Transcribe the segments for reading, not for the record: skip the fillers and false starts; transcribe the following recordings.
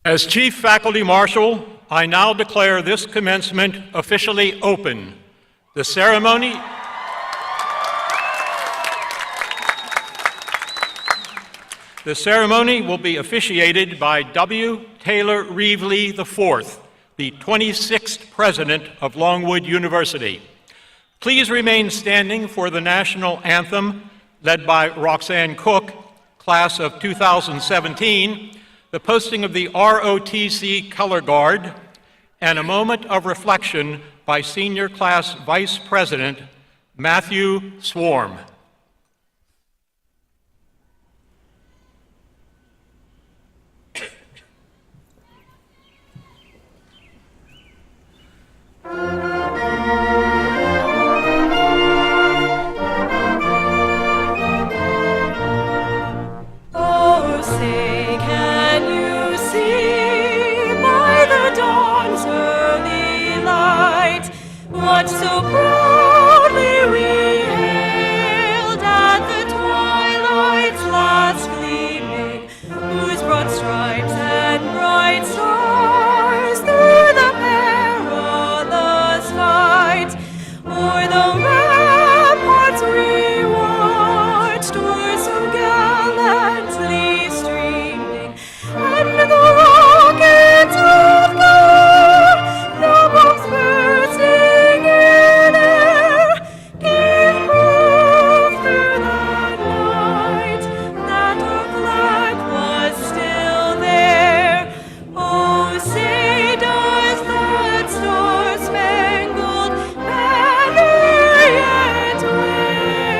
As Chief Faculty Marshal, I now declare this commencement officially open. The ceremony will be officiated by W. Taylor Reevely IV, the 26th President of Longwood University. Please remain standing for the national anthem led by Roxanne Cook, class of 2017, the posting of the ROTC color guard, and a moment of reflection by Senior Class Vice President Matthew Swarm. What so proudly we hailed at the twilight's last gleaming, whose broad stripes and bright stars through the perilous fight o'er the ramparts we watched were so gallantly streaming, and the rockets of God, the bombs bursting in air, gave proof through the night that our flag was still there. Oh, say does that star-spangled banner yet wave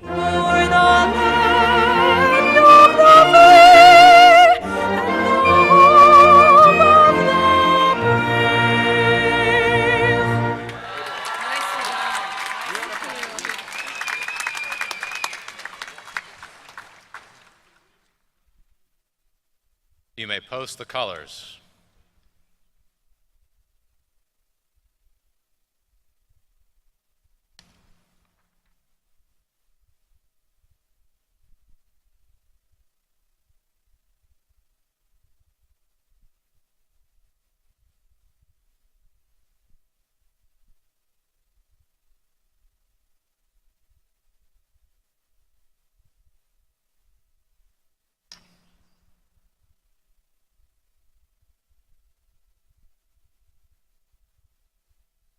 o'er the land of the free and the home of the brave? You may post the colors.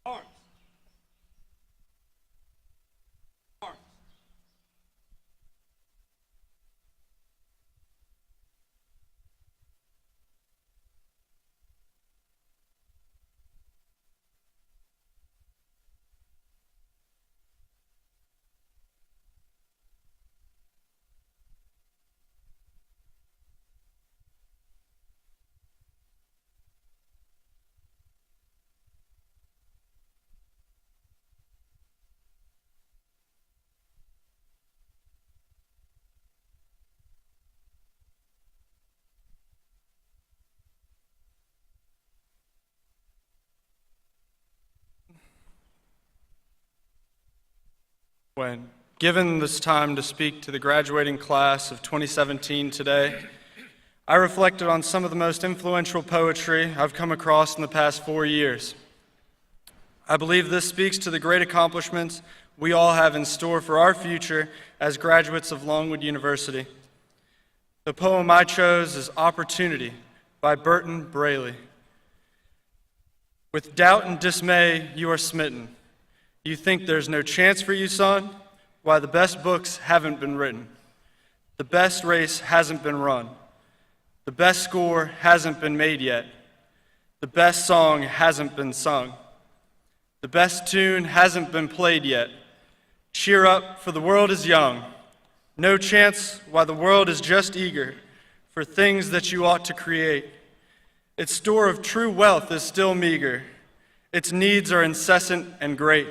Arms. Arms. When given this time to speak to the graduating class of 2017 today, I reflected on some of the most influential poetry I've come across in the past 4 years. I believe this speaks to the great accomplishments we all have in store for our future as graduates of Longwood University. The poem I chose is Opportunity by Burton Braley. With doubt and dismay, you are smitten. You think there's no chance for you, son? Why, the best books haven't been written. The best race hasn't been run. The best score hasn't been made yet. The best song hasn't been sung. The best tune hasn't been played yet. Cheer up, for the world is young. No chance, why the world is just eager for things that you ought to create. Its store of true wealth is still meager. Its needs are incessant and great.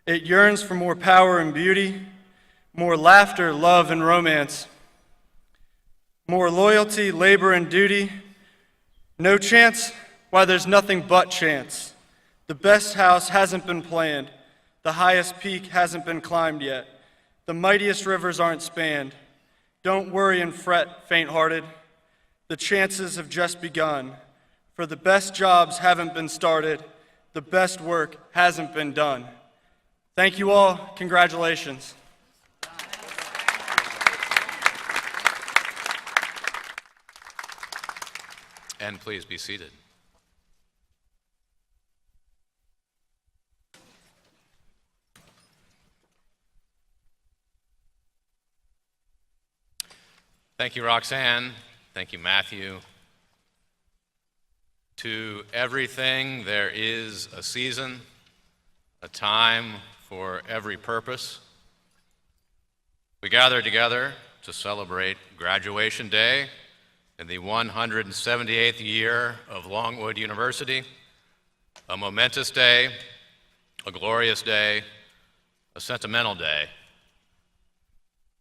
It yearns for more power and beauty, more laughter, love, and romance, more loyalty, labor, and duty. No chance? Why, there's nothing but chance. The best house hasn't been planned. The highest peak hasn't been climbed yet. The mightiest rivers aren't spanned. Don't worry and fret, faint-hearted. The chances have just begun, for the best jobs haven't been started, the best work hasn't been done. Thank you all. Congratulations. And please be seated. Thank you, Roxanne. Thank you, Matthew. To everything, there is a season, a time for every purpose. We gather together to celebrate graduation day in the 178th year of Longwood University, a momentous day, a glorious day, a sentimental day.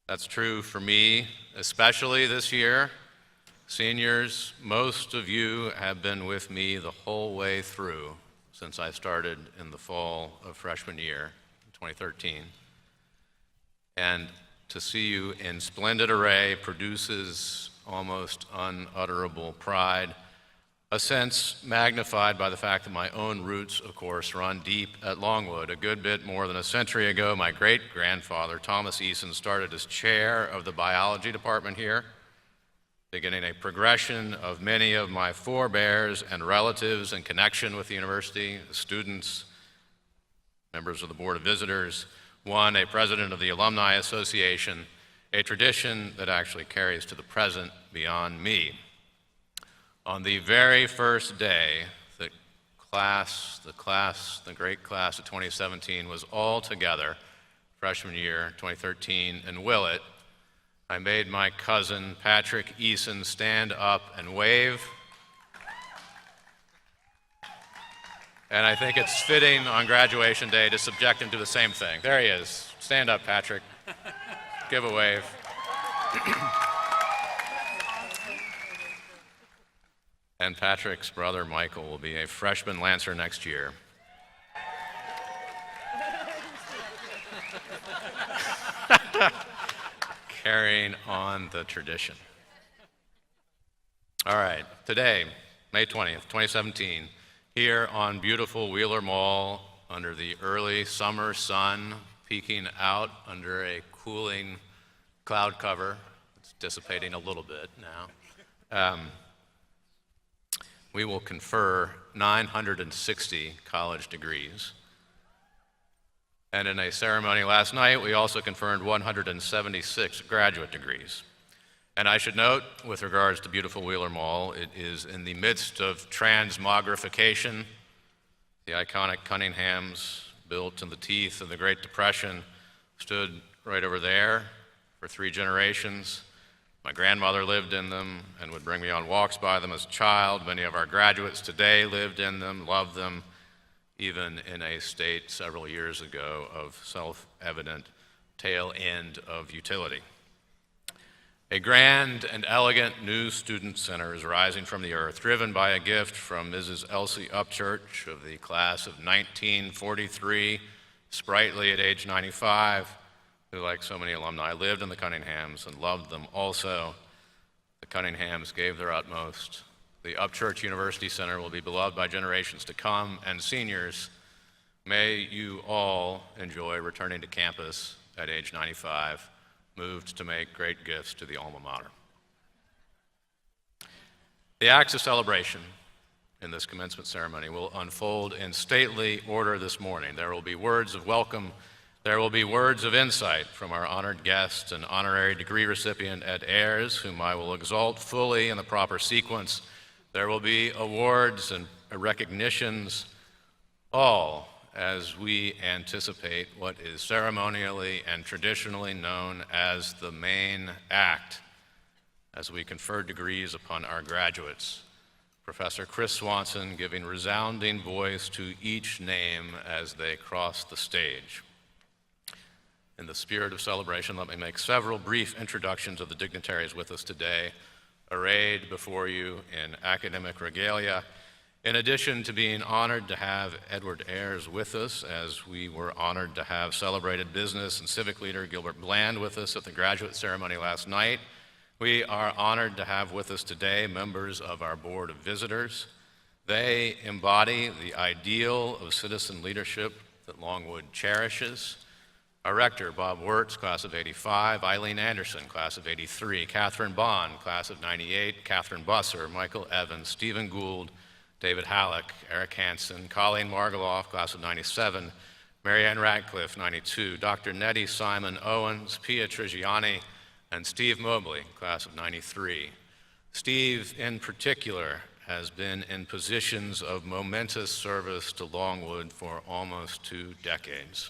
That's true for me, especially this year. Seniors, most of you have been with me the whole way through since I started in the fall of freshman year, 2013. And to see you in splendid array produces almost unutterable pride, a sense magnified by the fact that my own roots, of course, run deep at Longwood. A good bit more than a century ago, my great-grandfather, Thomas Eason, started as chair of the biology department here, beginning a progression of many of my forebears and relatives in connection with the university, students, members of the Board of Visitors, one, a president of the Alumni Association, a tradition that actually carries to the present beyond me. On the very first day, the great class of 2017 was all together, freshman year, 2013, in Willett. I made my cousin, Patrick Eason, stand up and wave. And I think it's fitting on graduation day to subject him to the same thing. There he is. Stand up, Patrick. Give a wave. And Patrick's brother, Michael, will be a freshman Lancer next year. Carrying on the tradition. All right, today, May 20th, 2017, here on beautiful Wheeler Mall, under the early summer sun, peeking out under a cooling cloud cover. It's dissipating a little bit now. We will confer 960 college degrees. And in a ceremony last night, we also conferred 176 graduate degrees. And I should note, with regards to beautiful Wheeler Mall, it is in the midst of transmogrification. The iconic Cunninghams, built in the teeth of the Great Depression, stood right over there for 3 generations. My grandmother lived in them and would bring me on walks by them as a child. Many of our graduates today lived in them, loved them, even in a state several years ago of self-evident tail end of utility. A grand and elegant new student center is rising from the earth, driven by a gift from Mrs. Elsie Upchurch of the class of 1943, sprightly at age 95, who, like so many alumni, lived in the Cunninghams and loved them also. The Cunninghams gave their utmost. The Upchurch University Center will be beloved by generations to come, and seniors, may you all enjoy returning to campus at age 95, moved to make great gifts to the alma mater. The acts of celebration in this commencement ceremony will unfold in stately order this morning. There will be words of welcome. There will be words of insight from our honored guest and honorary degree recipient, Ed Ayers, whom I will exalt fully in the proper sequence. There will be awards and recognitions, all as we anticipate what is ceremonially and traditionally known as the main act, as we confer degrees upon our graduates. Professor Chris Swanson giving resounding voice to each name as they cross the stage. In the spirit of celebration, let me make several brief introductions of the dignitaries with us today, arrayed before you in academic regalia. In addition to being honored to have Edward Ayers with us, as we were honored to have celebrated business and civic leader Gilbert Bland with us at the graduate ceremony last night, We are honored to have with us today members of our Board of Visitors. They embody the ideal of citizen leadership that Longwood cherishes. Our rector, Bob Wirtz, class of '85, Eileen Anderson, class of '83, Catherine Bond, class of '98, Catherine Busser, Michael Evans, Stephen Gould, David Halleck, Eric Hansen, Colleen Margoloff, class of '97, Marianne Radcliffe, '92, Dr. Nettie Simon Owens, Pia Trigiani, and Steve Mobley, class of '93. Steve, in particular, has been in positions of momentous service to Longwood for almost 2 decades.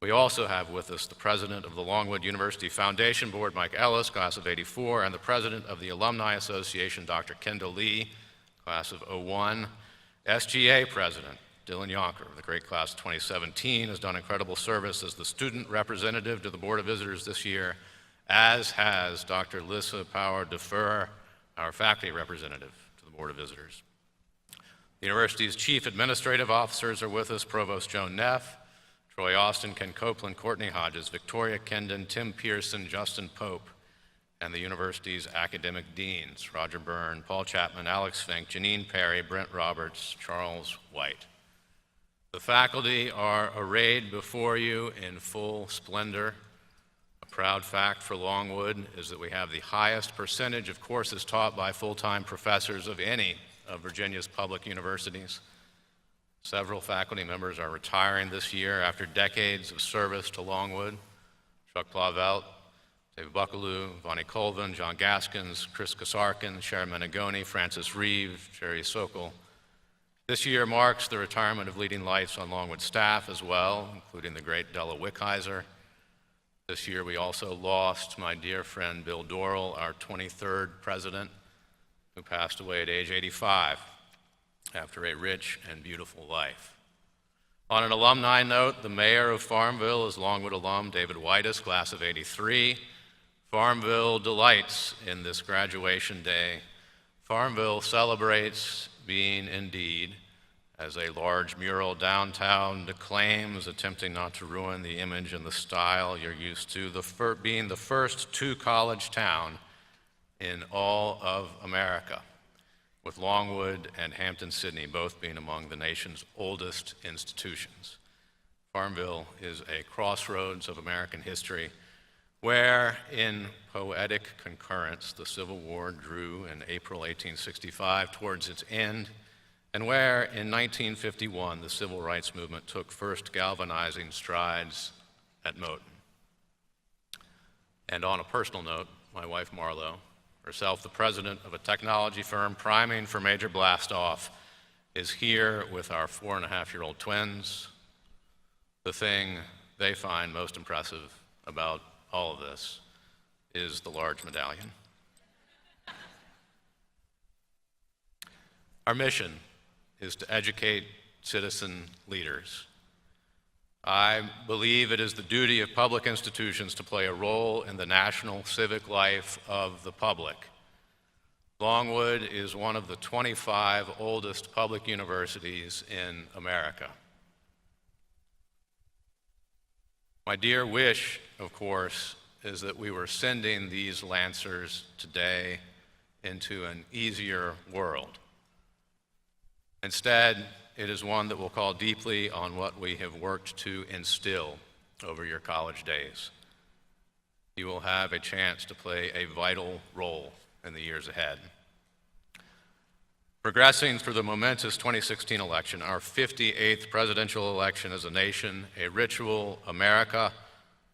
We also have with us the president of the Longwood University Foundation Board, Mike Ellis, class of '84, and the president of the Alumni Association, Dr. Kendall Lee, class of '01. SGA president, Dylan Yonker, of the great class of 2017, has done incredible service as the student representative to the Board of Visitors this year, as has Dr. Lissa Power-Defer, our faculty representative to the Board of Visitors. The university's chief administrative officers are with us: Provost Joan Neff, Troy Austin, Ken Copeland, Courtney Hodges, Victoria Kendon, Tim Pearson, Justin Pope, and the university's academic deans, Roger Byrne, Paul Chapman, Alex Fink, Janine Perry, Brent Roberts, Charles White. The faculty are arrayed before you in full splendor. A proud fact for Longwood is that we have the highest percentage of courses taught by full-time professors of any of Virginia's public universities. Several faculty members are retiring this year after decades of service to Longwood: Chuck Plavelt, David Buckaloo, Vonnie Colvin, John Gaskins, Chris Kasarkin, Sharon Menegoni, Francis Reeve, Jerry Sokol. This year marks the retirement of leading lights on Longwood staff as well, including the great Della Wickheiser. This year we also lost my dear friend Bill Dorrell, our 23rd president, who passed away at age 85 after a rich and beautiful life. On an alumni note, the mayor of Farmville is Longwood alum David Whitus, class of '83. Farmville delights in this graduation day. Farmville celebrates being indeed, as a large mural downtown declaims, attempting not to ruin the image and the style you're used to, being the first two-college town in all of America, with Longwood and Hampton-Sydney both being among the nation's oldest institutions. Farmville is a crossroads of American history, where, in poetic concurrence, the Civil War drew in April 1865 towards its end, and where, in 1951, the Civil Rights Movement took first galvanizing strides at Moton. And on a personal note, my wife Marlo, herself the president of a technology firm priming for major blast-off, is here with our 4.5-year-old twins. The thing they find most impressive about all of this is the large medallion. Our mission is to educate citizen leaders. I believe it is the duty of public institutions to play a role in the national civic life of the public. Longwood is one of the 25 oldest public universities in America. My dear wish, of course, is that we were sending these Lancers today into an easier world. Instead, it is one that will call deeply on what we have worked to instill over your college days. You will have a chance to play a vital role in the years ahead. Progressing through the momentous 2016 election, our 58th presidential election as a nation, a ritual America,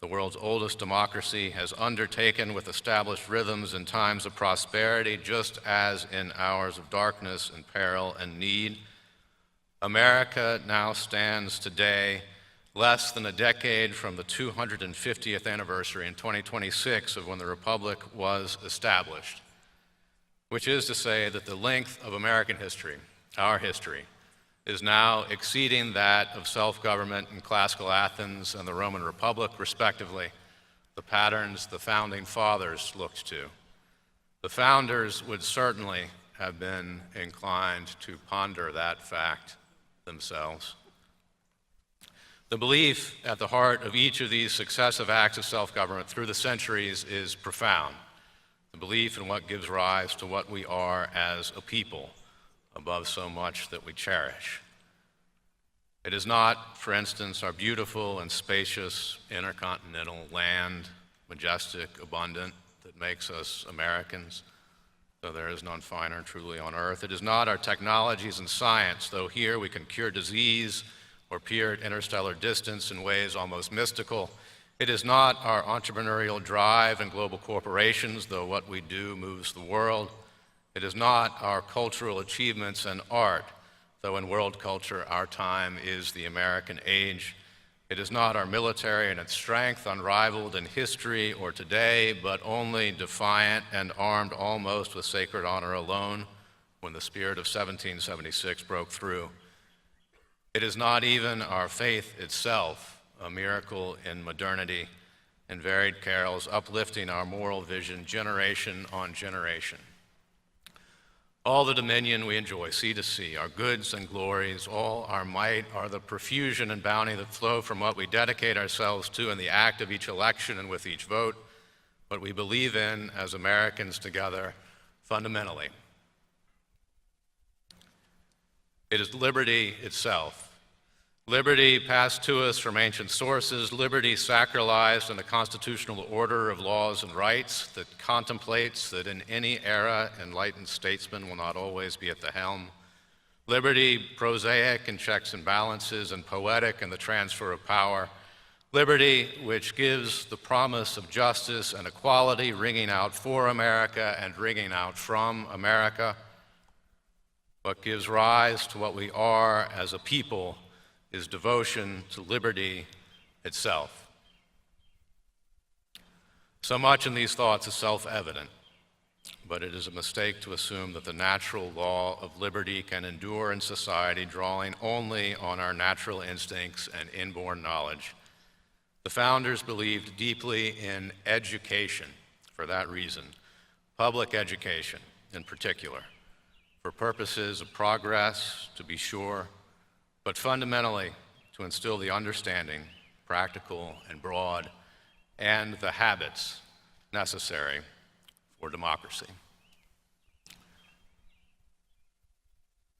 the world's oldest democracy, has undertaken with established rhythms in times of prosperity, just as in hours of darkness and peril and need. America now stands today, less than a decade from the 250th anniversary in 2026 of when the Republic was established, which is to say that the length of American history, our history, is now exceeding that of self-government in classical Athens and the Roman Republic, respectively, the patterns the founding fathers looked to. The founders would certainly have been inclined to ponder that fact themselves. The belief at the heart of each of these successive acts of self-government through the centuries is profound. the belief in what gives rise to what we are as a people, above so much that we cherish. It is not, for instance, our beautiful and spacious intercontinental land, majestic, abundant, that makes us Americans, though there is none finer truly on earth. It is not our technologies and science, though here we can cure disease or peer at interstellar distance in ways almost mystical. It is not our entrepreneurial drive and global corporations, though what we do moves the world. It is not our cultural achievements and art, though in world culture our time is the American age. It is not our military and its strength, unrivaled in history or today, but only defiant and armed almost with sacred honor alone when the spirit of 1776 broke through. It is not even our faith itself, a miracle in modernity, in varied carols uplifting our moral vision generation on generation. All the dominion we enjoy, sea to sea, our goods and glories, all our might are the profusion and bounty that flow from what we dedicate ourselves to in the act of each election and with each vote, what we believe in as Americans together fundamentally. It is liberty itself. Liberty passed to us from ancient sources, liberty sacralized in a constitutional order of laws and rights that contemplates that in any era, enlightened statesmen will not always be at the helm. Liberty prosaic in checks and balances and poetic in the transfer of power. Liberty which gives the promise of justice and equality ringing out for America and ringing out from America. What gives rise to what we are as a people is devotion to liberty itself. So much in these thoughts is self-evident, but it is a mistake to assume that the natural law of liberty can endure in society drawing only on our natural instincts and inborn knowledge. The founders believed deeply in education for that reason, public education in particular, for purposes of progress, to be sure, but fundamentally to instill the understanding, practical and broad, and the habits necessary for democracy.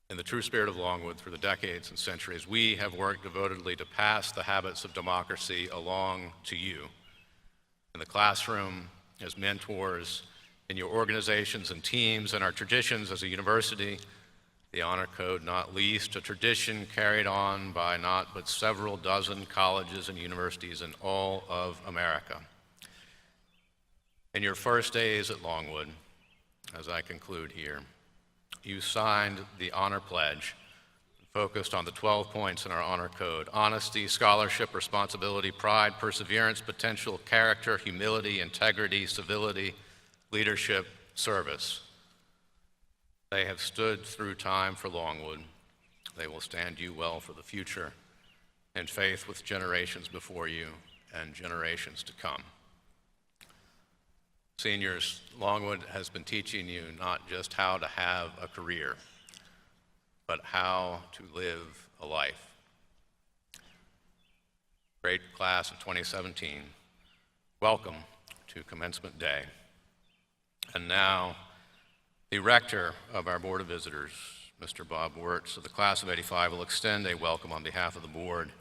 In the true spirit of Longwood, through the decades and centuries, we have worked devotedly to pass the habits of democracy along to you. In the classroom, as mentors, in your organizations and teams, and our traditions as a university, the honor code not least, a tradition carried on by not but several dozen colleges and universities in all of America. In your first days at Longwood, as I conclude here, you signed the honor pledge, focused on the 12 points in our honor code: honesty, scholarship, responsibility, pride, perseverance, potential, character, humility, integrity, civility, leadership, service. They have stood through time for Longwood. They will stand you well for the future, in faith with generations before you and generations to come. Seniors, Longwood has been teaching you not just how to have a career, but how to live a life. Great class of 2017, welcome to Commencement Day. And now, the rector of our Board of Visitors, Mr. Bob Wirtz, of the class of '85, will extend a welcome on behalf of the board.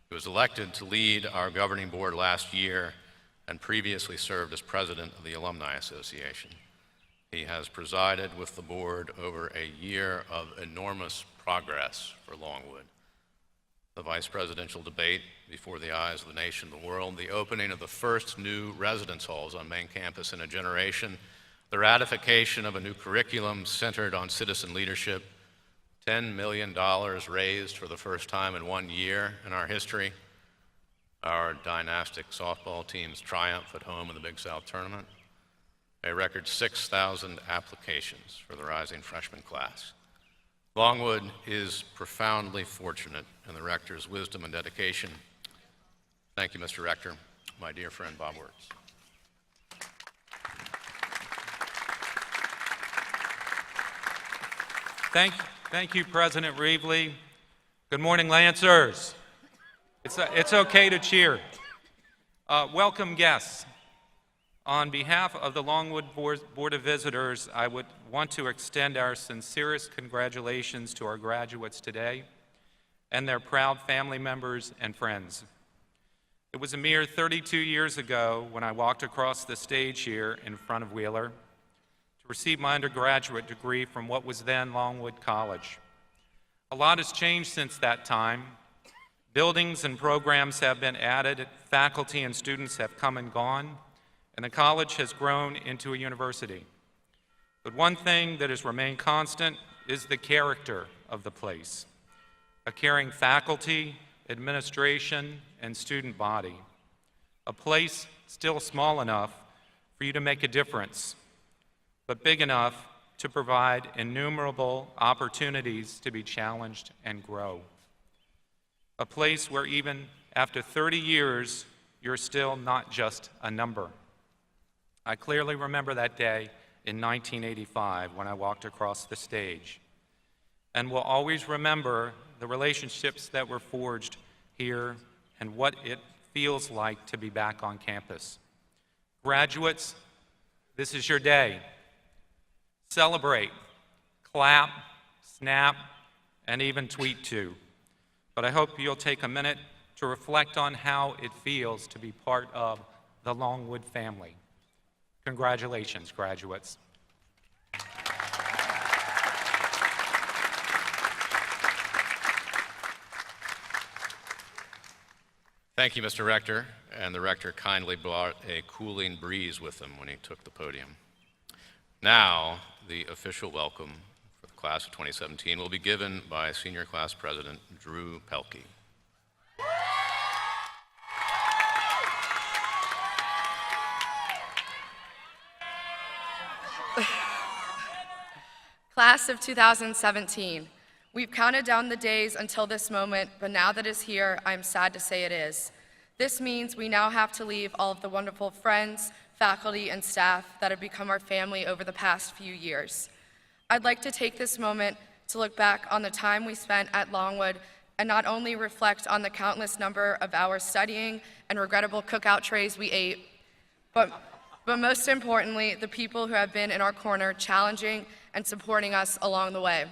He was elected to lead our governing board last year and previously served as president of the Alumni Association. He has presided with the board over a year of enormous progress for Longwood. The vice presidential debate before the eyes of the nation and the world, the opening of the first new residence halls on main campus in a generation, the ratification of a new curriculum centered on citizen leadership, $10 million raised for the first time in 1 year in our history, our dynastic softball team's triumph at home in the Big South tournament, a record 6,000 applications for the rising freshman class. Longwood is profoundly fortunate in the rector's wisdom and dedication. Thank you, Mr. Rector, my dear friend Bob Wirtz. Thank you, President Reevely. Good morning, Lancers. It's okay to cheer. Welcome guests. On behalf of the Longwood Board of Visitors, I would want to extend our sincerest congratulations to our graduates today and their proud family members and friends. It was a mere 32 years ago when I walked across the stage here in front of Wheeler to receive my undergraduate degree from what was then Longwood College. A lot has changed since that time. Buildings and programs have been added, faculty and students have come and gone, and the college has grown into a university. But one thing that has remained constant is the character of the place. A caring faculty, administration, and student body. A place still small enough for you to make a difference, but big enough to provide innumerable opportunities to be challenged and grow. A place where even after 30 years, you're still not just a number. I clearly remember that day in 1985 when I walked across the stage, and will always remember the relationships that were forged here and what it feels like to be back on campus. Graduates, this is your day. Celebrate, clap, snap, and even tweet too. But I hope you'll take a minute to reflect on how it feels to be part of the Longwood family. Congratulations, graduates. Thank you, Mr. Rector, and the Rector kindly brought a cooling breeze with him when he took the podium. Now, the official welcome for the class of 2017 will be given by Senior Class President Drew Pelkey. Class of 2017, we've counted down the days until this moment, but now that it's here, I'm sad to say it is. This means we now have to leave all of the wonderful friends, faculty, and staff that have become our family over the past few years. I'd like to take this moment to look back on the time we spent at Longwood and not only reflect on the countless number of hours studying and regrettable cookout trays we ate, but most importantly, the people who have been in our corner challenging and supporting us along the way.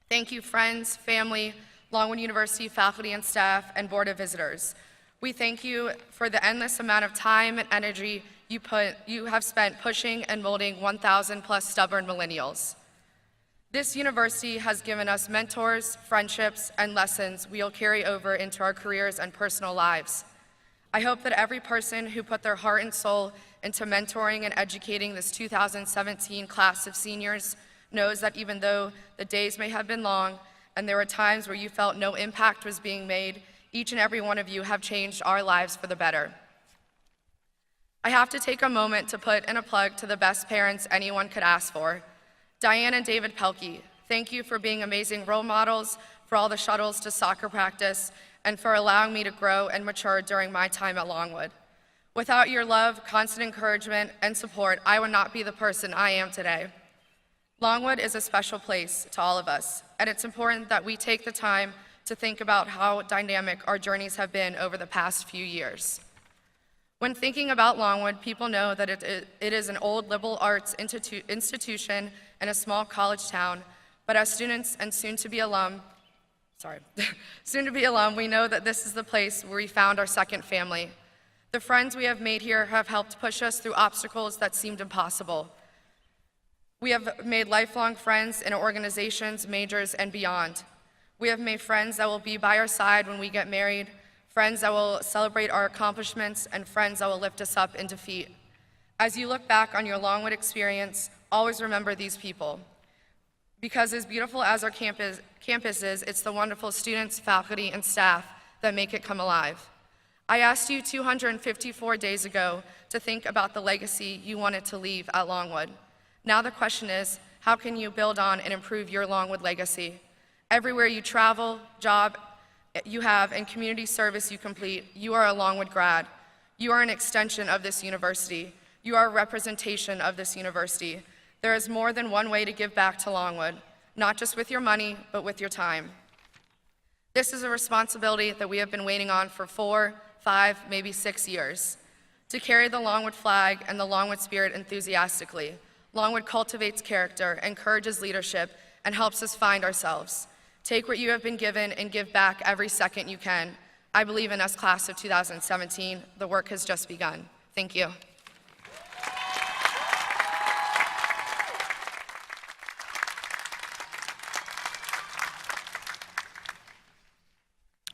Thank you, friends, family, Longwood University faculty and staff, and Board of Visitors. We thank you for the endless amount of time and energy you have spent pushing and molding 1,000 plus stubborn millennials. This university has given us mentors, friendships, and lessons we'll carry over into our careers and personal lives. I hope that every person who put their heart and soul into mentoring and educating this 2017 class of seniors knows that even though the days may have been long and there were times where you felt no impact was being made, each and every one of you have changed our lives for the better. I have to take a moment to put in a plug to the best parents anyone could ask for. Diane and David Pelkey, thank you for being amazing role models, for all the shuttles to soccer practice, and for allowing me to grow and mature during my time at Longwood. Without your love, constant encouragement, and support, I would not be the person I am today. Longwood is a special place to all of us, and it's important that we take the time to think about how dynamic our journeys have been over the past few years. When thinking about Longwood, people know that it is an old liberal arts institution in a small college town, but as students and soon-to-be alum, we know that this is the place where we found our second family. The friends we have made here have helped push us through obstacles that seemed impossible. We have made lifelong friends in organizations, majors, and beyond. We have made friends that will be by our side when we get married, friends that will celebrate our accomplishments, and friends that will lift us up in defeat. As you look back on your Longwood experience, always remember these people. Because as beautiful as our campus is, it's the wonderful students, faculty, and staff that make it come alive. I asked you 254 days ago to think about the legacy you wanted to leave at Longwood. Now the question is, how can you build on and improve your Longwood legacy? Everywhere you travel, job you have, and community service you complete, you are a Longwood grad. You are an extension of this university. You are a representation of this university. There is more than one way to give back to Longwood, not just with your money, but with your time. This is a responsibility that we have been waiting on for 4, 5, maybe 6 years. to carry the Longwood flag and the Longwood spirit enthusiastically. Longwood cultivates character, encourages leadership, and helps us find ourselves. Take what you have been given and give back every second you can. I believe in us, class of 2017. The work has just begun. Thank you.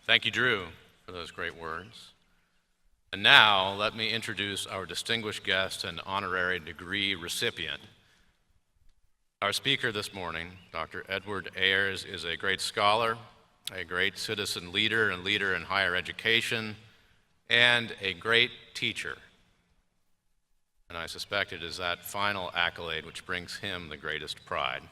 Thank you, Drew, for those great words. And now, let me introduce our distinguished guest and honorary degree recipient. Our speaker this morning, Dr. Edward Ayers, is a great scholar, a great citizen leader and leader in higher education, and a great teacher. And I suspect it is that final accolade which brings him the greatest pride.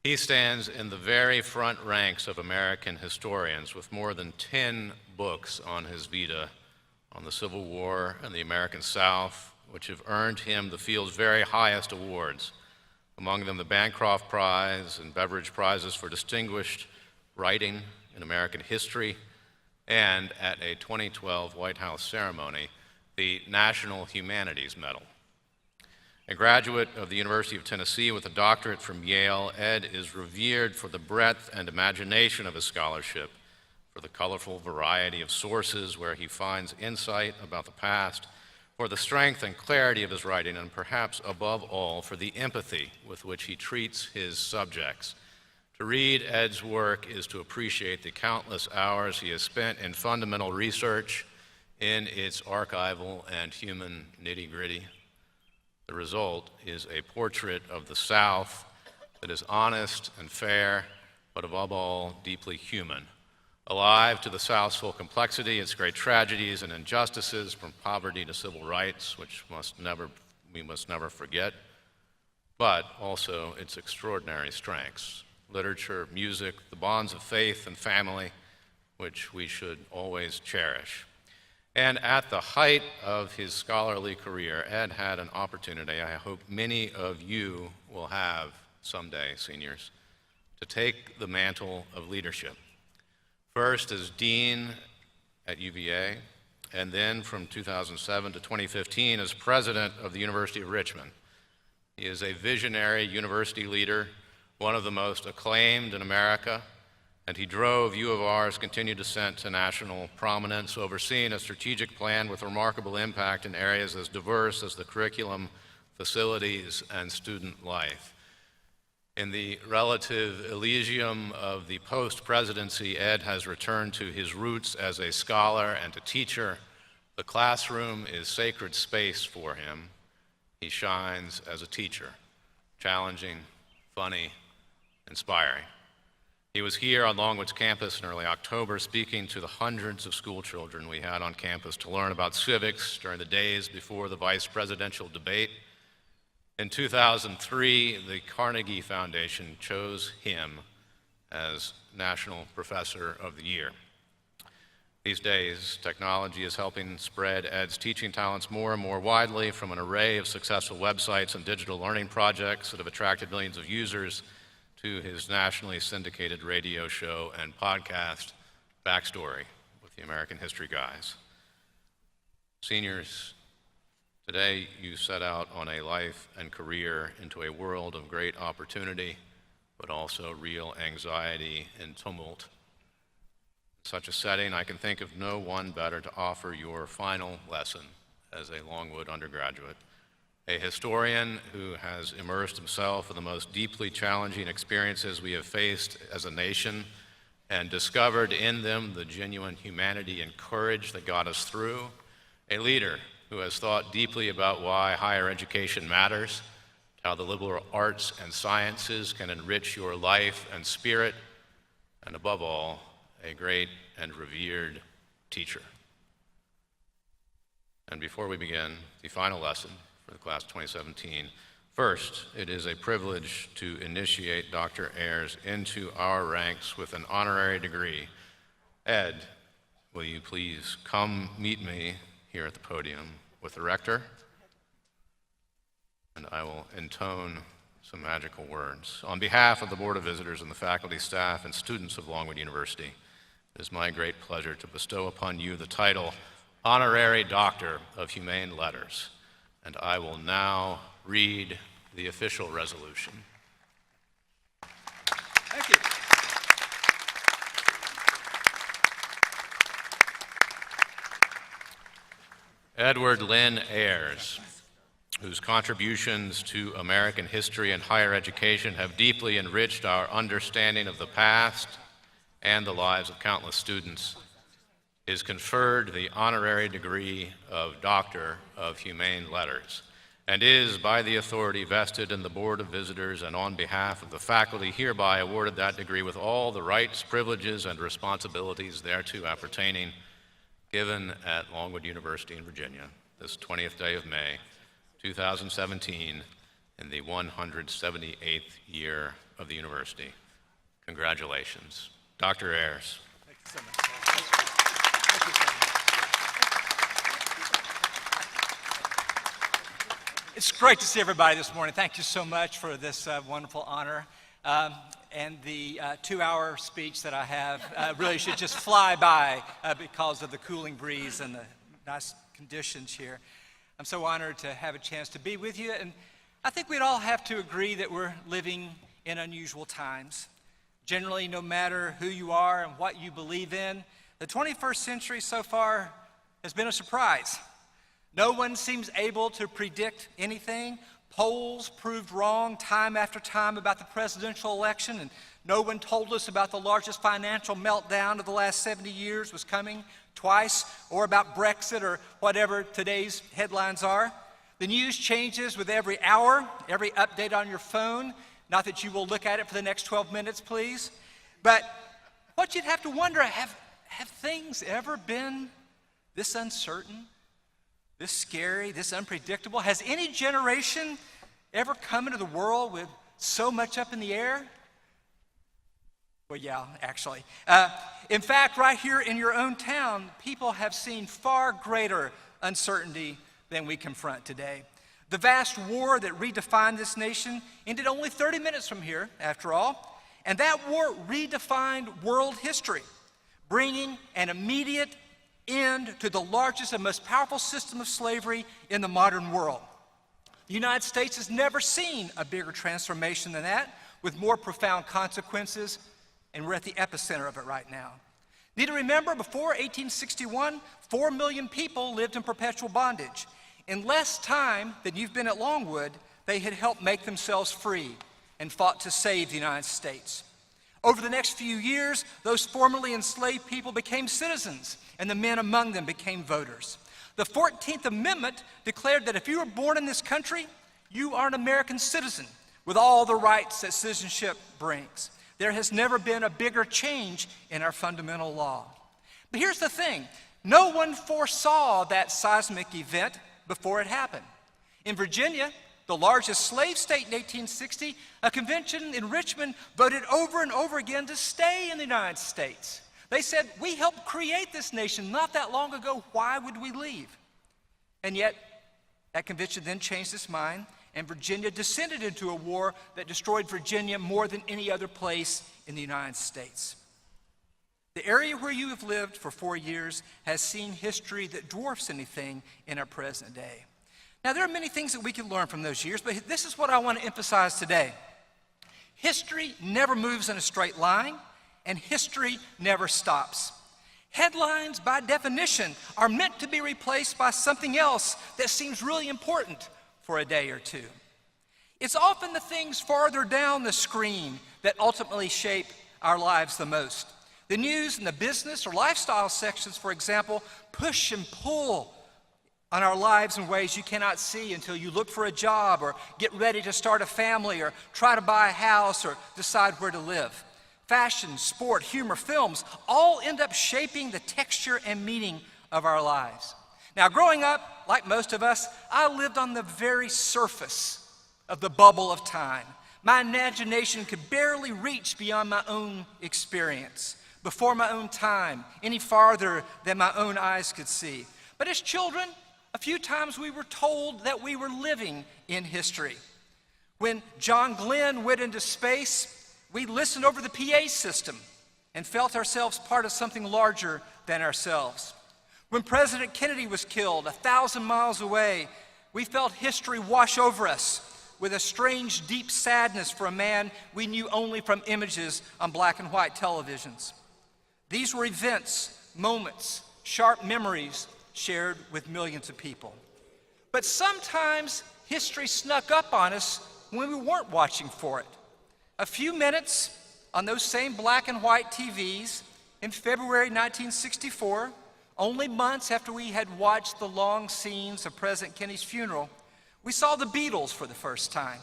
He stands in the very front ranks of American historians with more than 10 books on his vita on the Civil War and the American South, which have earned him the field's very highest awards, among them the Bancroft Prize and Beveridge Prizes for distinguished writing in American history, and at a 2012 White House ceremony, the National Humanities Medal. A graduate of the University of Tennessee with a doctorate from Yale, Ed is revered for the breadth and imagination of his scholarship, for the colorful variety of sources where he finds insight about the past, for the strength and clarity of his writing, and perhaps above all, for the empathy with which he treats his subjects. To read Ed's work is to appreciate the countless hours he has spent in fundamental research, in its archival and human nitty-gritty. The result is a portrait of the South that is honest and fair, but above all, deeply human. Alive to the South's full complexity, its great tragedies and injustices, from poverty to civil rights, which we must never forget, but also its extraordinary strengths: literature, music, the bonds of faith and family, which we should always cherish. And at the height of his scholarly career, Ed had an opportunity, I hope many of you will have someday, seniors, to take the mantle of leadership. First as dean at UVA, and then from 2007 to 2015 as president of the University of Richmond. He is a visionary university leader, one of the most acclaimed in America, and he drove U of R's continued ascent to national prominence, overseeing a strategic plan with remarkable impact in areas as diverse as the curriculum, facilities, and student life. In the relative elysium of the post-presidency, Ed has returned to his roots as a scholar and a teacher. The classroom is sacred space for him. He shines as a teacher, challenging, funny, inspiring. He was here on Longwood's campus in early October, speaking to the hundreds of school children we had on campus to learn about civics during the days before the vice presidential debate. In 2003, the Carnegie Foundation chose him as National Professor of the Year. These days, technology is helping spread Ed's teaching talents more and more widely, from an array of successful websites and digital learning projects that have attracted millions of users to his nationally syndicated radio show and podcast, Backstory with the American History Guys. Seniors, today you set out on a life and career into a world of great opportunity, but also real anxiety and tumult. In such a setting, I can think of no one better to offer your final lesson as a Longwood undergraduate. A historian who has immersed himself in the most deeply challenging experiences we have faced as a nation and discovered in them the genuine humanity and courage that got us through. A leader who has thought deeply about why higher education matters, how the liberal arts and sciences can enrich your life and spirit, and above all, a great and revered teacher. And before we begin the final lesson for the class of 2017, first, it is a privilege to initiate Dr. Ayers into our ranks with an honorary degree. Ed, will you please come meet me here at the podium with the rector, and I will intone some magical words. On behalf of the Board of Visitors and the faculty, staff, and students of Longwood University, it is my great pleasure to bestow upon you the title Honorary Doctor of Humane Letters. And I will now read the official resolution. Thank you. Edward Lynn Ayers, whose contributions to American history and higher education have deeply enriched our understanding of the past and the lives of countless students, is conferred the honorary degree of Doctor of Humane Letters, and is, by the authority vested in the Board of Visitors and on behalf of the faculty, hereby awarded that degree with all the rights, privileges, and responsibilities thereto appertaining, given at Longwood University in Virginia, this 20th day of May, 2017, in the 178th year of the university. Congratulations. Dr. Ayers. Thank you so much. Thank you so much. It's great to see everybody this morning. Thank you so much for this wonderful honor. And the 2-hour speech that I have really should just fly by because of the cooling breeze and the nice conditions here. I'm so honored to have a chance to be with you, and I think we'd all have to agree that we're living in unusual times. Generally, no matter who you are and what you believe in, the 21st century so far has been a surprise. No one seems able to predict anything. Polls proved wrong time after time about the presidential election, and no one told us about the largest financial meltdown of the last 70 years was coming twice, or about Brexit or whatever today's headlines are. The news changes with every hour, every update on your phone. Not that you will look at it for the next 12 minutes, please. But what you'd have to wonder, have things ever been this uncertain? This scary, this unpredictable? Has any generation ever come into the world with so much up in the air? Well, yeah, actually. In fact, right here in your own town, people have seen far greater uncertainty than we confront today. The vast war that redefined this nation ended only 30 minutes from here, after all, and that war redefined world history, bringing an immediate end to the largest and most powerful system of slavery in the modern world. The United States has never seen a bigger transformation than that, with more profound consequences, and we're at the epicenter of it right now. Need to remember, before 1861, 4 million people lived in perpetual bondage. In less time than you've been at Longwood, they had helped make themselves free and fought to save the United States. Over the next few years, those formerly enslaved people became citizens, and the men among them became voters. The 14th Amendment declared that if you were born in this country, you are an American citizen with all the rights that citizenship brings. There has never been a bigger change in our fundamental law. But here's the thing, no one foresaw that seismic event before it happened. In Virginia, the largest slave state in 1860, a convention in Richmond voted over and over again to stay in the United States. They said, we helped create this nation not that long ago, why would we leave? And yet, that convention then changed its mind, and Virginia descended into a war that destroyed Virginia more than any other place in the United States. The area where you have lived for 4 years has seen history that dwarfs anything in our present day. Now, there are many things that we can learn from those years, but this is what I want to emphasize today. History never moves in a straight line, and history never stops. Headlines, by definition, are meant to be replaced by something else that seems really important for a day or two. It's often the things farther down the screen that ultimately shape our lives the most. The news and the business or lifestyle sections, for example, push and pull on our lives in ways you cannot see until you look for a job or get ready to start a family or try to buy a house or decide where to live. Fashion, sport, humor, films all end up shaping the texture and meaning of our lives. Now, growing up, like most of us, I lived on the very surface of the bubble of time. My imagination could barely reach beyond my own experience, before my own time, any farther than my own eyes could see. But as children, a few times we were told that we were living in history. When John Glenn went into space, we listened over the PA system and felt ourselves part of something larger than ourselves. When President Kennedy was killed 1,000 miles away, we felt history wash over us with a strange, deep sadness for a man we knew only from images on black and white televisions. These were events, moments, sharp memories shared with millions of people. But sometimes history snuck up on us when we weren't watching for it. A few minutes on those same black and white TVs in February 1964, only months after we had watched the long scenes of President Kennedy's funeral, we saw the Beatles for the first time.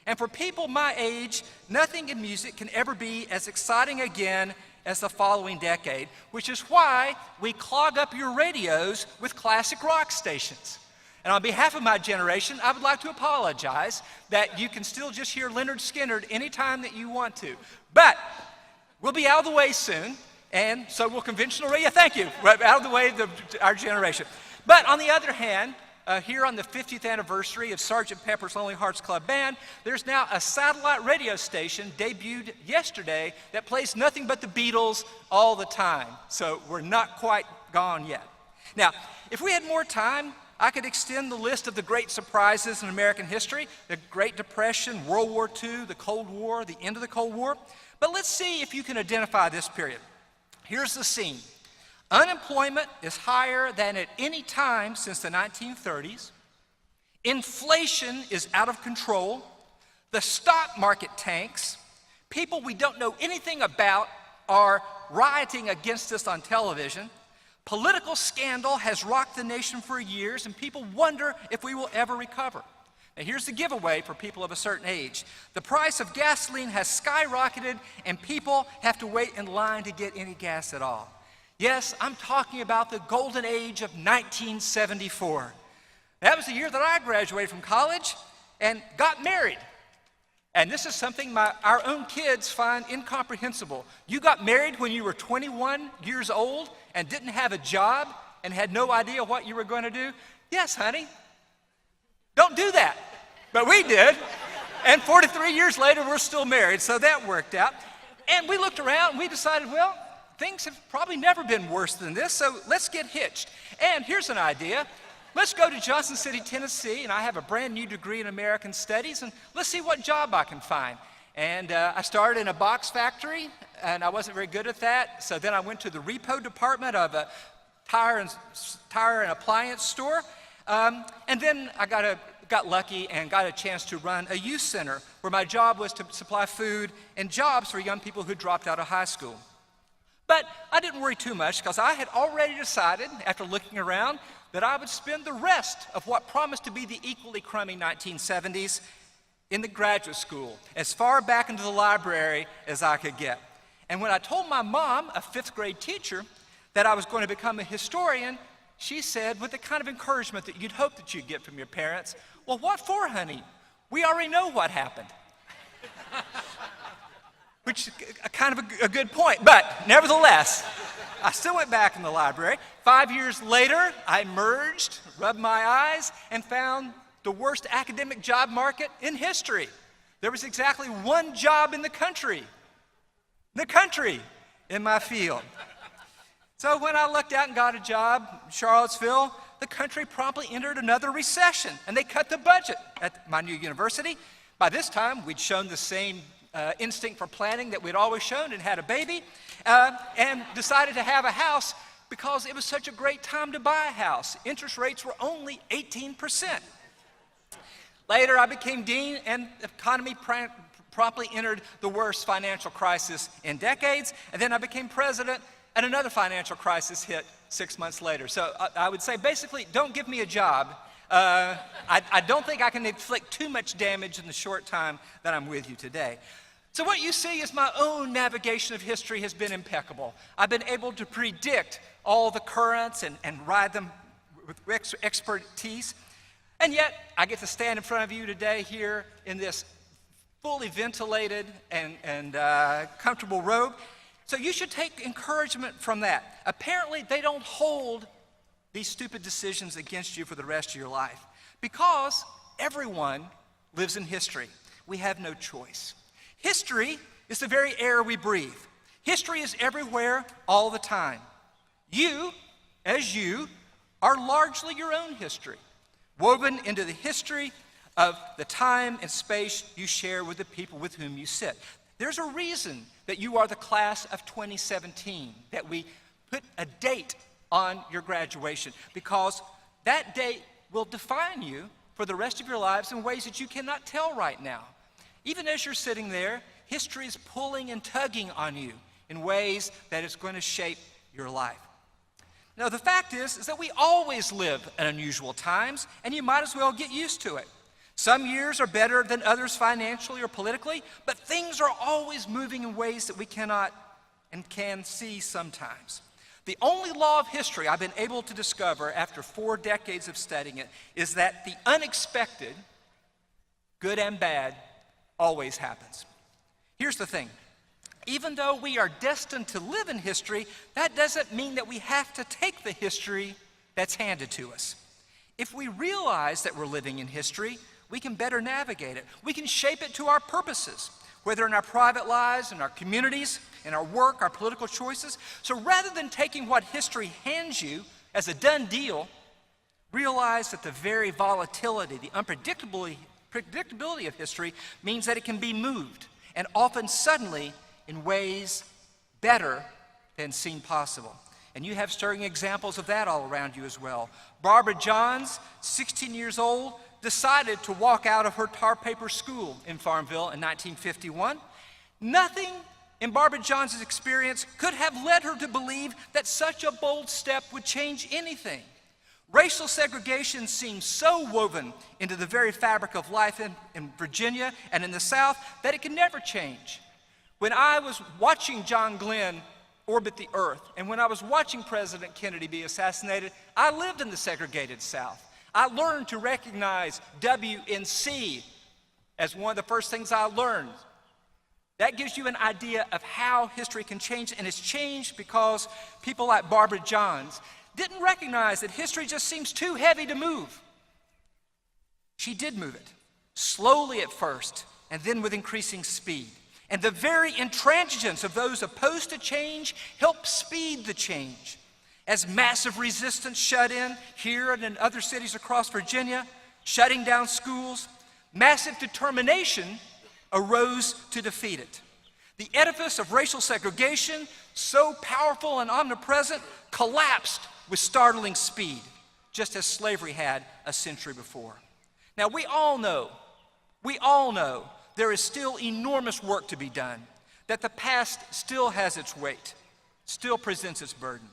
And for people my age, nothing in music can ever be as exciting again as the following decade, which is why we clog up your radios with classic rock stations. And on behalf of my generation, I would like to apologize that you can still just hear Leonard Skinner anytime that you want to. But we'll be out of the way soon, and so will conventional radio. Thank you. We're out of the way of our generation. But on the other hand, here on the 50th anniversary of Sgt. Pepper's Lonely Hearts Club Band, there's now a satellite radio station debuted yesterday that plays nothing but the Beatles all the time. So we're not quite gone yet. Now, if we had more time, I could extend the list of the great surprises in American history: the Great Depression, World War II, the Cold War, the end of the Cold War. But let's see if you can identify this period. Here's the scene. Unemployment is higher than at any time since the 1930s. Inflation is out of control. The stock market tanks. People we don't know anything about are rioting against us on television. Political scandal has rocked the nation for years, and people wonder if we will ever recover. Now, here's the giveaway for people of a certain age. The price of gasoline has skyrocketed, and people have to wait in line to get any gas at all. Yes, I'm talking about the golden age of 1974. That was the year that I graduated from college and got married. And this is something our own kids find incomprehensible. You got married when you were 21 years old and didn't have a job and had no idea what you were going to do? Yes, honey. Don't do that. But we did. And 43 years later, we're still married, so that worked out. And we looked around and we decided, well, things have probably never been worse than this, so let's get hitched. And here's an idea. Let's go to Johnson City, Tennessee, and I have a brand new degree in American Studies, and let's see what job I can find. And I started in a box factory, and I wasn't very good at that, so then I went to the repo department of a tire and appliance store, and then I got lucky and got a chance to run a youth center where my job was to supply food and jobs for young people who dropped out of high school. But I didn't worry too much because I had already decided, after looking around, that I would spend the rest of what promised to be the equally crummy 1970s in the graduate school, as far back into the library as I could get. And when I told my mom, a fifth grade teacher, that I was going to become a historian, she said, with the kind of encouragement that you'd hope that you'd get from your parents, "Well, what for, honey? We already know what happened." Which is kind of a good point, but nevertheless, I still went back in the library. 5 years later, I emerged, rubbed my eyes, and found the worst academic job market in history. There was exactly one job in the country in my field. So when I lucked out and got a job in Charlottesville, the country promptly entered another recession, and they cut the budget at my new university. By this time, we'd shown the same instinct for planning that we'd always shown and had a baby, and decided to have a house because it was such a great time to buy a house. Interest rates were only 18%. Later, I became dean, and the economy promptly entered the worst financial crisis in decades, and then I became president, and another financial crisis hit 6 months later. So I would say, basically, don't give me a job. I don't think I can inflict too much damage in the short time that I'm with you today. So what you see is my own navigation of history has been impeccable. I've been able to predict all the currents and ride them with expertise. And yet, I get to stand in front of you today here in this fully ventilated and comfortable robe. So you should take encouragement from that. Apparently, they don't hold these stupid decisions against you for the rest of your life, because everyone lives in history. We have no choice. History is the very air we breathe. History is everywhere all the time. You as you, are largely your own history, woven into the history of the time and space you share with the people with whom you sit. There's a reason that you are the class of 2017, that we put a date on your graduation, because that date will define you for the rest of your lives in ways that you cannot tell right now. Even as you're sitting there, history is pulling and tugging on you in ways that it's going to shape your life. Now, the fact is that we always live at unusual times, and you might as well get used to it. Some years are better than others financially or politically, but things are always moving in ways that we cannot and can see sometimes. The only law of history I've been able to discover after 4 decades of studying it is that the unexpected, good and bad, always happens. Here's the thing. Even though we are destined to live in history, that doesn't mean that we have to take the history that's handed to us. If we realize that we're living in history, we can better navigate it. We can shape it to our purposes, whether in our private lives, in our communities, in our work, our political choices. So rather than taking what history hands you as a done deal, realize that the very volatility, the predictability of history means that it can be moved, and often suddenly in ways better than seemed possible. And you have stirring examples of that all around you as well. Barbara Johns, 16 years old, decided to walk out of her tar paper school in Farmville in 1951. Nothing in Barbara Johns' experience could have led her to believe that such a bold step would change anything. Racial segregation seems so woven into the very fabric of life in Virginia and in the South that it can never change. When I was watching John Glenn orbit the earth, and when I was watching President Kennedy be assassinated, I lived in the segregated South. I learned to recognize W and C as one of the first things I learned. That gives you an idea of how history can change, and it's changed because people like Barbara Johns didn't recognize that history just seems too heavy to move. She did move it, slowly at first, and then with increasing speed. And the very intransigence of those opposed to change helped speed the change. As massive resistance shut in here and in other cities across Virginia, shutting down schools, massive determination arose to defeat it. The edifice of racial segregation, so powerful and omnipresent, collapsed with startling speed, just as slavery had a century before. Now, we all know there is still enormous work to be done, that the past still has its weight, still presents its burden.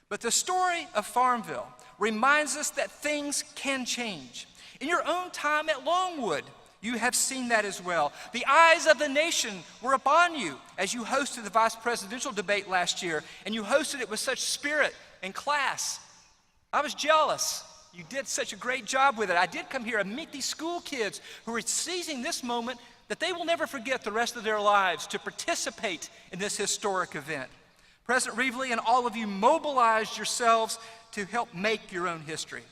But the story of Farmville reminds us that things can change. In your own time at Longwood, you have seen that as well. The eyes of the nation were upon you as you hosted the vice presidential debate last year, and you hosted it with such spirit and class. I was jealous. You did such a great job with it. I did come here and meet these school kids who are seizing this moment that they will never forget the rest of their lives to participate in this historic event. President Reevely and all of you mobilized yourselves to help make your own history.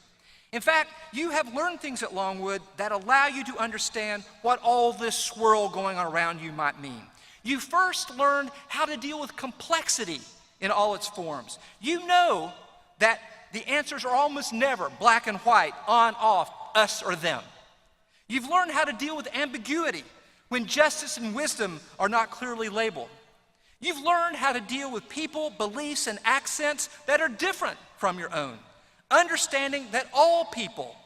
In fact, you have learned things at Longwood that allow you to understand what all this swirl going on around you might mean. You first learned how to deal with complexity in all its forms. You know that the answers are almost never black and white, on, off, us or them. You've learned how to deal with ambiguity when justice and wisdom are not clearly labeled. You've learned how to deal with people, beliefs, and accents that are different from your own, understanding that all people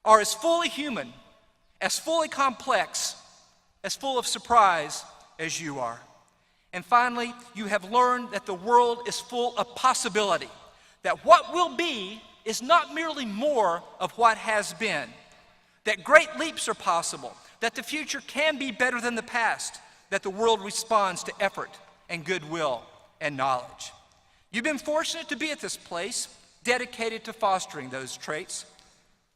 are as fully human, as fully complex, as full of surprise as you are. And finally, you have learned that the world is full of possibility, that what will be is not merely more of what has been, that great leaps are possible, that the future can be better than the past, that the world responds to effort and goodwill and knowledge. You've been fortunate to be at this place, dedicated to fostering those traits.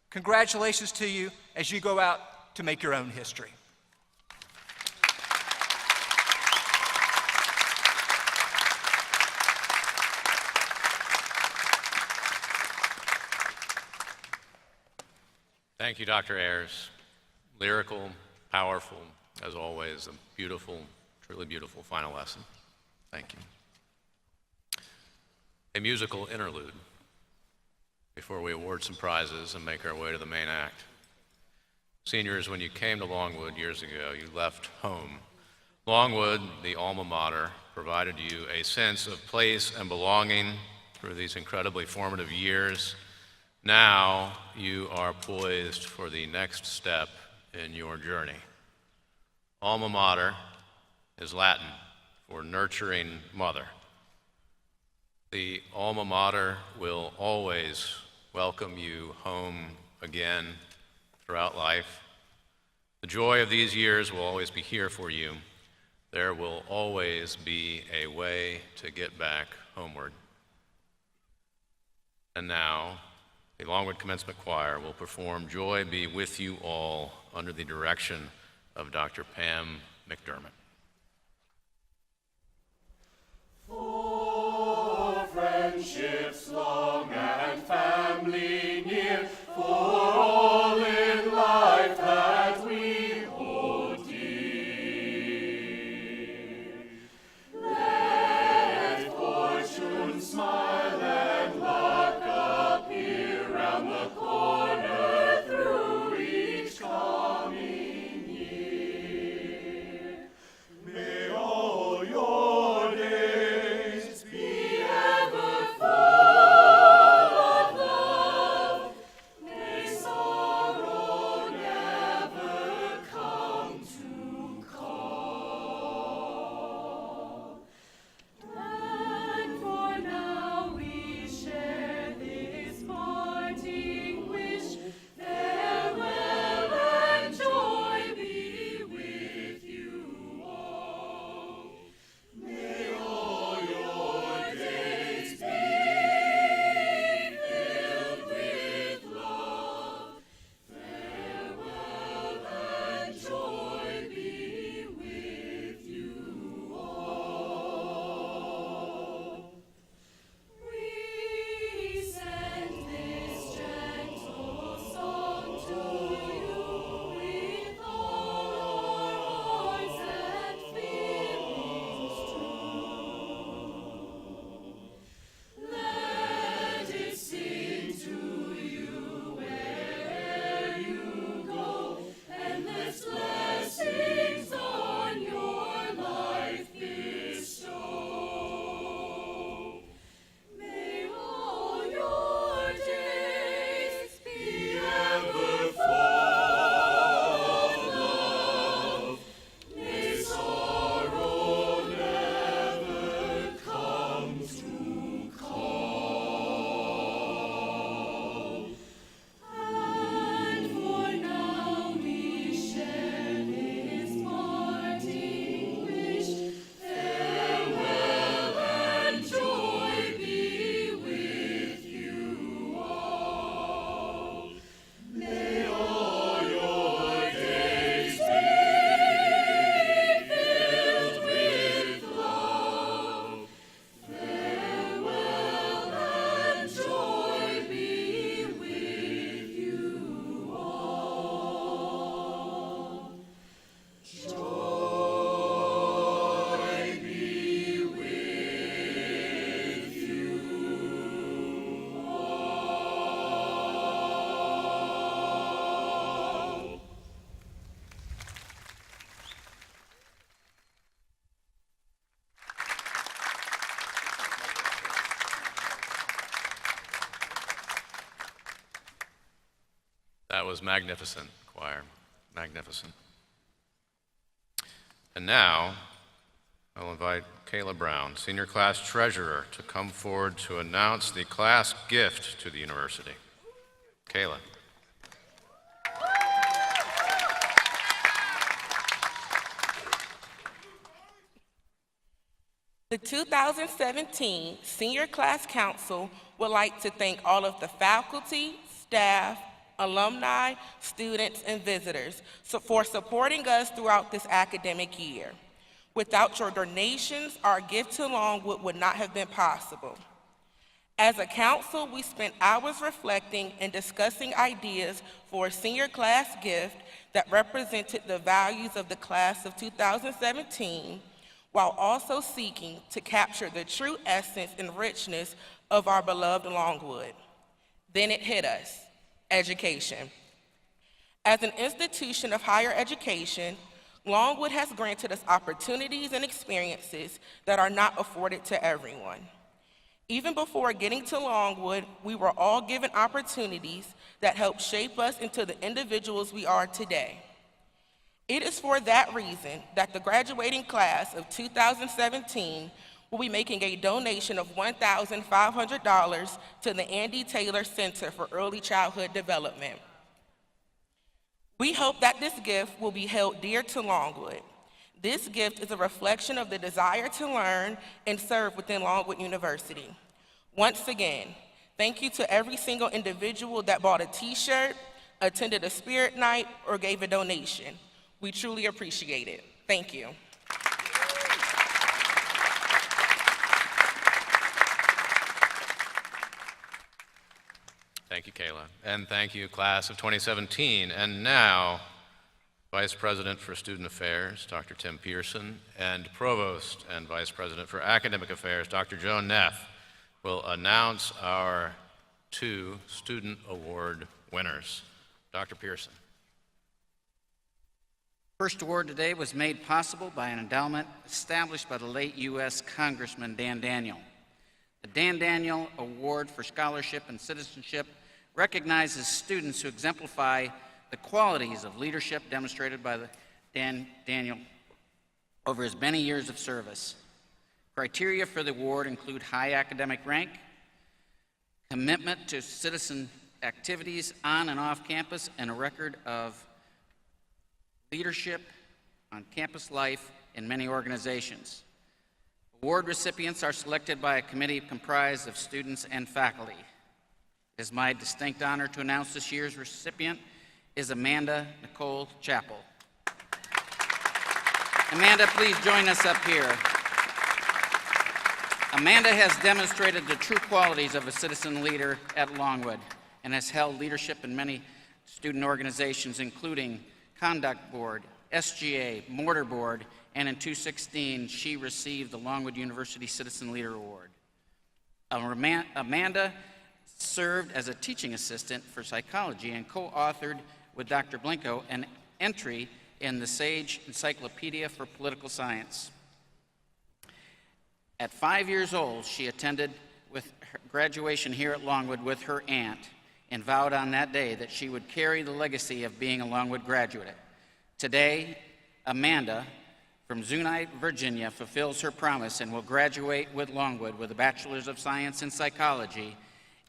Congratulations to you as you go out to make your own history. Thank you, Dr. Ayers. Lyrical, powerful, as always, a beautiful, truly beautiful final lesson. Thank you. A musical interlude before we award some prizes and make our way to the main act. Seniors, when you came to Longwood years ago, you left home. Longwood, the alma mater, provided you a sense of place and belonging through these incredibly formative years. Now you are poised for the next step in your journey. Alma mater is Latin for nurturing mother. The alma mater will always welcome you home again throughout life. The joy of these years will always be here for you. There will always be a way to get back homeward. And now, the Longwood Commencement Choir will perform Joy Be With You All under the direction of Dr. Pam McDermott. For friendships long and family near, for all in life that we hold dear. Let fortune smile and luck appear round the corner through each coming year. May all your days be ever full of love. May sorrow never come to call. And for now we share this parting wish. Farewell and joy be with you all. May all your days be filled with love. Farewell and joy be with you all. We send this gentle song to you with all our hearts and feelings true. Let it sing to you where'er you go, endless blessings on your life bestow. May all your days be ever full of love. May sorrow never come to call. And for now we share this parting wish. Farewell and joy be with you all. May all your days be filled with love. Farewell and joy be with you all. Joy be with you all. That was magnificent, choir. Magnificent. And now, I'll invite Kayla Brown, Senior Class Treasurer, to come forward to announce the class gift to the university. Kayla. The 2017 Senior Class Council would like to thank all of the faculty, staff, alumni, students, and visitors for supporting us throughout this academic year. Without your donations, our gift to Longwood would not have been possible. As a council, we spent hours reflecting and discussing ideas for a senior class gift that represented the values of the class of 2017, while also seeking to capture the true essence and richness of our beloved Longwood. Then it hit us: education. As an institution of higher education, Longwood has granted us opportunities and experiences that are not afforded to everyone. Even before getting to Longwood, we were all given opportunities that helped shape us into the individuals we are today. It is for that reason that the graduating class of 2017 will be making a donation of $1,500 to the Andy Taylor Center for Early Childhood Development. We hope that this gift will be held dear to Longwood. This gift is a reflection of the desire to learn and serve within Longwood University. Once again, thank you to every single individual that bought a t-shirt, attended a spirit night, or gave a donation. We truly appreciate it. Thank you. Thank you, Kayla. And thank you, class of 2017. And now, Vice President for Student Affairs, Dr. Tim Pearson, and Provost and Vice President for Academic Affairs, Dr. Joan Neff, will announce our 2 Student Award winners. Dr. Pearson. First award today was made possible by an endowment established by the late U.S. Congressman Dan Daniel. The Dan Daniel Award for Scholarship and Citizenship recognizes students who exemplify the qualities of leadership demonstrated by Dan Daniel over his many years of service. Criteria for the award include high academic rank, commitment to citizen activities on and off campus, and a record of leadership on campus life in many organizations. Award recipients are selected by a committee comprised of students and faculty. It is my distinct honor to announce this year's recipient is Amanda Nicole Chappell. Amanda, please join us up here. Amanda has demonstrated the true qualities of a citizen leader at Longwood and has held leadership in many student organizations, including Conduct Board, SGA, Mortar Board, and in 2016, she received the Longwood University Citizen Leader Award. Amanda served as a teaching assistant for psychology and co-authored with Dr. Blinko an entry in the Sage Encyclopedia for Political Science. At 5 years old, she attended with her graduation here at Longwood with her aunt and vowed on that day that she would carry the legacy of being a Longwood graduate. Today, Amanda from Zunite, Virginia, fulfills her promise and will graduate with Longwood with a Bachelor's of Science in Psychology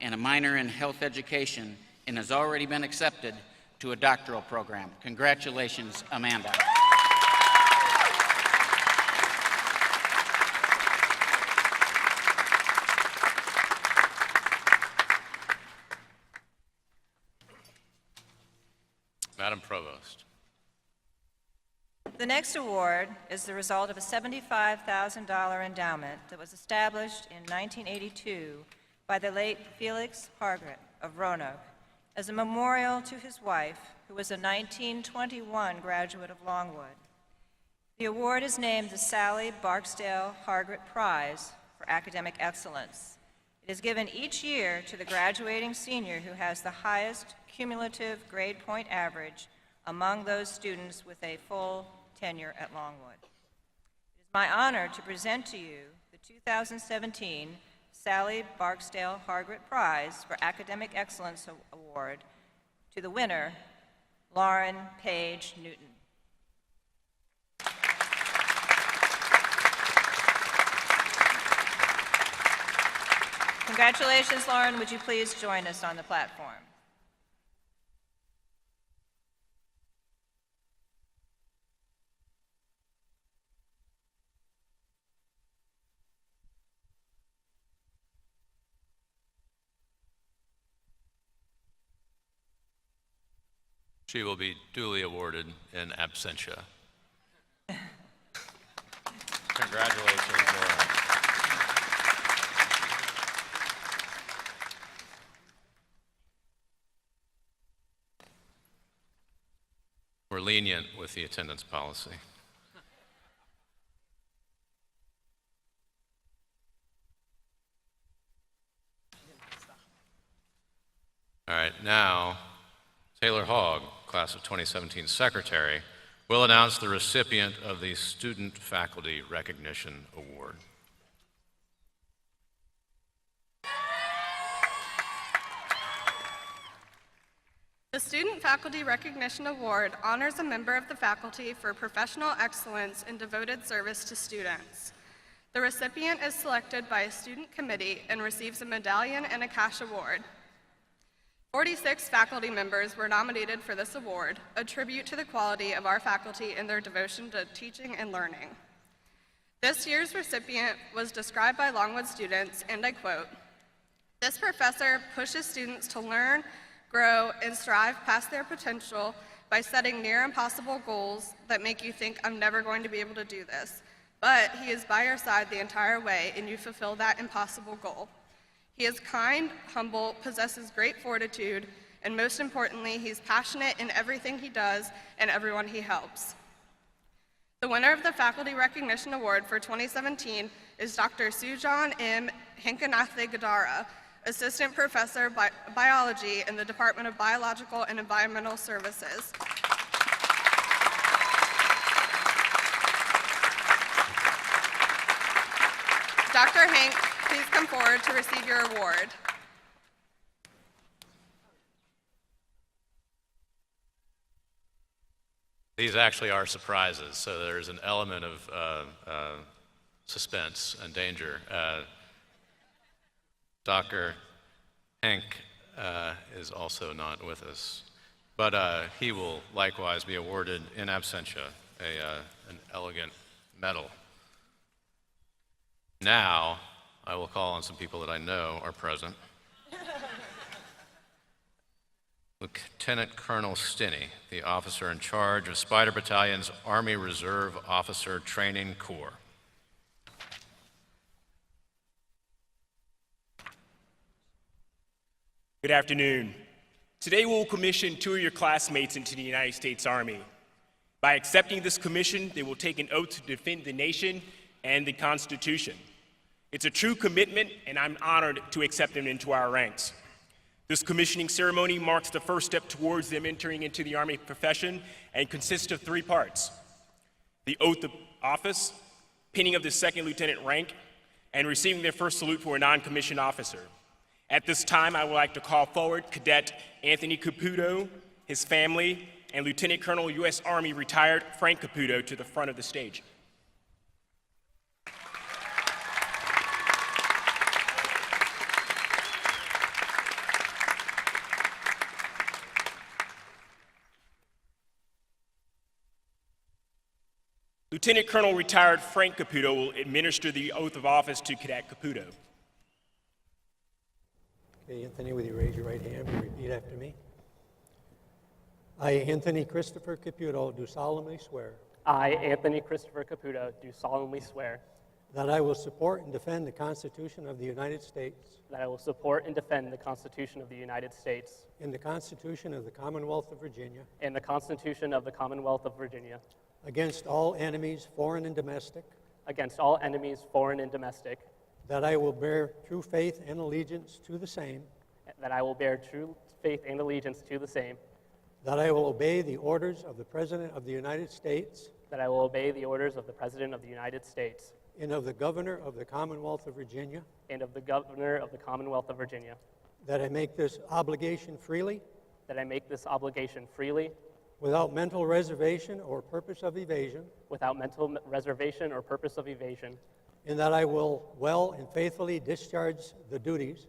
and a minor in Health Education, and has already been accepted to a doctoral program. Congratulations, Amanda. Madam Provost. The next award is the result of a $75,000 endowment that was established in 1982 by the late Felix Hargret of Roanoke as a memorial to his wife, who was a 1921 graduate of Longwood. The award is named the Sally Barksdale Hargret Prize for Academic Excellence. It is given each year to the graduating senior who has the highest cumulative grade point average among those students with a full tenure at Longwood. It is my honor to present to you the 2017 Sally Barksdale Hargret Prize for Academic Excellence Award to the winner, Lauren Page Newton. Congratulations, Lauren. Would you please join us on the platform? She will be duly awarded in absentia. Congratulations, Laura. We're lenient with the attendance policy. now Taylor Hogg, class of 2017 secretary, will announce the recipient of the Student Faculty Recognition Award. The Student Faculty Recognition Award honors a member of the faculty for professional excellence in devoted service to students. The recipient is selected by a student committee and receives a medallion and a cash award. 46 faculty members were nominated for this award, a tribute to the quality of our faculty and their devotion to teaching and learning. This year's recipient was described by Longwood students, and I quote, "This professor pushes students to learn, grow, and strive past their potential by setting near impossible goals that make you think, I'm never going to be able to do this. But he is by your side the entire way, and you fulfill that impossible goal. He is kind, humble, possesses great fortitude, and most importantly, he's passionate in everything he does and everyone he helps." The winner of the Faculty Recognition Award for 2017 is Dr. Sujan M. Hinkanathe-Gadara, Assistant Professor of Biology in the Department of Biological and Environmental Services. Dr. Hank, please come forward to receive your award. These actually are surprises, so there's an element of suspense and danger. Dr. Hank is also not with us, but he will likewise be awarded in absentia an elegant medal. Now, I will call on some people that I know are present. Lieutenant Colonel Stinney, the officer in charge of Spider Battalion's Army Reserve Officer Training Corps. Good afternoon. Today we will commission 2 of your classmates into the United States Army. By accepting this commission, they will take an oath to defend the nation and the Constitution. It's a true commitment, and I'm honored to accept them into our ranks. This commissioning ceremony marks the first step towards them entering into the Army profession and consists of 3 parts: the oath of office, pinning of the second lieutenant rank, and receiving their first salute for a non-commissioned officer. At this time, I would like to call forward Cadet Anthony Caputo, his family, and Lieutenant Colonel U.S. Army retired Frank Caputo to the front of the stage. Lieutenant Colonel retired Frank Caputo will administer the oath of office to Cadet Caputo. Okay, Anthony, will you raise your right hand and repeat after me? I, Anthony Christopher Caputo, do solemnly swear I, Anthony Christopher Caputo, do solemnly swear that I will support and defend the Constitution of the United States that I will support and defend the Constitution of the United States and the Constitution of the Commonwealth of Virginia and the Constitution of the Commonwealth of Virginia against all enemies, foreign and domestic, against all enemies, foreign and domestic, that I will bear true faith and allegiance to the same, that I will bear true faith and allegiance to the same, that I will obey the orders of the President of the United States that I will obey the orders of the President of the United States and of the Governor of the Commonwealth of Virginia, and of the Governor of the Commonwealth of Virginia, that I make this obligation freely, that I make this obligation freely, without mental reservation or purpose of evasion, without mental reservation or purpose of evasion, and that I will well and faithfully discharge the duties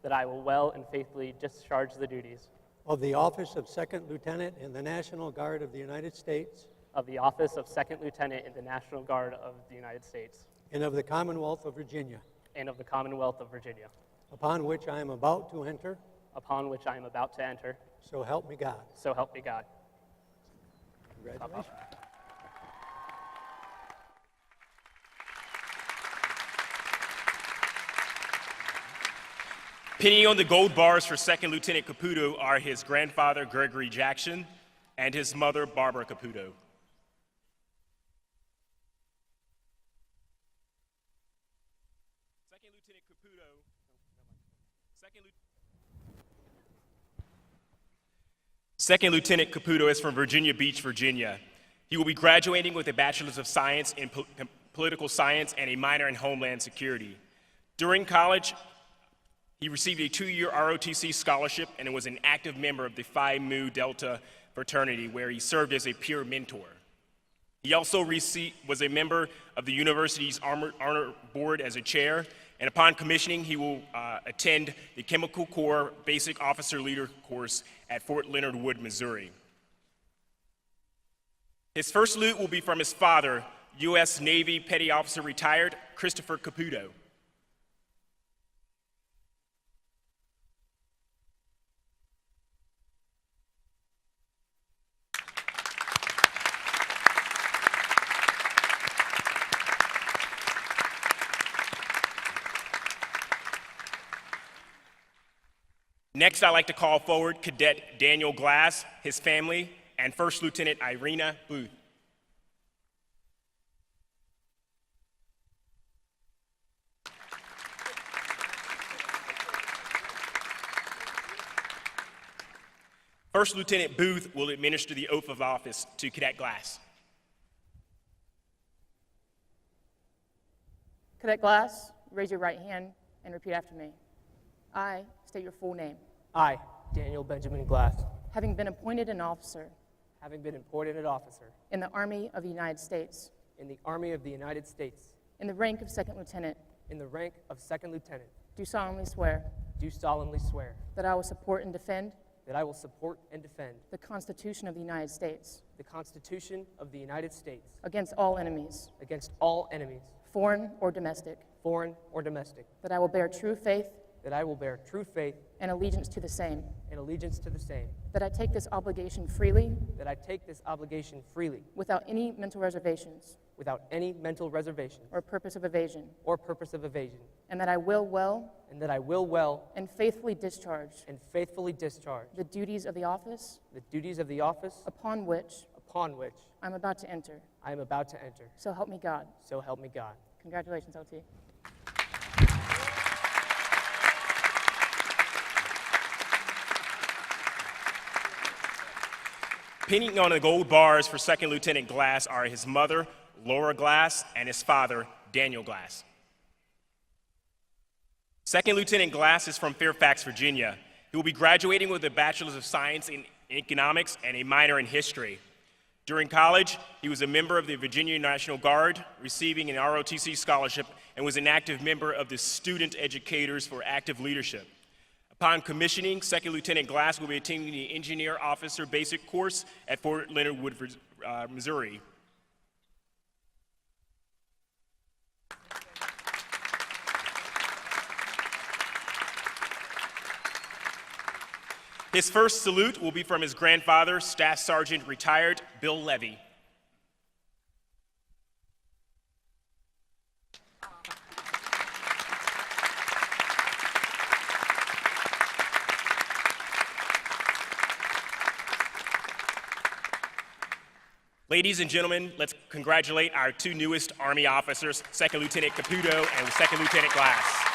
that I will well and faithfully discharge the duties of the office of Second Lieutenant in the National Guard of the United States of the office of Second Lieutenant in the National Guard of the United States and of the Commonwealth of Virginia, and of the Commonwealth of Virginia, upon which I am about to enter, upon which I am about to enter. so help me God. So help me God. Congratulations. Pinning on the gold bars for Second Lieutenant Caputo are his grandfather, Gregory Jackson, and his mother, Barbara Caputo. Second Lieutenant Caputo is from Virginia Beach, Virginia. He will be graduating with a Bachelor's of Science in Political Science and a minor in Homeland Security. During college, he received a 2-year ROTC scholarship and was an active member of the Phi Mu Delta fraternity, where he served as a peer mentor. He also was a member of the university's honor board as a chair, and upon commissioning, he will attend the Chemical Corps Basic Officer Leader course at Fort Leonard Wood, Missouri. His first salute will be from his father, U.S. Navy Petty Officer Retired, Christopher Caputo. Next, I'd like to call forward Cadet Daniel Glass, his family, and First Lieutenant Irina Booth. First Lieutenant Booth will administer the oath of office to Cadet Glass. Cadet Glass, raise your right hand and repeat after me. I state your full name. I, Daniel Benjamin Glass, Having been appointed an officer having been appointed an officer in the Army of the United States, in the Army of the United States, in the rank of Second Lieutenant, in the rank of Second Lieutenant, do solemnly swear do solemnly swear that I will support and defend that I will support and defend the Constitution of the United States the Constitution of the United States against all enemies, against all enemies, foreign or domestic, foreign or domestic, that I will bear true faith that I will bear true faith and allegiance to the same, and allegiance to the same, that I take this obligation freely that I take this obligation freely without any mental reservations without any mental reservation or purpose of evasion, or purpose of evasion, and that I will well and that I will well and faithfully discharge and faithfully discharge the duties of the office the duties of the office upon which I'm about to enter. I am about to enter. So help me God. So help me God. Congratulations, LT. Pinning on the gold bars for Second Lieutenant Glass are his mother, Laura Glass, and his father, Daniel Glass. Second Lieutenant Glass is from Fairfax, Virginia. He will be graduating with a Bachelor's of Science in Economics and a minor in History. During college, he was a member of the Virginia National Guard, receiving an ROTC scholarship, and was an active member of the Student Educators for Active Leadership. Upon commissioning, Second Lieutenant Glass will be attending the Engineer Officer Basic course at Fort Leonard Wood, Missouri. His first salute will be from his grandfather, Staff Sergeant Retired Bill Levy. Ladies and gentlemen, let's congratulate our two newest Army officers, Second Lieutenant Caputo and Second Lieutenant Glass.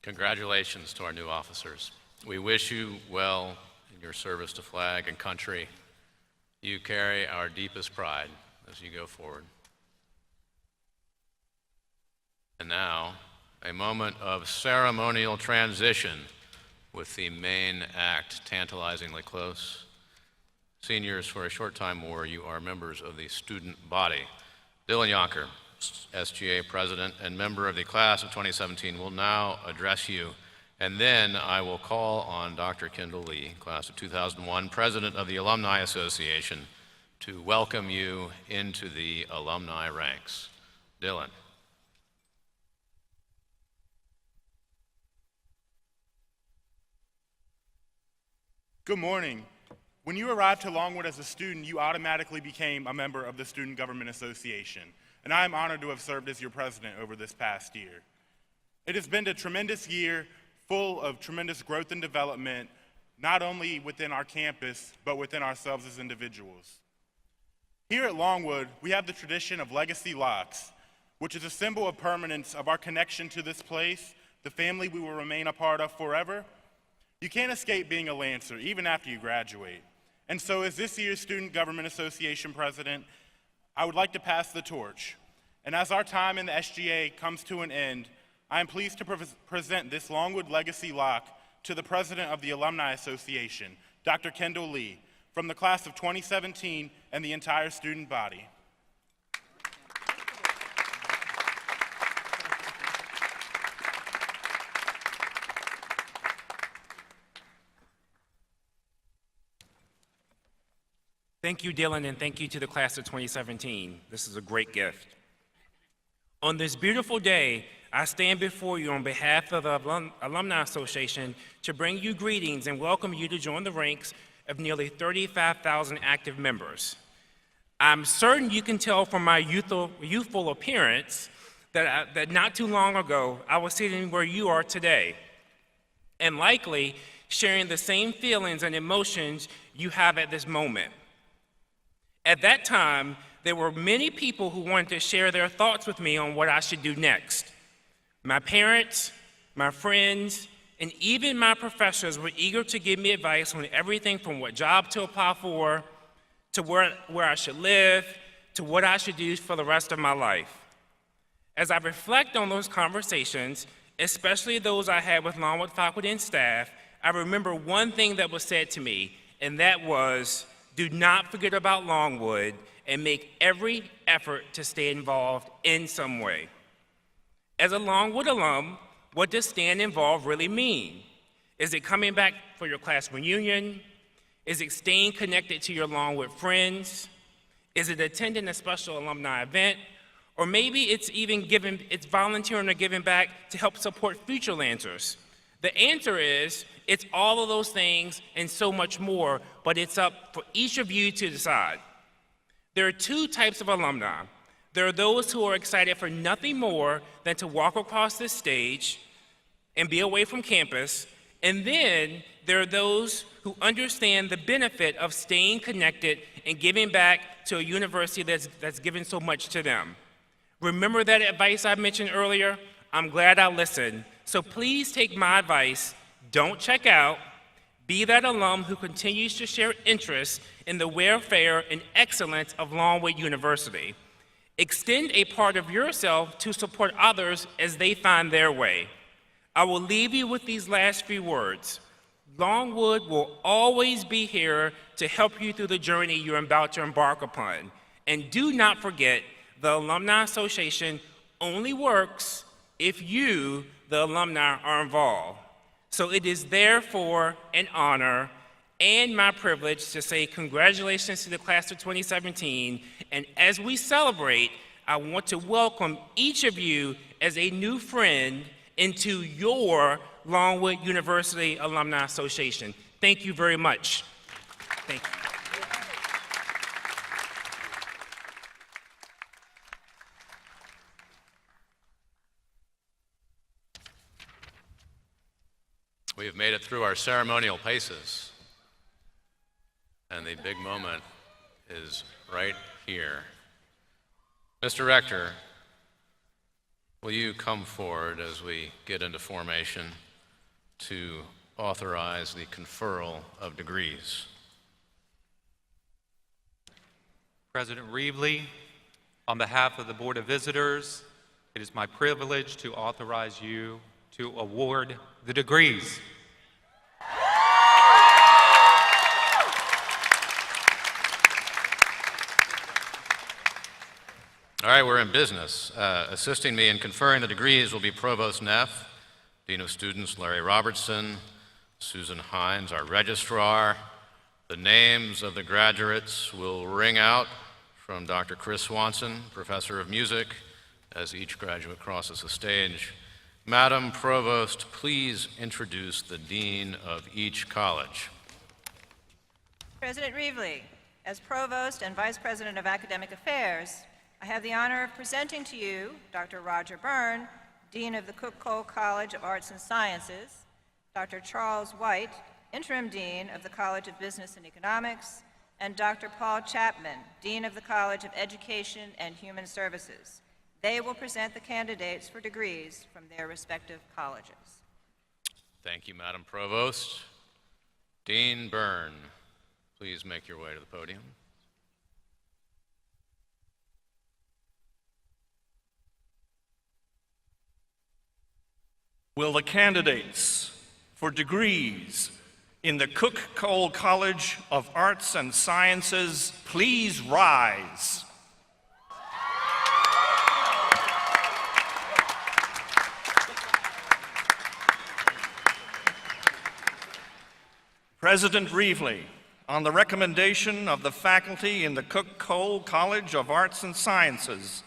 Congratulations to our new officers. We wish you well in your service to flag and country. You carry our deepest pride as you go forward. And now, a moment of ceremonial transition with the main act tantalizingly close. Seniors, for a short time more, you are members of the student body. Dylan Yonker, SGA President and member of the class of 2017, will now address you, and then I will call on Dr. Kendall Lee, class of 2001, President of the Alumni Association, to welcome you into the alumni ranks. Dylan. Good morning. When you arrived to Longwood as a student, you automatically became a member of the Student Government Association, and I am honored to have served as your president over this past year. It has been a tremendous year full of tremendous growth and development, not only within our campus, but within ourselves as individuals. Here at Longwood, we have the tradition of legacy locks, which is a symbol of permanence of our connection to this place, the family we will remain a part of forever. You can't escape being a Lancer, even after you graduate. And so as this year's Student Government Association president, I would like to pass the torch. And as our time in the SGA comes to an end, I am pleased to present this Longwood Legacy Lock to the president of the Alumni Association, Dr. Kendall Lee, from the class of 2017 and the entire student body. Thank you, Dylan, and thank you to the class of 2017. This is a great gift. On this beautiful day, I stand before you on behalf of the Alumni Association to bring you greetings and welcome you to join the ranks of nearly 35,000 active members. I'm certain you can tell from my youthful appearance that not too long ago, I was sitting where you are today, and likely sharing the same feelings and emotions you have at this moment. At that time, there were many people who wanted to share their thoughts with me on what I should do next. My parents, my friends, and even my professors were eager to give me advice on everything from what job to apply for, to where I should live, to what I should do for the rest of my life. As I reflect on those conversations, especially those I had with Longwood faculty and staff, I remember one thing that was said to me, and that was, do not forget about Longwood and make every effort to stay involved in some way. As a Longwood alum, what does staying involved really mean? Is it coming back for your class reunion? Is it staying connected to your Longwood friends? Is it attending a special alumni event? Or maybe it's even volunteering or giving back to help support future Lancers. The answer is, it's all of those things and so much more, but it's up for each of you to decide. There are two types of alumni. There are those who are excited for nothing more than to walk across this stage and be away from campus, and then there are those who understand the benefit of staying connected and giving back to a university that's given so much to them. Remember that advice I mentioned earlier? I'm glad I listened. So please take my advice. Don't check out. Be that alum who continues to share interest in the welfare and excellence of Longwood University. Extend a part of yourself to support others as they find their way. I will leave you with these last few words. Longwood will always be here to help you through the journey you're about to embark upon. And do not forget, the Alumni Association only works if you, the alumni, are involved. So it is therefore an honor and my privilege to say congratulations to the class of 2017. And as we celebrate, I want to welcome each of you as a new friend into your Longwood University Alumni Association. Thank you very much. Thank you. We have made it through our ceremonial paces, and the big moment is right here. Mr. Rector, will you come forward as we get into formation to authorize the conferral of degrees? President Reevely, on behalf of the Board of Visitors, it is my privilege to authorize you to award the degrees. All right, we're in business. Assisting me in conferring the degrees will be Provost Neff, Dean of Students Larry Robertson, Susan Hines, our registrar. The names of the graduates will ring out from Dr. Chris Swanson, Professor of Music, as each graduate crosses the stage. Madam Provost, please introduce the Dean of each college. President Reevely, as Provost and Vice President of Academic Affairs, I have the honor of presenting to you Dr. Roger Byrne, Dean of the Cook-Cole College of Arts and Sciences, Dr. Charles White, Interim Dean of the College of Business and Economics, and Dr. Paul Chapman, Dean of the College of Education and Human Services. They will present the candidates for degrees from their respective colleges. Thank you, Madam Provost. Dean Byrne, please make your way to the podium. Will the candidates for degrees in the Cook-Cole College of Arts and Sciences please rise? President Reevely, on the recommendation of the faculty in the Cook-Cole College of Arts and Sciences,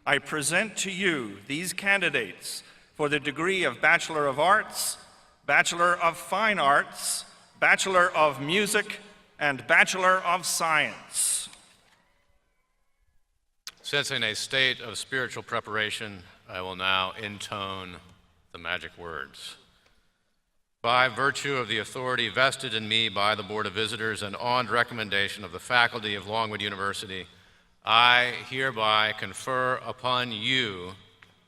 I present to you these candidates for the degree of Bachelor of Arts, Bachelor of Fine Arts, Bachelor of Music, and Bachelor of Science. Since in a state of spiritual preparation, I will now intone the magic words. By virtue of the authority vested in me by the Board of Visitors and on recommendation of the faculty of Longwood University, I hereby confer upon you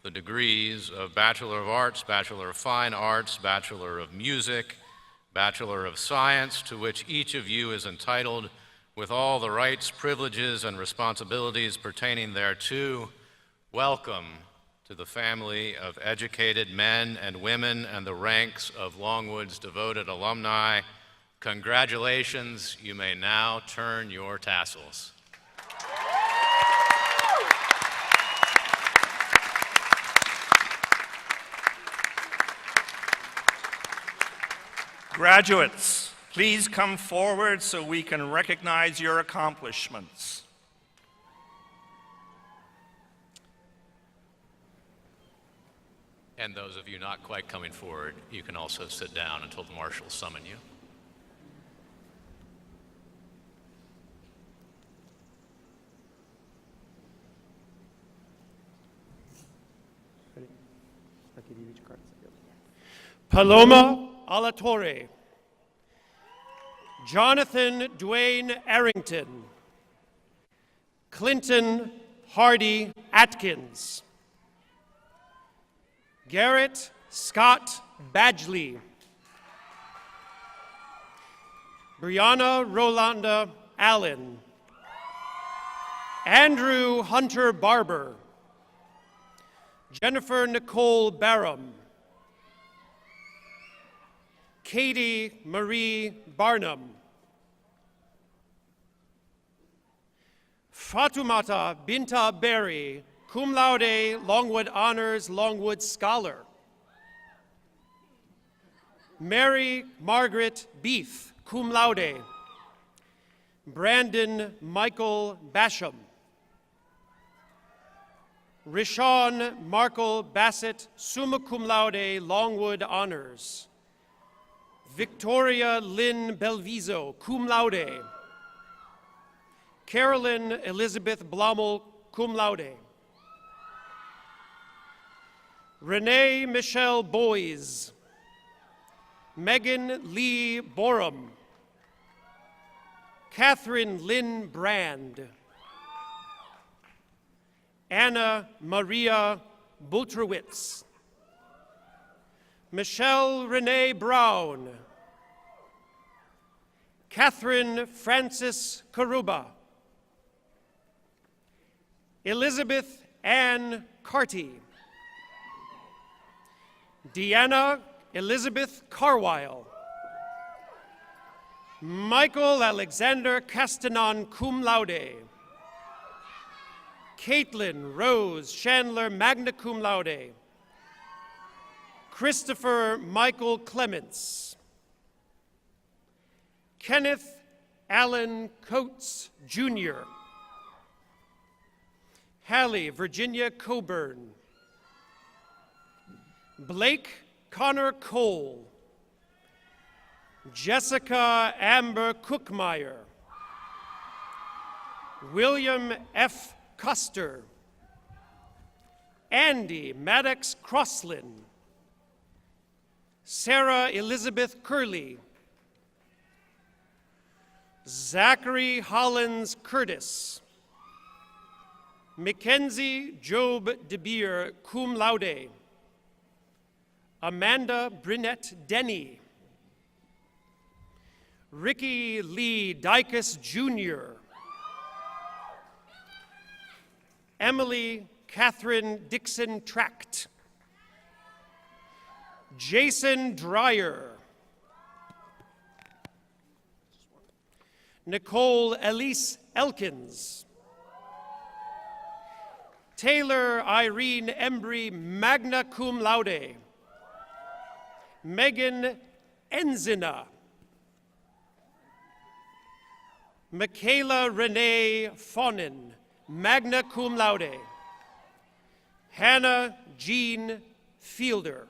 the degrees of Bachelor of Arts, Bachelor of Fine Arts, Bachelor of Music, Bachelor of Science, to which each of you is entitled with all the rights, privileges, and responsibilities pertaining thereto. Welcome to the family of educated men and women and the ranks of Longwood's devoted alumni. Congratulations, you may now turn your tassels. Graduates, please come forward so we can recognize your accomplishments. And those of you not quite coming forward, you can also sit down until the marshals summon you. Paloma Alatorre, Jonathan Dwayne Arrington, Clinton Hardy Atkins, Garrett Scott Badgley, Brianna Rolanda Allen, Andrew Hunter Barber, Jennifer Nicole Barham, Katie Marie Barnum, Fatumata Binta Berry, cum laude, Longwood Honors, Longwood Scholar. Mary Margaret Beef, cum laude. Brandon Michael Basham. Rishon Markle Bassett, summa cum laude, Longwood Honors. Victoria Lynn Belviso, cum laude. Carolyn Elizabeth Blommel, cum laude. Renee Michelle Boys, Megan Lee Borum, Catherine Lynn Brand, Anna Maria Bultrowitz, Michelle Renee Brown, Catherine Francis Karuba, Elizabeth Ann Carty, Deanna Elizabeth Carwile, Michael Alexander Castanon, cum laude, Caitlin Rose Chandler, magna cum laude, Christopher Michael Clements, Kenneth Allen Coates, Jr., Hallie Virginia Coburn, Blake Connor Cole, Jessica Amber Cookmeyer, William F. Custer, Andy Maddox Crosslin, Sarah Elizabeth Curley, Zachary Hollins Curtis, Mackenzie Job DeBeer, cum laude, Amanda Brinette Denny, Ricky Lee Dykus Jr., Emily Catherine Dixon Tract, Jason Dreyer, Nicole Elise Elkins, Taylor Irene Embry, magna cum laude, Megan Enzina, Michaela Renee Fonin, magna cum laude, Hannah Jean Fielder,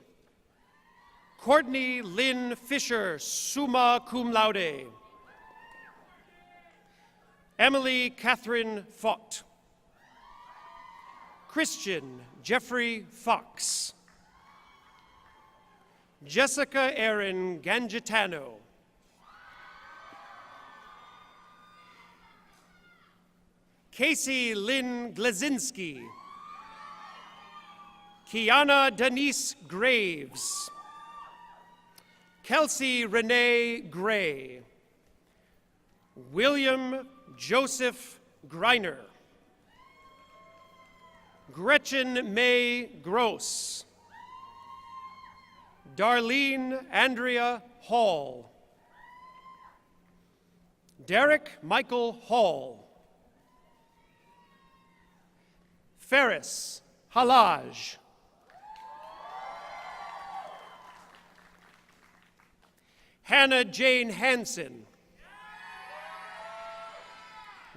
Courtney Lynn Fisher, summa cum laude, Emily Catherine Fott, Christian Jeffrey Fox, Jessica Erin Gangitano, Casey Lynn Glazinski, Kiana Denise Graves, Kelsey Renee Gray, William Joseph Greiner, Gretchen May Gross, Darlene Andrea Hall, Derek Michael Hall, Ferris Halaj, Hannah Jane Hansen,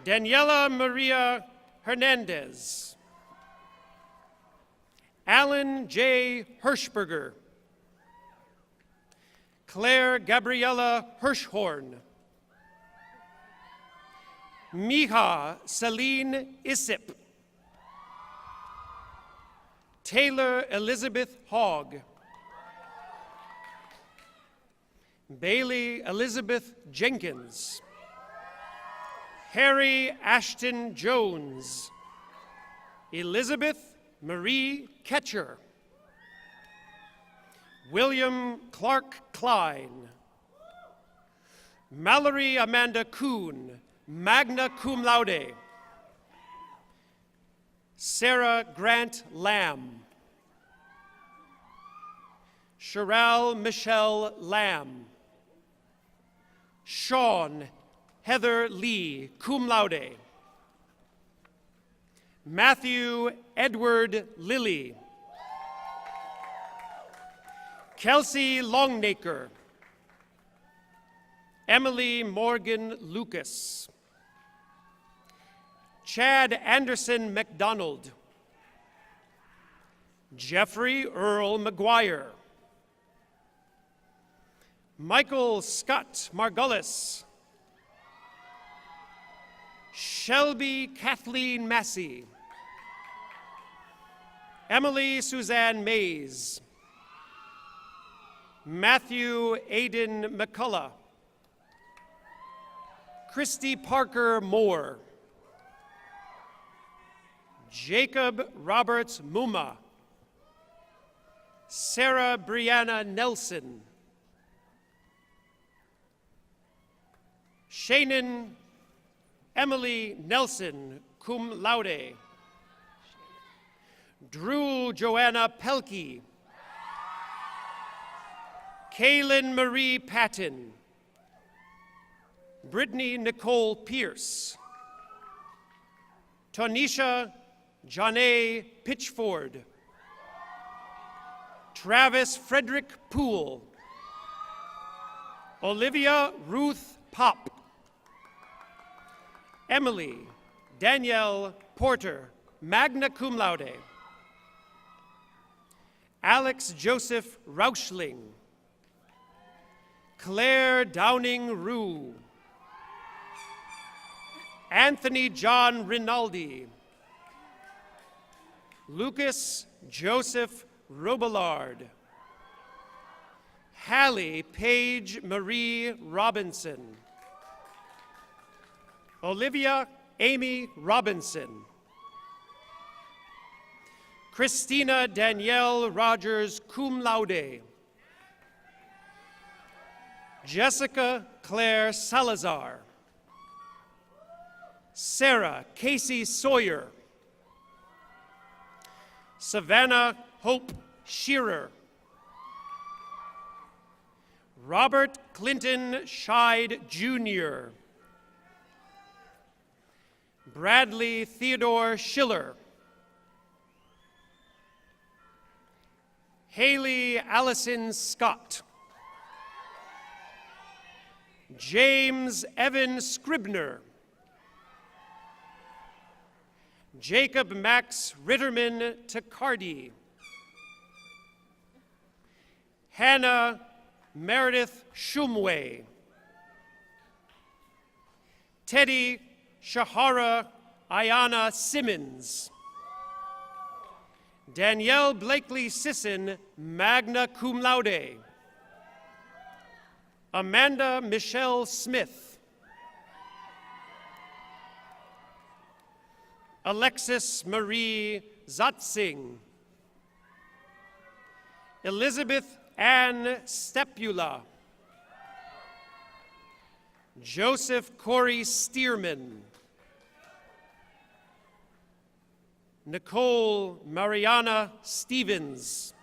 Daniela Maria Hernandez, Alan J. Hirschberger, Claire Gabriella Hirschhorn, Miha Celine Isip, Taylor Elizabeth Hogg, Bailey Elizabeth Jenkins, Harry Ashton Jones, Elizabeth Marie Ketcher, William Clark Klein, Mallory Amanda Kuhn, magna cum laude, Sarah Grant Lamb, Cheryl Michelle Lamb, Sean Heather Lee, cum laude, Matthew Edward Lilly, Kelsey Longnaker, Emily Morgan Lucas, Chad Anderson McDonald, Jeffrey Earl McGuire, Michael Scott Margulis, Shelby Kathleen Massey, Emily Suzanne Mays, Matthew Aiden McCullough, Christy Parker Moore, Jacob Roberts Muma, Sarah Brianna Nelson, Shannon Emily Nelson, cum laude, Drew Joanna Pelkey, Kaylin Marie Patton, Brittany Nicole Pierce, Tonisha Janae Pitchford, Travis Frederick Poole, Olivia Ruth Pop, Emily Danielle Porter, magna cum laude, Alex Joseph Rauschling, Claire Downing Rue, Anthony John Rinaldi, Lucas Joseph Robillard. Hallie Paige Marie Robinson. Olivia Amy Robinson. Christina Danielle Rogers, cum laude. Jessica Claire Salazar. Sarah Casey Sawyer. Savannah Hope Shearer. Robert Clinton Scheid Jr. Bradley Theodore Schiller. Haley Allison Scott. James Evan Scribner. Jacob Max Ritterman Tacardi. Hannah Meredith Shumway. Teddy Shahara Ayana Simmons. Danielle Blakely Sisson, magna cum laude. Amanda Michelle Smith. Alexis Marie Zatzing. Elizabeth Ann Stepula. Joseph Corey Stearman. Nicole Mariana Stevens.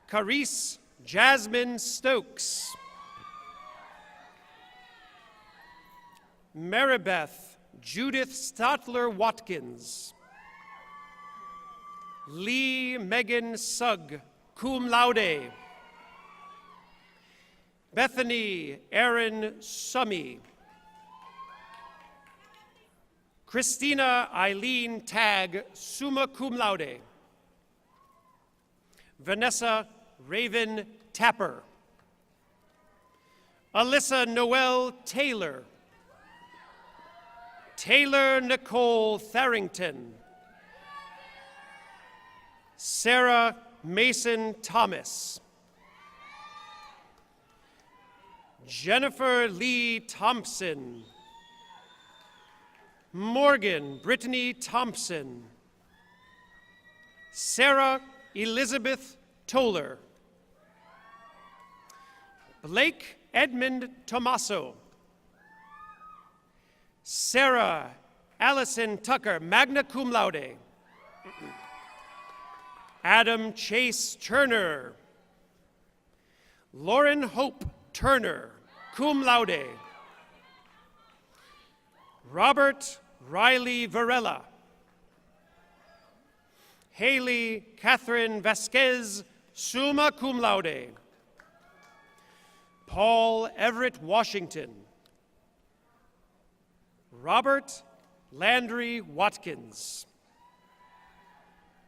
Carice Jasmine Stokes. Maribeth Judith Stotler Watkins. Lee Megan Sugg, cum laude. Bethany Aaron Summy. Christina Eileen Tagg, summa cum laude. Vanessa Raven Tapper. Alyssa Noel Taylor. Taylor Nicole Tharrington. Sarah Mason Thomas. Jennifer Lee Thompson. Morgan Brittany Thompson. Sarah Elizabeth Toller. Blake Edmund Tomaso. Sarah Allison Tucker, magna cum laude. Adam Chase Turner. Lauren Hope Turner, cum laude. Robert Riley Varela. Haley Catherine Vasquez, summa cum laude. Paul Everett Washington. Robert Landry Watkins.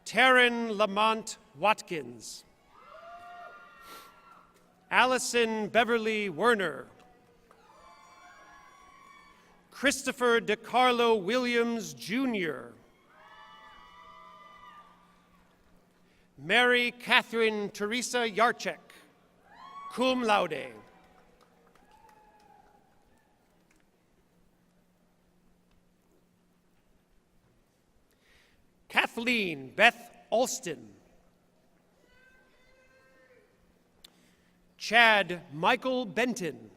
Taryn Lamont Watkins. Allison Beverly Werner. Christopher DeCarlo Williams, Jr. Mary Catherine Teresa Yarchek, cum laude. Kathleen Beth Alston. Chad Michael Benton.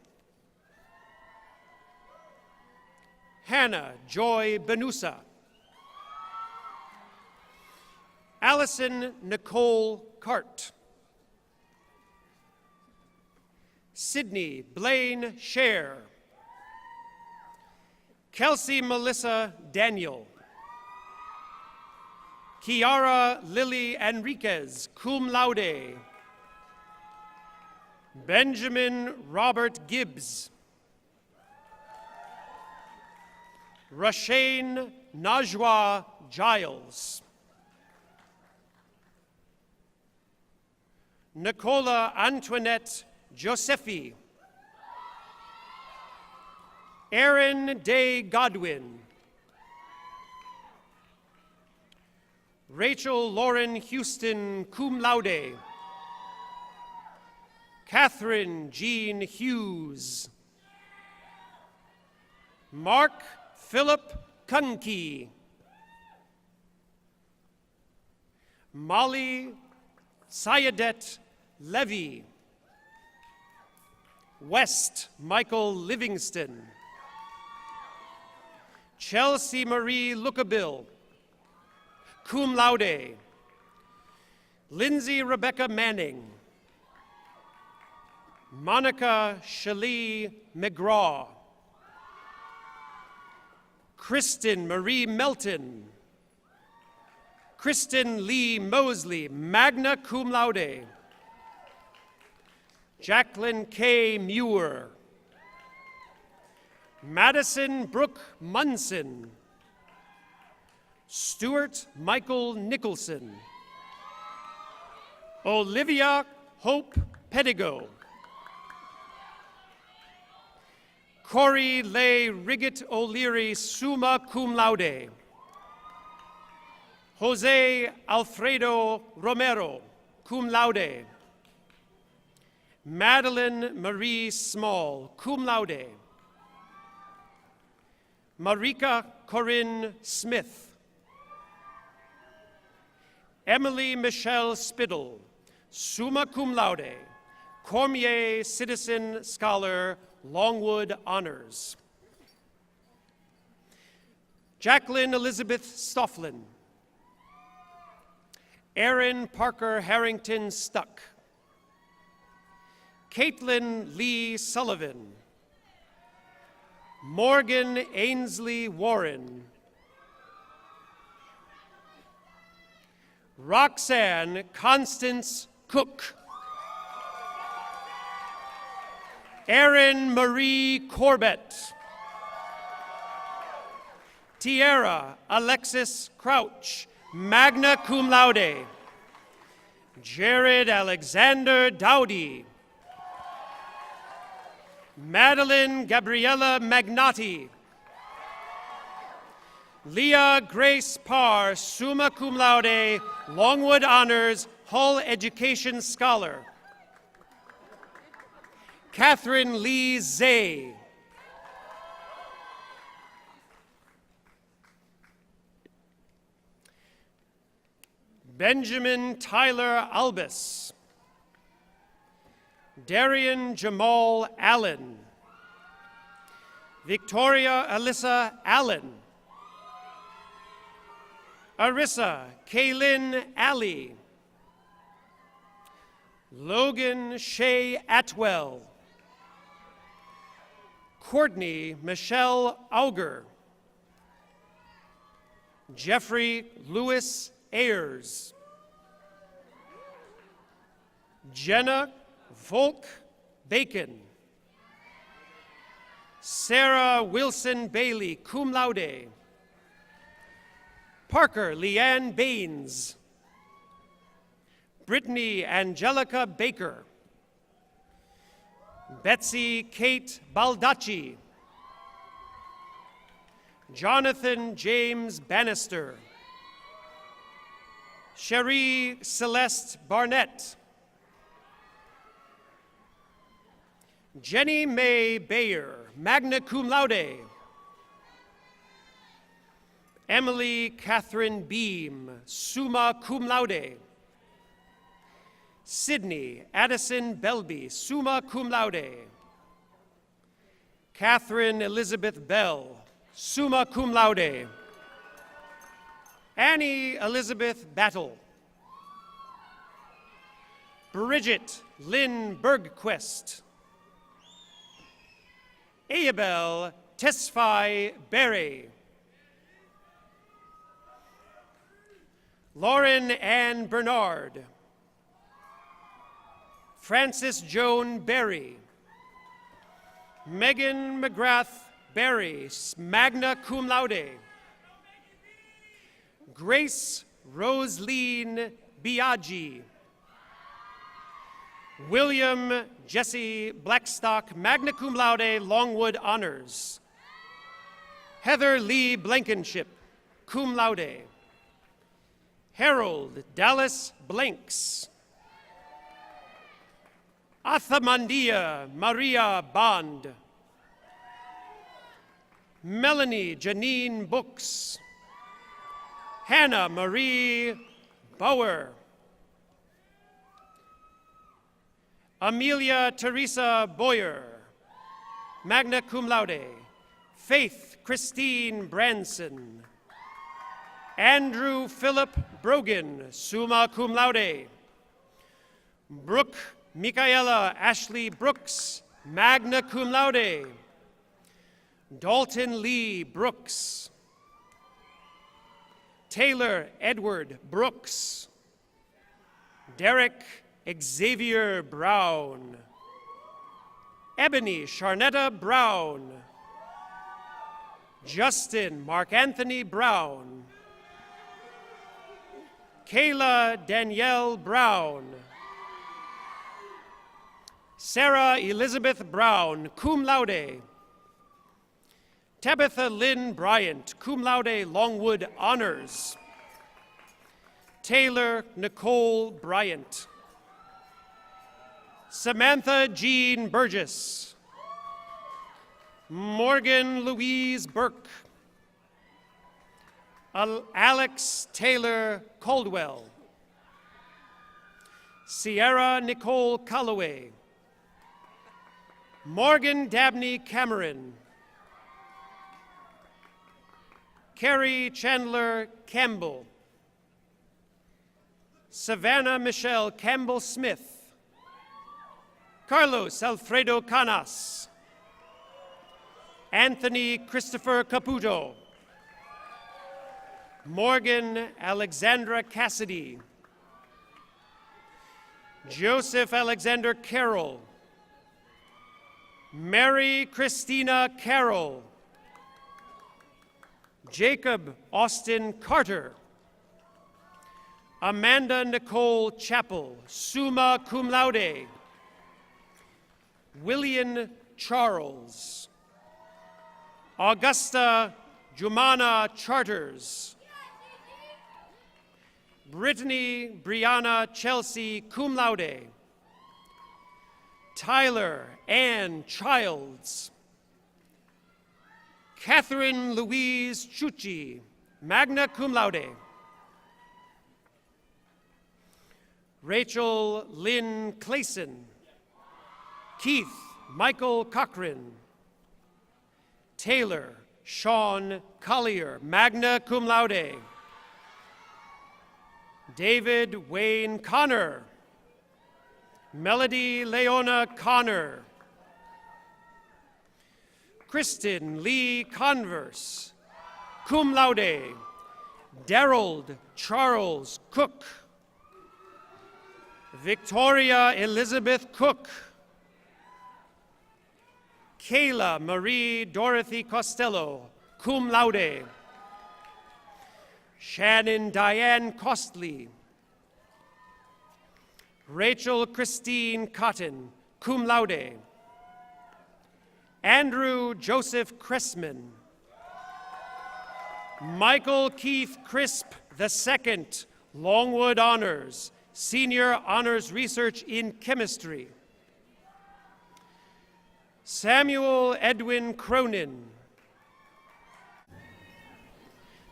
Hannah Joy Benusa. Allison Nicole Cart. Sydney Blaine Scher. Kelsey Melissa Daniel. Kiara Lily Enriquez, cum laude. Benjamin Robert Gibbs. Rashane Najwa Giles. Nicola Antoinette Josephi. Aaron Day Godwin. Rachel Lauren Houston, cum laude. Catherine Jean Hughes. Mark Philip Kunke. Molly Sayadet Levy. West Michael Livingston. Chelsea Marie Lookabill, cum laude. Lindsay Rebecca Manning. Monica Shalee McGraw. Kristen Marie Melton. Kristen Lee Mosley, magna cum laude. Jacqueline K. Muir. Madison Brooke Munson. Stuart Michael Nicholson. Olivia Hope Pedigo. Corey Leigh Riggett O'Leary, summa cum laude. Jose Alfredo Romero, cum laude. Madeline Marie Small, cum laude. Marika Corinne Smith. Emily Michelle Spittle, summa cum laude. Cormier Citizen Scholar, Longwood Honors. Jacqueline Elizabeth Stofflin. Erin Parker Harrington Stuck. Caitlin Lee Sullivan. Morgan Ainsley Warren. Roxanne Constance Cook. Erin Marie Corbett. Tierra Alexis Crouch, magna cum laude. Jared Alexander Dowdy. Madeline Gabriella Magnotti. Leah Grace Parr, summa cum laude, Longwood Honors, Hull Education Scholar. Catherine Lee Zay. Benjamin Tyler Albus. Darian Jamal Allen. Victoria Alyssa Allen. Arissa Kaylin Alley. Logan Shea Atwell. Courtney Michelle Auger. Jeffrey Lewis Ayers. Jenna Volk Bacon. Sarah Wilson Bailey, cum laude. Parker Leanne Baines. Brittany Angelica Baker. Betsy Kate Baldacci. Jonathan James Bannister. Cherie Celeste Barnett. Jenny Mae Bayer, magna cum laude. Emily Catherine Beam, summa cum laude. Sydney Addison Belby, summa cum laude. Catherine Elizabeth Bell, summa cum laude. Annie Elizabeth Battle. Bridget Lynn Bergquist. Abel Tesfaye Berry. Lauren Ann Bernard. Frances Joan Berry. Megan McGrath Berry, magna cum laude. Grace Roseline Biaggi. William Jesse Blackstock, magna cum laude, Longwood Honors. Heather Lee Blankenship, cum laude. Harold Dallas Blanks. Athamandia Maria Bond. Melanie Janine Books. Hannah Marie Bauer. Amelia Teresa Boyer, magna cum laude. Faith Christine Branson. Andrew Philip Brogan, summa cum laude. Brooke Michaela Ashley Brooks, magna cum laude. Dalton Lee Brooks. Taylor Edward Brooks. Derek Xavier Brown. Ebony Sharnetta Brown. Justin Mark Anthony Brown. Kayla Danielle Brown. Sarah Elizabeth Brown, cum laude. Tabitha Lynn Bryant, cum laude, Longwood Honors. Taylor Nicole Bryant. Samantha Jean Burgess. Morgan Louise Burke. Alex Taylor Caldwell. Sierra Nicole Calloway. Morgan Dabney Cameron. Carrie Chandler Campbell. Savannah Michelle Campbell Smith. Carlos Alfredo Canas. Anthony Christopher Caputo. Morgan Alexandra Cassidy. Joseph Alexander Carroll. Mary Christina Carroll. Jacob Austin Carter. Amanda Nicole Chappell, summa cum laude. William Charles. Augusta Jumana Charters. Brittany Brianna Chelsea, cum laude. Tyler Ann Childs. Catherine Louise Chucci, magna cum laude. Rachel Lynn Clayson. Keith Michael Cochran. Taylor Sean Collier, magna cum laude. David Wayne Connor. Melody Leona Connor. Kristen Lee Converse, cum laude. Daryl Charles Cook. Victoria Elizabeth Cook. Kayla Marie Dorothy Costello, cum laude. Shannon Diane Costley. Rachel Christine Cotton, cum laude. Andrew Joseph Cressman. Michael Keith Crisp II, Longwood Honors, Senior Honors Research in Chemistry. Samuel Edwin Cronin.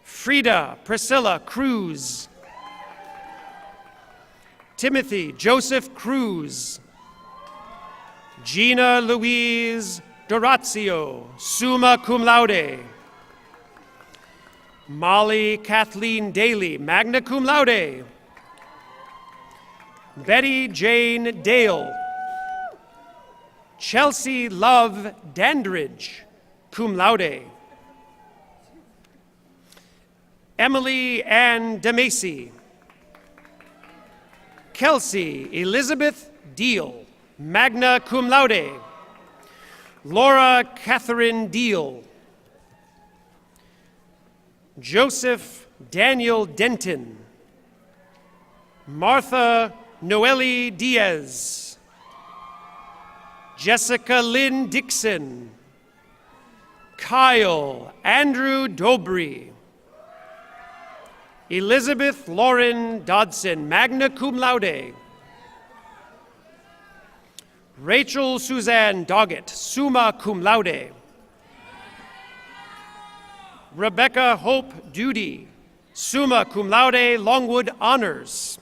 Frida Priscilla Cruz. Timothy Joseph Cruz. Gina Louise Dorazio, summa cum laude. Molly Kathleen Daly, magna cum laude. Betty Jane Dale. Chelsea Love Dandridge, cum laude. Emily Ann DeMacy. Kelsey Elizabeth Deal, magna cum laude. Laura Catherine Deal. Joseph Daniel Denton. Martha Noelle Diaz. Jessica Lynn Dixon. Kyle Andrew Dobry. Elizabeth Lauren Dodson, magna cum laude. Rachel Suzanne Doggett, summa cum laude. Rebecca Hope Duty, summa cum laude, Longwood honors.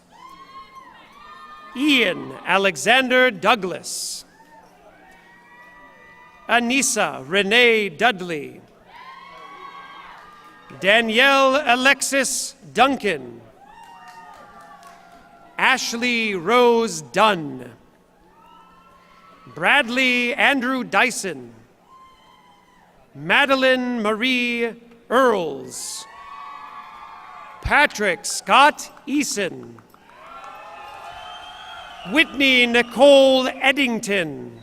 Ian Alexander Douglas. Anissa Renee Dudley. Danielle Alexis Duncan. Ashley Rose Dunn. Bradley Andrew Dyson. Madeline Marie Earls. Patrick Scott Eason. Whitney Nicole Eddington.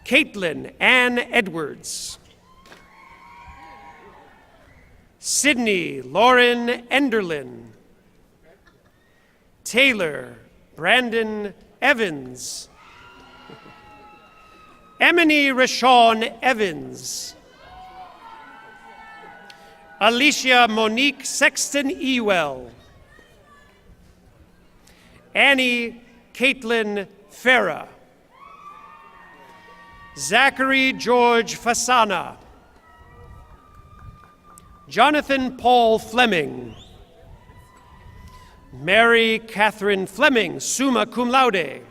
Caitlin Ann Edwards. Sydney Lauren Enderlin. Taylor Brandon Evans. Emily Rashawn Evans. Alicia Monique Sexton Ewell. Annie Caitlin Farah. Zachary George Fasana. Jonathan Paul Fleming. Mary Catherine Fleming, summa cum laude.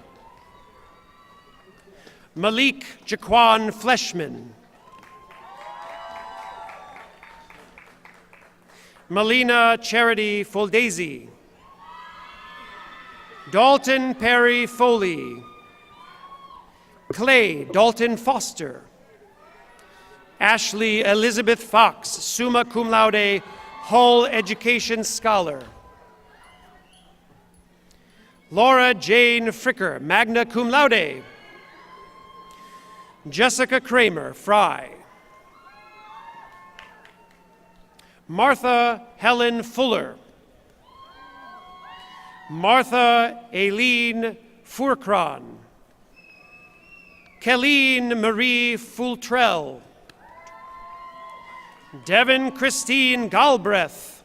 Malik Jaquan Fleshman. Melina Charity Foldesi. Dalton Perry Foley. Clay Dalton Foster. Ashley Elizabeth Fox, summa cum laude, Hull Education Scholar. Laura Jane Fricker, magna cum laude. Jessica Kramer, Fry. Martha Helen Fuller. Martha Aileen Fourcron. Kelleen Marie Fultrell. Devin Christine Galbraith.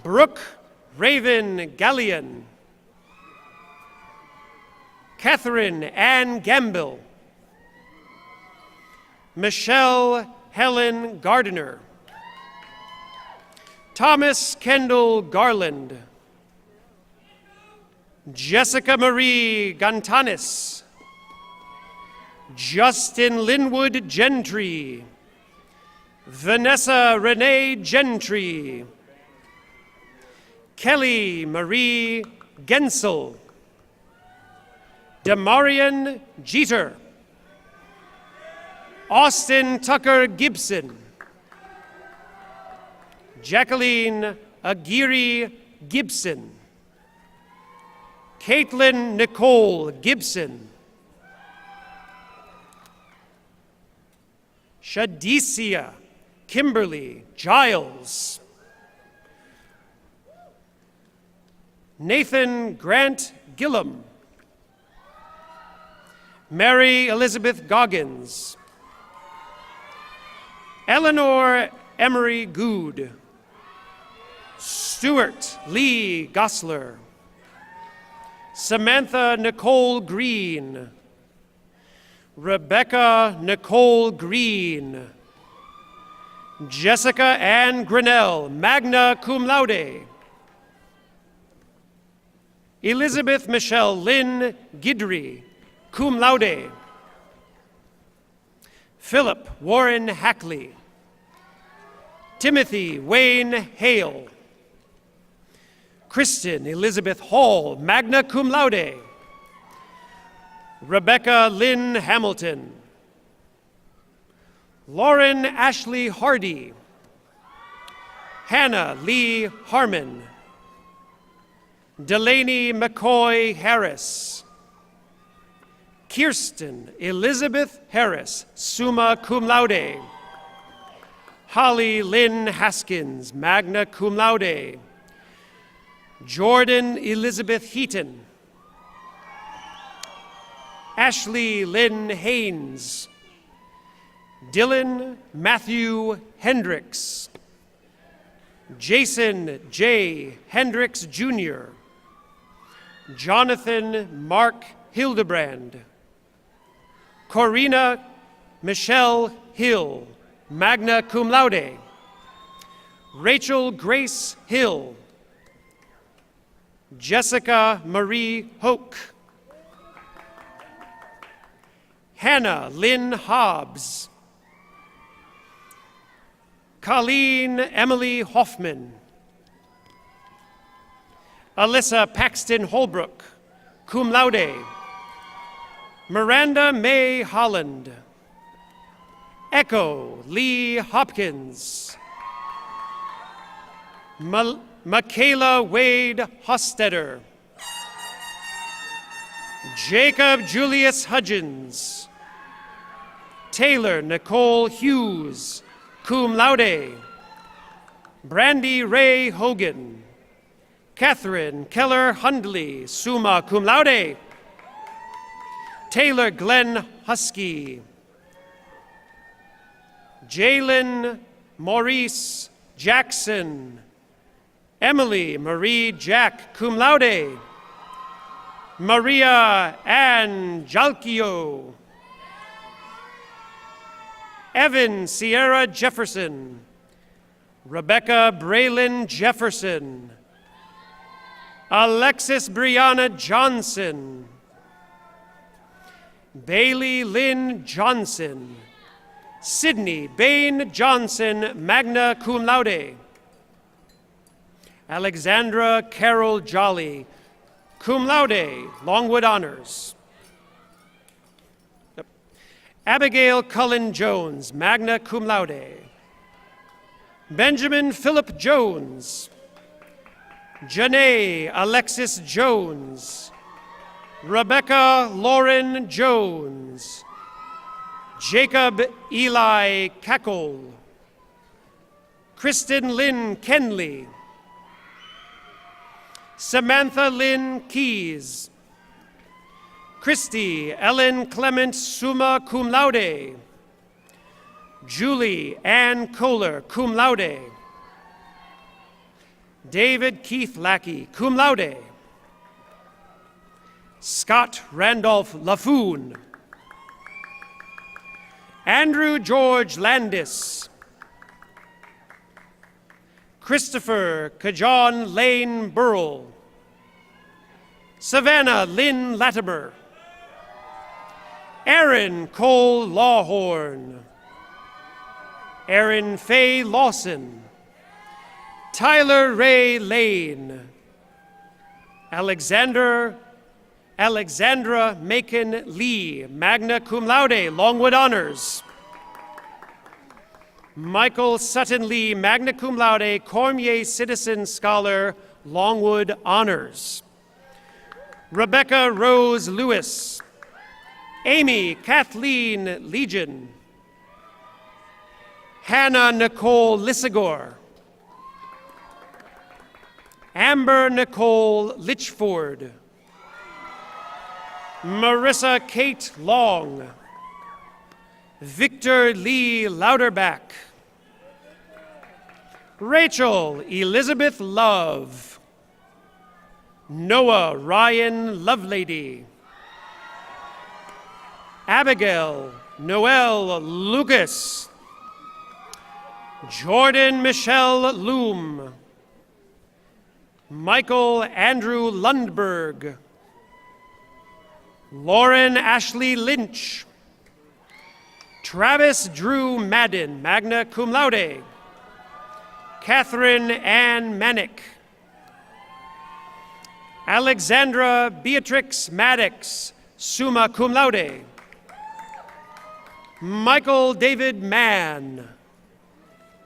Brooke Raven Gallion. Catherine Ann Gamble. Michelle Helen Gardiner. Thomas Kendall Garland. Jessica Marie Gantanis. Justin Linwood Gentry. Vanessa Renee Gentry. Kelly Marie Gensel. Demarian Jeter. Austin Tucker Gibson. Jacqueline Aguirre Gibson. Caitlin Nicole Gibson. Shadicia Kimberly Giles. Nathan Grant Gillum. Mary Elizabeth Goggins. Eleanor Emery Good. Stuart Lee Gosler. Samantha Nicole Green. Rebecca Nicole Green. Jessica Ann Grinnell, magna cum laude. Elizabeth Michelle Lynn Guidry, cum laude. Philip Warren Hackley. Timothy Wayne Hale. Kristen Elizabeth Hall, magna cum laude. Rebecca Lynn Hamilton. Lauren Ashley Hardy. Hannah Lee Harmon. Delaney McCoy Harris. Kirsten Elizabeth Harris, summa cum laude. Holly Lynn Haskins, magna cum laude. Jordan Elizabeth Heaton. Ashley Lynn Haynes. Dylan Matthew Hendricks. Jason J. Hendricks, Jr., Jonathan Mark Hildebrand, Corina Michelle Hill, magna cum laude, Rachel Grace Hill, Jessica Marie Hoke, Hannah Lynn Hobbs, Colleen Emily Hoffman, Alyssa Paxton Holbrook, cum laude, Miranda May Holland, Echo Lee Hopkins, Michaela Wade Hostetter, Jacob Julius Hudgens, Taylor Nicole Hughes, cum laude, Brandy Ray Hogan, Catherine Keller Hundley, summa cum laude, Taylor Glenn Husky, Jalen Maurice Jackson, Emily Marie Jack, cum laude, Maria Ann Jalkio, Evan Sierra Jefferson, Rebecca Braylon Jefferson, Alexis Brianna Johnson, Bailey Lynn Johnson, Sydney Bain Johnson, magna cum laude, Alexandra Carol Jolly, cum laude, Longwood Honors. Yep. Abigail Cullen Jones, magna cum laude, Benjamin Philip Jones, Janae Alexis Jones, Rebecca Lauren Jones, Jacob Eli Cackle, Kristen Lynn Kenley, Samantha Lynn Keys, Christy Ellen Clement, summa cum laude, Julie Ann Kohler, cum laude, David Keith Lackey, cum laude, Scott Randolph Laffoon, Andrew George Landis, Christopher Kajon Lane Burrell, Savannah Lynn Latimer, Aaron Cole Lawhorn, Aaron Faye Lawson, Tyler Ray Lane, Alexandra Macon Lee, magna cum laude, Longwood Honors. Michael Sutton Lee, magna cum laude, Cormier Citizen Scholar, Longwood Honors. Rebecca Rose Lewis, Amy Kathleen Legion, Hannah Nicole Lissagor, Amber Nicole Litchford, Marissa Kate Long, Victor Lee Louderback, Rachel Elizabeth Love, Noah Ryan Lovelady, Abigail Noel Lucas, Jordan Michelle Loom, Michael Andrew Lundberg, Lauren Ashley Lynch, Travis Drew Madden, magna cum laude, Catherine Ann Manick, Alexandra Beatrix Maddox, summa cum laude, Michael David Mann,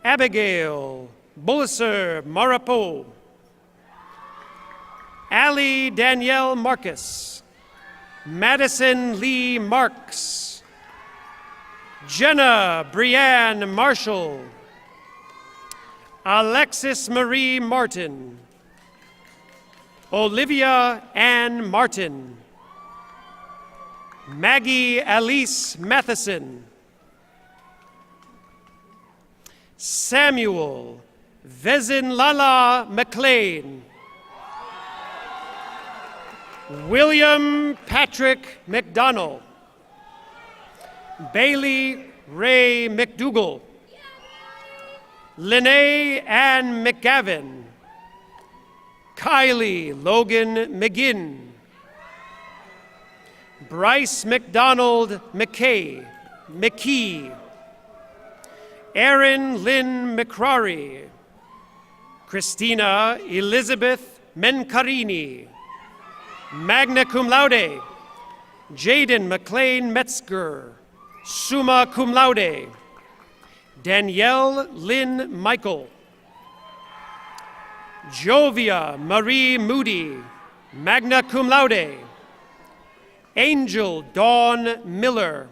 Abigail Bulliser Marapo, Allie Danielle Marcus, Madison Lee Marks, Jenna Brianne Marshall, Alexis Marie Martin, Olivia Ann Martin, Maggie Alice Matheson, Samuel Vezinlala McLean. William Patrick McDonnell. Bailey Ray McDougall. Lene Ann McGavin. Kylie Logan McGinn. Bryce McDonald McKay. McKee. Erin Lynn McCrary. Christina Elizabeth Mencarini. Magna cum laude, Jaden McLean Metzger, summa cum laude. Danielle Lynn Michael. Jovia Marie Moody, magna cum laude. Angel Dawn Miller.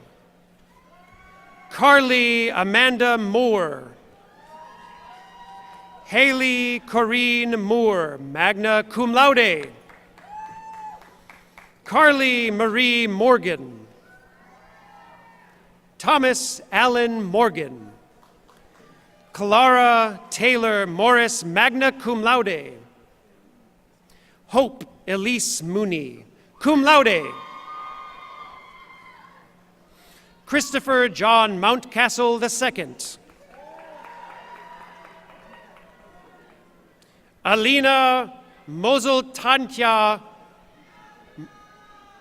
Carly Amanda Moore. Haley Corrine Moore, magna cum laude. Carly Marie Morgan. Thomas Allen Morgan. Clara Taylor Morris, magna cum laude. Hope Elise Mooney, cum laude. Christopher John Mountcastle II. Alina Moseltantya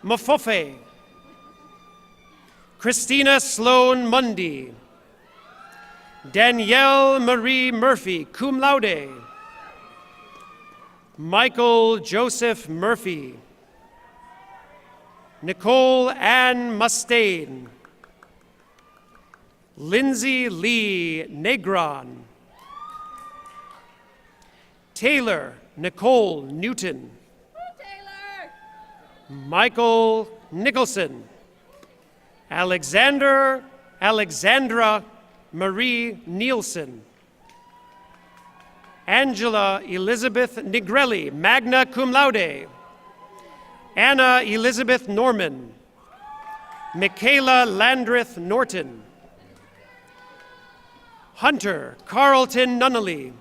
Mafofe. Christina Sloan Mundy. Danielle Marie Murphy, cum laude. Michael Joseph Murphy. Nicole Ann Mustaine. Lindsay Lee Negron. Taylor Nicole Newton. Michael Nicholson. Alexandra Marie Nielsen. Angela Elizabeth Negrelli, magna cum laude. Anna Elizabeth Norman. Michaela Landreth Norton. Hunter Carlton Nunnally.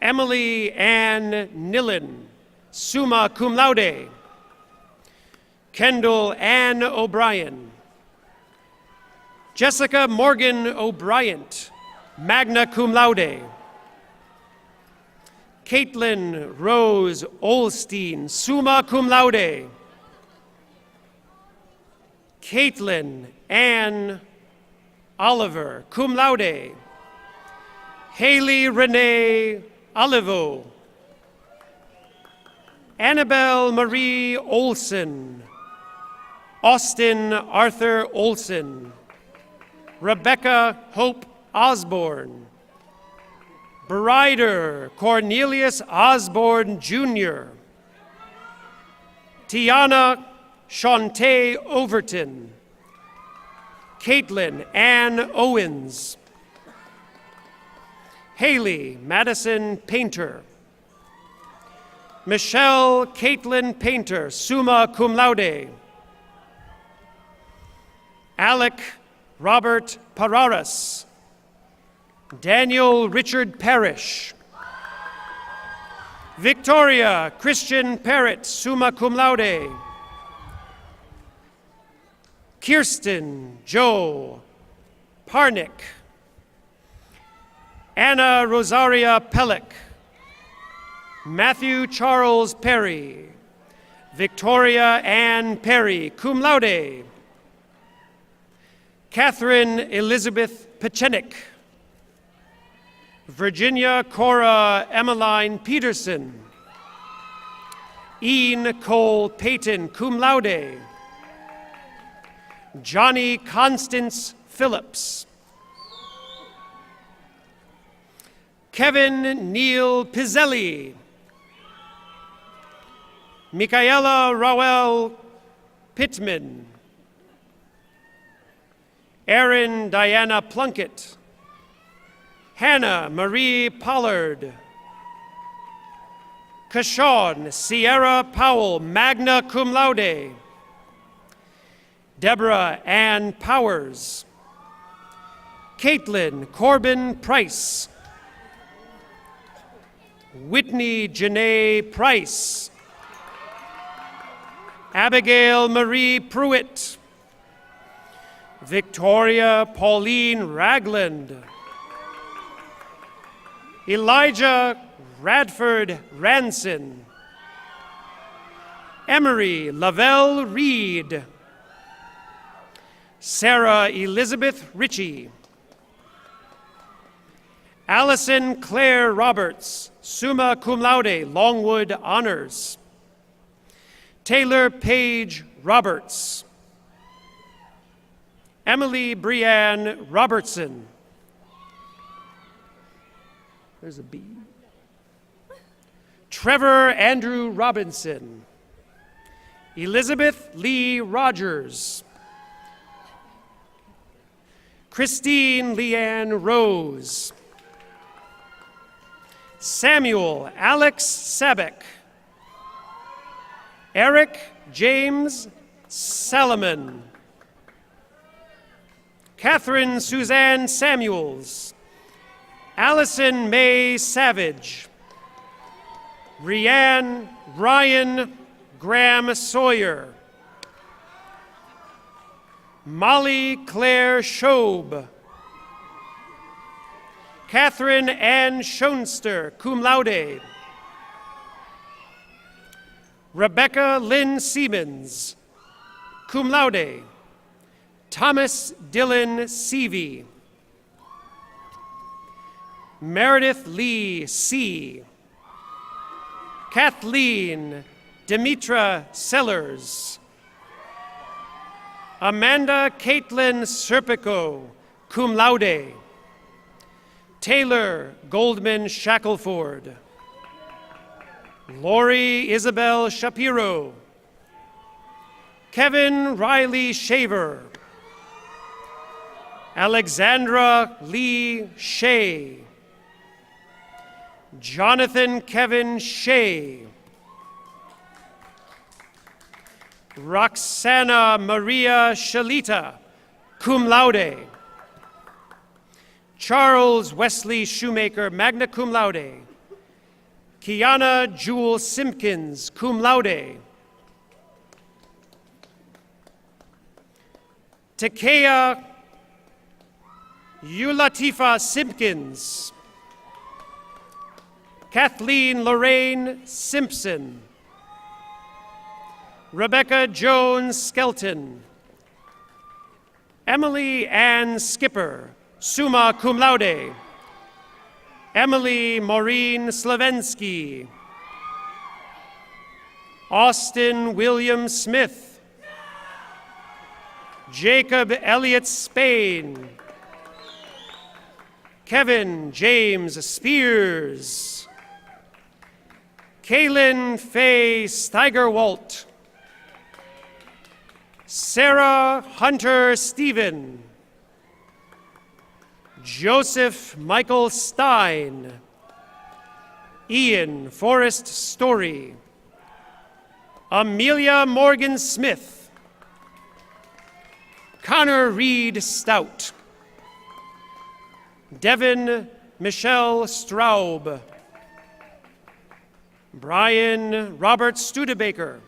Emily Ann Nillen, summa cum laude. Kendall Ann O'Brien. Jessica Morgan O'Brien, magna cum laude. Caitlin Rose Olstein, summa cum laude. Caitlin Ann Oliver, cum laude. Haley Renee Olivo. Annabelle Marie Olson. Austin Arthur Olson. Rebecca Hope Osborne. Berider Cornelius Osborne Jr. Tiana Shantae Overton. Caitlin Ann Owens. Haley Madison Painter. Michelle Caitlin Painter, summa cum laude. Alec Robert Pararas. Daniel Richard Parrish. Victoria Christian Parrott, summa cum laude. Kirsten Joe Parnick. Anna Rosaria Pellick. Matthew Charles Perry. Victoria Ann Perry, cum laude. Catherine Elizabeth Pechenik. Virginia Cora Emmeline Peterson. E. Nicole Payton, cum laude. Johnny Constance Phillips. Kevin Neil Pizzelli. Michaela Rowell Pittman. Erin Diana Plunkett. Hannah Marie Pollard. Kashawn Sierra Powell, magna cum laude. Deborah Ann Powers. Caitlin Corbin Price. Whitney Janae Price. Abigail Marie Pruitt. Victoria Pauline Ragland. Elijah Radford Ranson. Emery Lavelle Reed. Sarah Elizabeth Ritchie. Allison Claire Roberts, summa cum laude, Longwood Honors. Taylor Page Roberts. Emily Brianne Robertson. There's a B. Trevor Andrew Robinson. Elizabeth Lee Rogers. Christine Leanne Rose. Samuel Alex Sabeck. Eric James Salomon. Catherine Suzanne Samuels. Allison Mae Savage. Ryan Graham Sawyer. Molly Claire Schob. Catherine Ann Schoenster, cum laude. Rebecca Lynn Siemens, cum laude. Thomas Dillon Seavey. Meredith Lee C. Kathleen Demetra Sellers. Amanda Caitlin Serpico, cum laude. Taylor Goldman Shackelford. Lori Isabel Shapiro. Kevin Riley Shaver. Alexandra Lee Shea. Jonathan Kevin Shea. Roxana Maria Shalita, cum laude. Charles Wesley Shoemaker, magna cum laude. Kiana Jewel Simpkins, cum laude. Takea Yulatifa Simpkins. Kathleen Lorraine Simpson. Rebecca Jones Skelton. Emily Ann Skipper, summa cum laude. Emily Maureen Slavensky. Austin William Smith. Jacob Elliott Spain. Kevin James Spears. Kaylin Faye Steigerwalt. Sarah Hunter Stephen. Joseph Michael Stein. Ian Forrest Story. Amelia Morgan Smith. Connor Reed Stout. Devin Michelle Straub. Brian Robert Studebaker.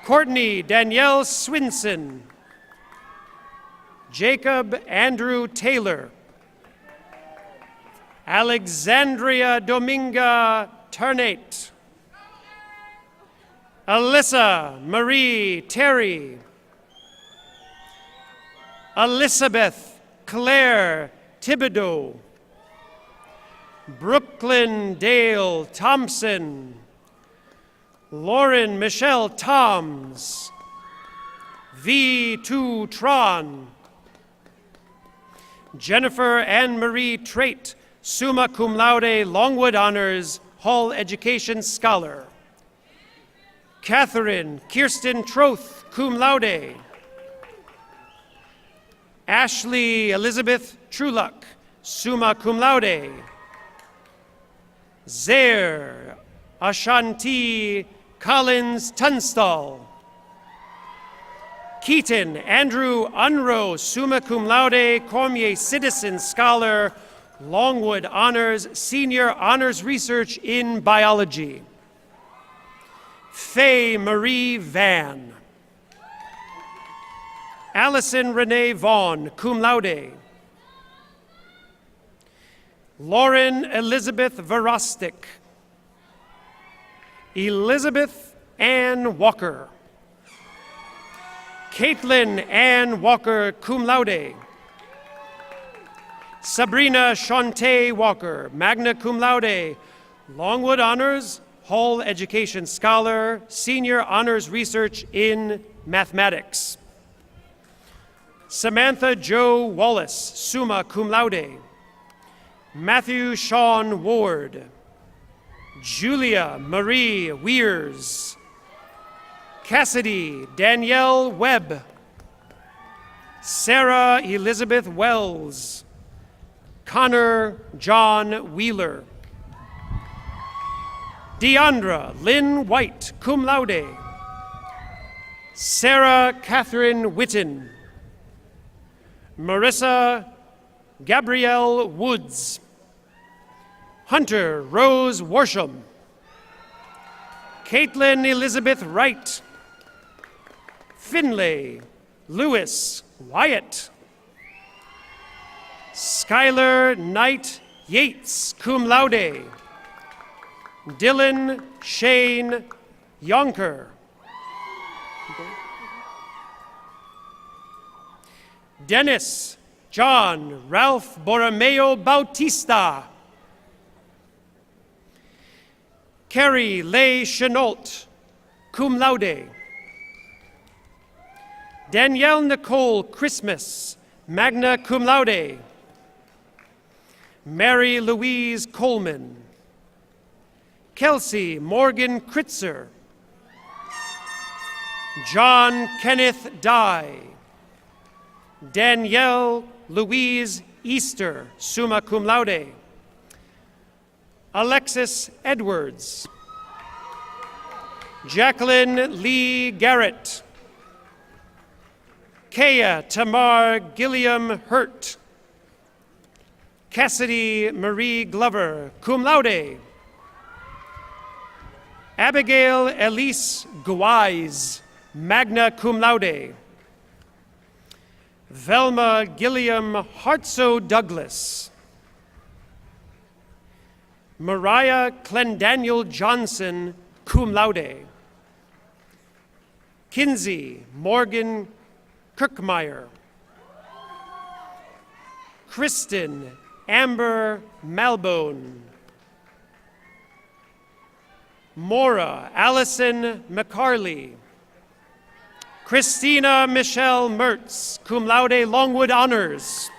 Courtney Danielle Swinson. Jacob Andrew Taylor. Alexandria Dominga Ternate. Alyssa Marie Terry. Elizabeth Claire Thibodeau. Brooklyn Dale Thompson. Lauren Michelle Toms. V2 Tron. Jennifer Anne Marie Trait, summa cum laude, Longwood Honors, Hall Education Scholar. Catherine Kirsten Troth, cum laude. Ashley Elizabeth Truluck, summa cum laude. Zaire Ashanti Collins Tunstall. Keaton Andrew Unro, summa cum laude, Cormier Citizen Scholar, Longwood Honors Senior Honors Research in Biology. Faye Marie Van. Allison Renee Vaughn, cum laude. Lauren Elizabeth Verostic. Elizabeth Ann Walker. Caitlin Ann Walker, cum laude. Sabrina Shantae Walker, magna cum laude, Longwood Honors, Hall Education Scholar, Senior Honors Research in Mathematics. Samantha Jo Wallace, summa cum laude. Matthew Sean Ward. Julia Marie Weirs. Cassidy Danielle Webb. Sarah Elizabeth Wells. Connor John Wheeler. Deandra Lynn White, cum laude. Sarah Catherine Witten. Marissa Gabrielle Woods. Hunter Rose Worsham. Caitlin Elizabeth Wright. Finlay Lewis Wyatt. Skylar Knight Yates, cum laude. Dylan Shane Yonker. Dennis John Ralph Borromeo Bautista. Carrie Leigh Chenault, cum laude. Danielle Nicole Christmas, magna cum laude. Mary Louise Coleman. Kelsey Morgan Kritzer. John Kenneth Dye. Danielle Louise Easter, summa cum laude. Alexis Edwards. Jacqueline Lee Garrett. Kaya Tamar Gilliam Hurt. Cassidy Marie Glover, cum laude. Abigail Elise Guise, magna cum laude. Velma Gilliam Hartsoe Douglas. Mariah Clendaniel Johnson, cum laude. Kinsey Morgan Kirkmeyer. Kristen Amber Malbone. Maura Allison McCarley. Christina Michelle Mertz, cum laude, Longwood Honors.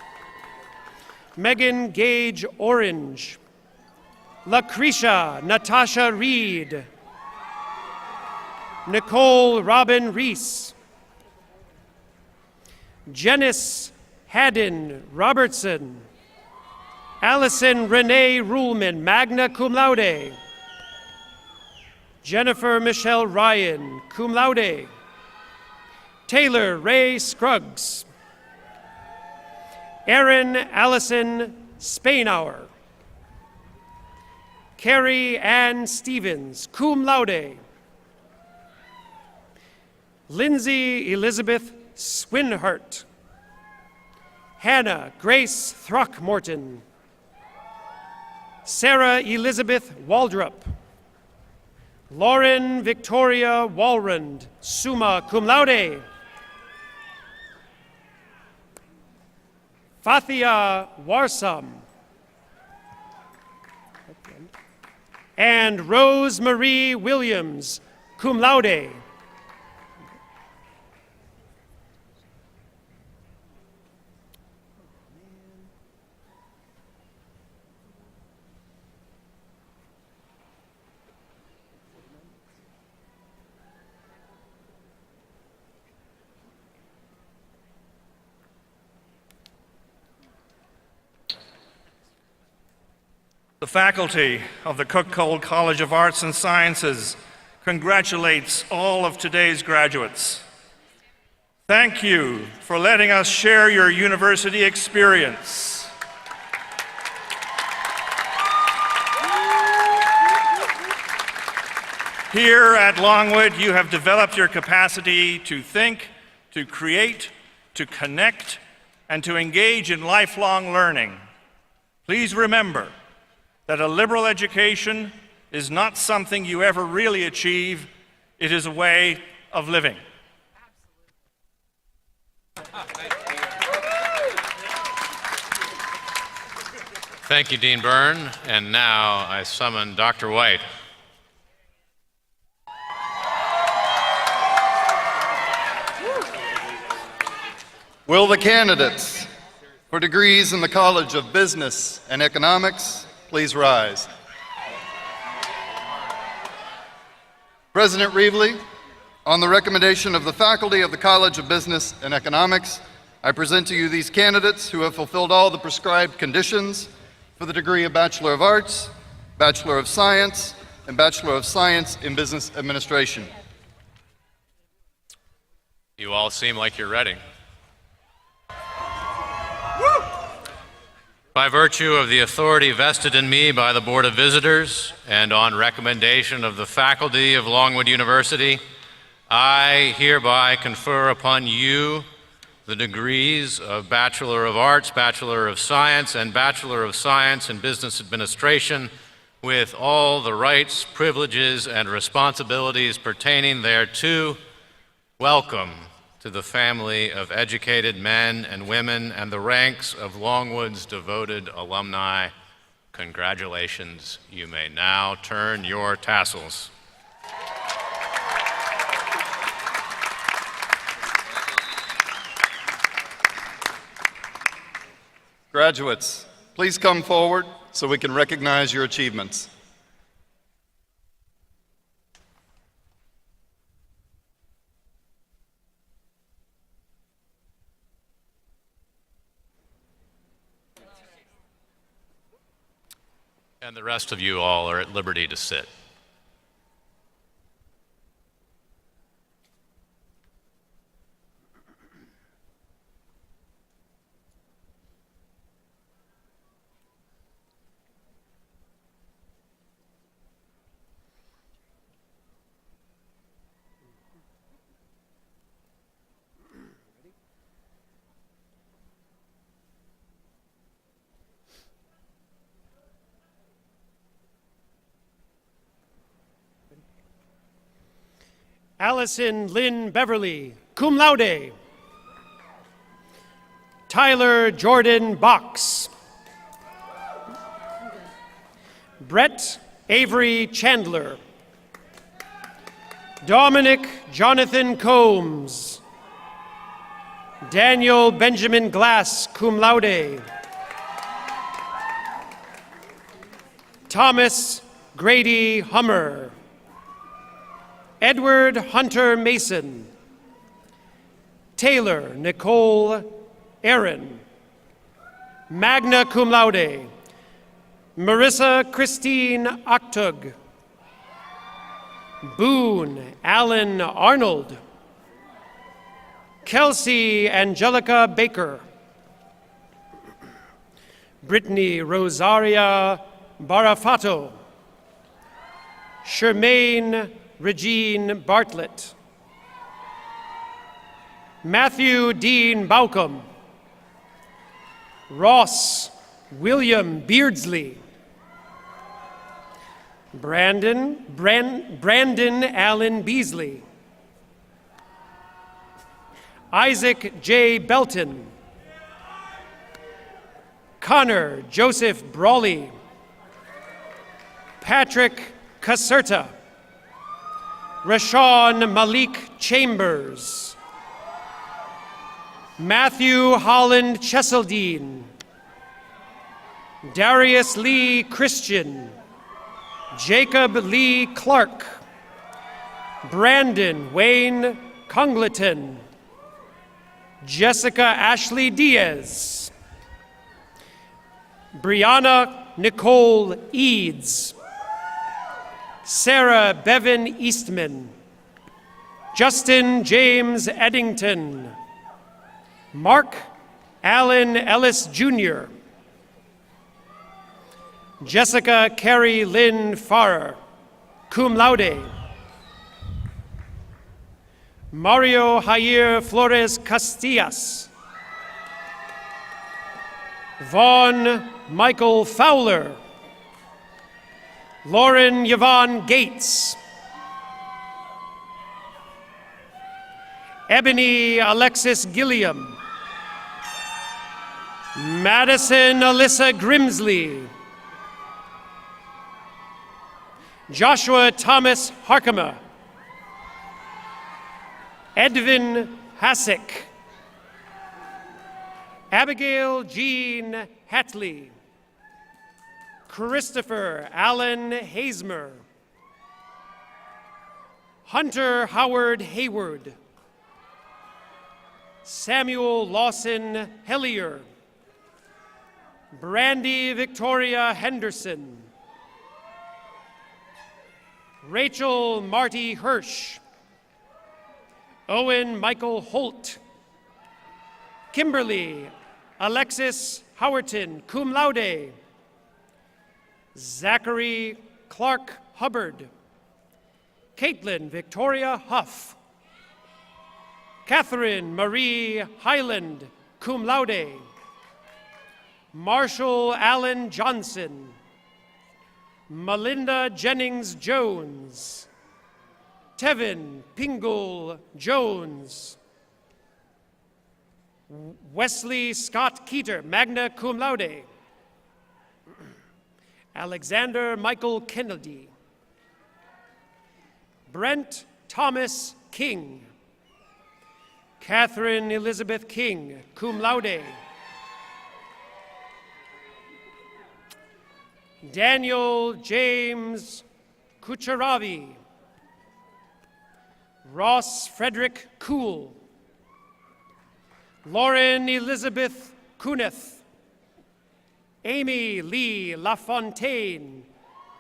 Megan Gage Orange. Lucretia Natasha Reed. Nicole Robin Reese. Janice Haddon Robertson. Allison Renee Ruhlman, magna cum laude. Jennifer Michelle Ryan, cum laude. Taylor Ray Scruggs. Erin Allison Spainhour. Carrie Ann Stevens, cum laude. Lindsay Elizabeth Swinhart. Hannah Grace Throckmorton. Sarah Elizabeth Waldrop. Lauren Victoria Walrand, summa cum laude. Fathia Warsam. And Rose Marie Williams, cum laude. The faculty of the Cook-Cole College of Arts and Sciences congratulates all of today's graduates. Thank you for letting us share your university experience. Here at Longwood, you have developed your capacity to think, to create, to connect, and to engage in lifelong learning. Please remember that a liberal education is not something you ever really achieve, it is a way of living. Thank you, Dean Byrne. And now I summon Dr. White. Will the candidates for degrees in the College of Business and Economics please rise? President Reevely, on the recommendation of the faculty of the College of Business and Economics, I present to you these candidates who have fulfilled all the prescribed conditions for the degree of Bachelor of Arts, Bachelor of Science, and Bachelor of Science in Business Administration. You all seem like you're ready. By virtue of the authority vested in me by the Board of Visitors and on recommendation of the faculty of Longwood University, I hereby confer upon you the degrees of Bachelor of Arts, Bachelor of Science, and Bachelor of Science in Business Administration with all the rights, privileges, and responsibilities pertaining thereto. Welcome to the family of educated men and women and the ranks of Longwood's devoted alumni. Congratulations. You may now turn your tassels. Graduates, please come forward so we can recognize your achievements. And the rest of you all are at liberty to sit. Allison Lynn Beverly, cum laude. Tyler Jordan Box. Brett Avery Chandler. Dominic Jonathan Combs. Daniel Benjamin Glass, cum laude. Thomas Grady Hummer. Edward Hunter Mason. Taylor Nicole Aaron. Magna cum laude. Marissa Christine Ochtug. Boone Allen Arnold. Kelsey Angelica Baker. Brittany Rosaria Barafato. Shermaine Regine Bartlett. Matthew Dean Baucom. Ross William Beardsley. Brandon Allen Beasley. Isaac J. Belton. Connor Joseph Brawley. Patrick Caserta. Rashawn Malik Chambers. Matthew Holland Cheseldine. Darius Lee Christian. Jacob Lee Clark. Brandon Wayne Congleton. Jessica Ashley Diaz. Brianna Nicole Eads. Sarah Bevan Eastman. Justin James Eddington. Mark Allen Ellis Jr. Jessica Carrie Lynn Farrer, cum laude. Mario Jair Flores Castillas. Vaughn Michael Fowler. Lauren Yvonne Gates. Ebony Alexis Gilliam. Madison Alyssa Grimsley. Joshua Thomas Harkema. Edvin Hasek. Abigail Jean Hatley. Christopher Allen Hazemer. Hunter Howard Hayward. Samuel Lawson Hellier. Brandy Victoria Henderson. Rachel Marty Hirsch. Owen Michael Holt. Kimberly Alexis Howerton, cum laude. Zachary Clark Hubbard. Caitlin Victoria Huff. Catherine Marie Highland, cum laude. Marshall Allen Johnson. Melinda Jennings Jones. Tevin Pingle Jones. Wesley Scott Keeter, magna cum laude. Alexander Michael Kennedy. Brent Thomas King. Catherine Elizabeth King, cum laude. Daniel James Kucharavi. Ross Frederick Kuhl. Lauren Elizabeth Kuneth. Amy Lee LaFontaine,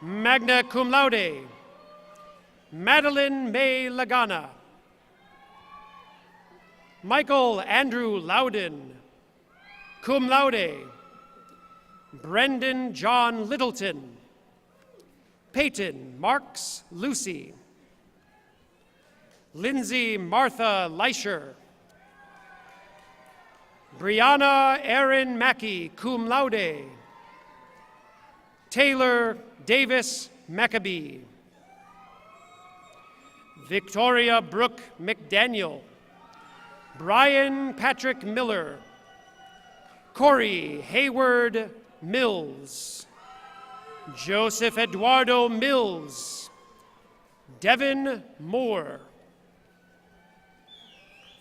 magna cum laude. Madeline May Lagana. Michael Andrew Loudon, cum laude. Brendan John Littleton. Peyton Marks Lucy. Lindsay Martha Leischer. Brianna Erin Mackey, cum laude. Taylor Davis Maccabee. Victoria Brooke McDaniel. Brian Patrick Miller. Corey Hayward Mills. Joseph Eduardo Mills. Devin Moore.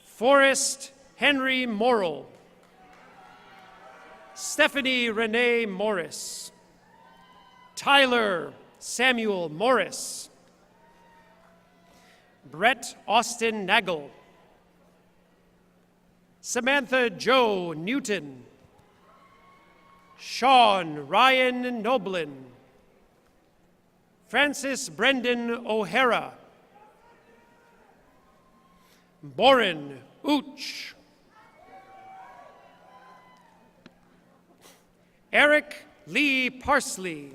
Forrest Henry Morrill. Stephanie Renee Morris. Tyler Samuel Morris. Brett Austin Nagel. Samantha Jo Newton. Sean Ryan Noblin. Francis Brendan O'Hara. Boren Ooch. Eric Lee Parsley.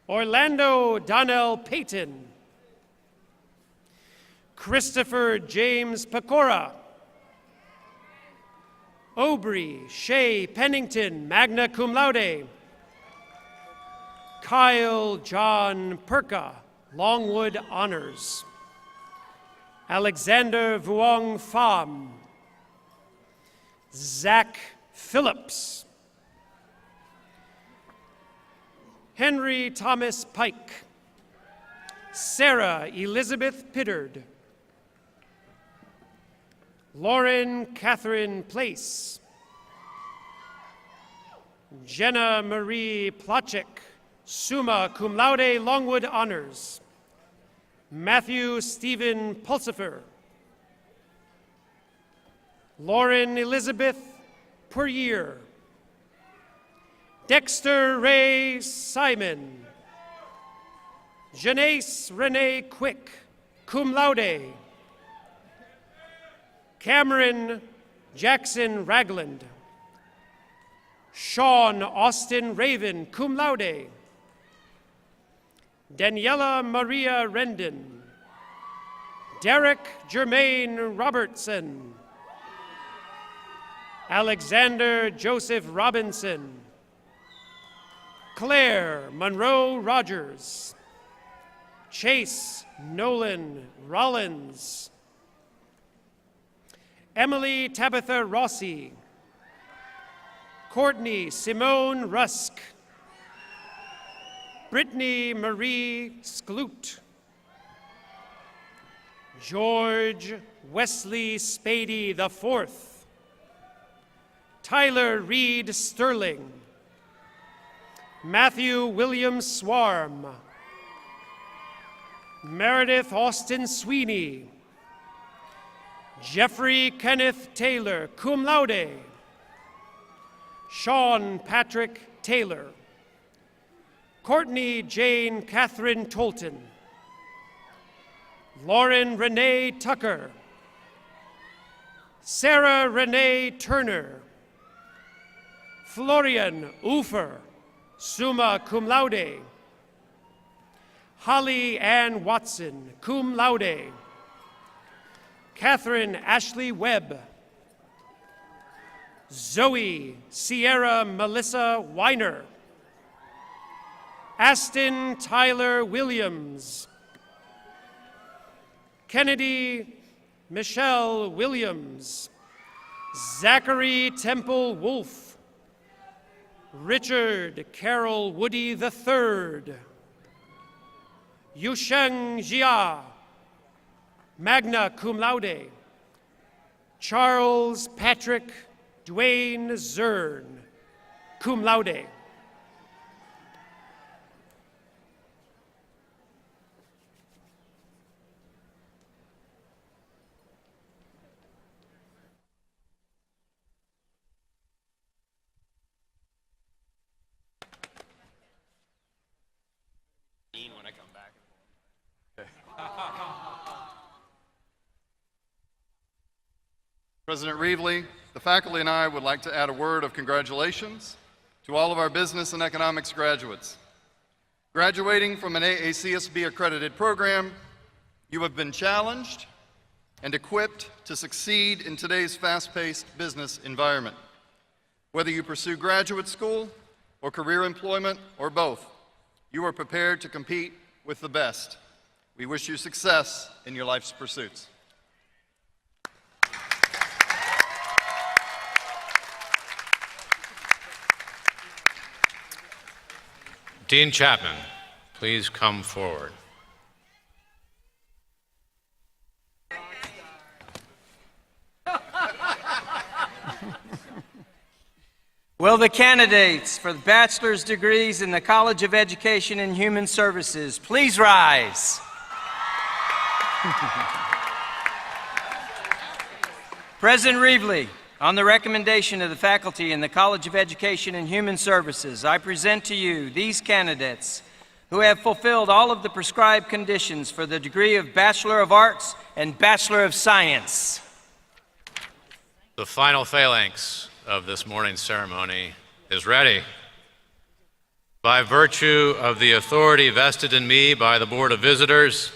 Orlando Donnell Payton. Christopher James Pecora. Aubrey Shea Pennington, magna cum laude. Kyle John Perka, Longwood honors. Alexander Vuong Pham. Zach Phillips. Henry Thomas Pike. Sarah Elizabeth Pittard. Lauren Catherine Place. Jenna Marie Plachik, summa cum laude, Longwood honors. Matthew Stephen Pulsifer. Lauren Elizabeth Puryear. Dexter Ray Simon. Janace Renee Quick, cum laude. Cameron Jackson Ragland. Sean Austin Raven, cum laude. Daniela Maria Rendon. Derek Jermaine Robertson. Alexander Joseph Robinson. Claire Monroe Rogers. Chase Nolan Rollins. Emily Tabitha Rossi. Courtney Simone Rusk. Brittany Marie Skloot. George Wesley Spady IV. Tyler Reed Sterling. Matthew William Swarm. Meredith Austin Sweeney. Jeffrey Kenneth Taylor, cum laude. Sean Patrick Taylor. Courtney Jane Catherine Tolton. Lauren Renee Tucker. Sarah Renee Turner. Florian Ufer, summa cum laude. Holly Ann Watson, cum laude. Catherine Ashley Webb. Zoe Sierra Melissa Weiner. Aston Tyler Williams. Kennedy Michelle Williams. Zachary Temple Wolf. Richard Carroll Woody III. Yusheng Jia, magna cum laude. Charles Patrick Dwayne Zern, cum laude. When I come back. President Reevely, the faculty and I would like to add a word of congratulations to all of our business and economics graduates. Graduating from an AACSB accredited program, you have been challenged and equipped to succeed in today's fast-paced business environment. Whether you pursue graduate school or career employment or both, you are prepared to compete with the best. We wish you success in your life's pursuits. Dean Chapman, please come forward. Will the candidates for the bachelor's degrees in the College of Education and Human Services please rise? President Reevely, on the recommendation of the faculty in the College of Education and Human Services, I present to you these candidates who have fulfilled all of the prescribed conditions for the degree of Bachelor of Arts and Bachelor of Science. The final phalanx of this morning's ceremony is ready. By virtue of the authority vested in me by the Board of Visitors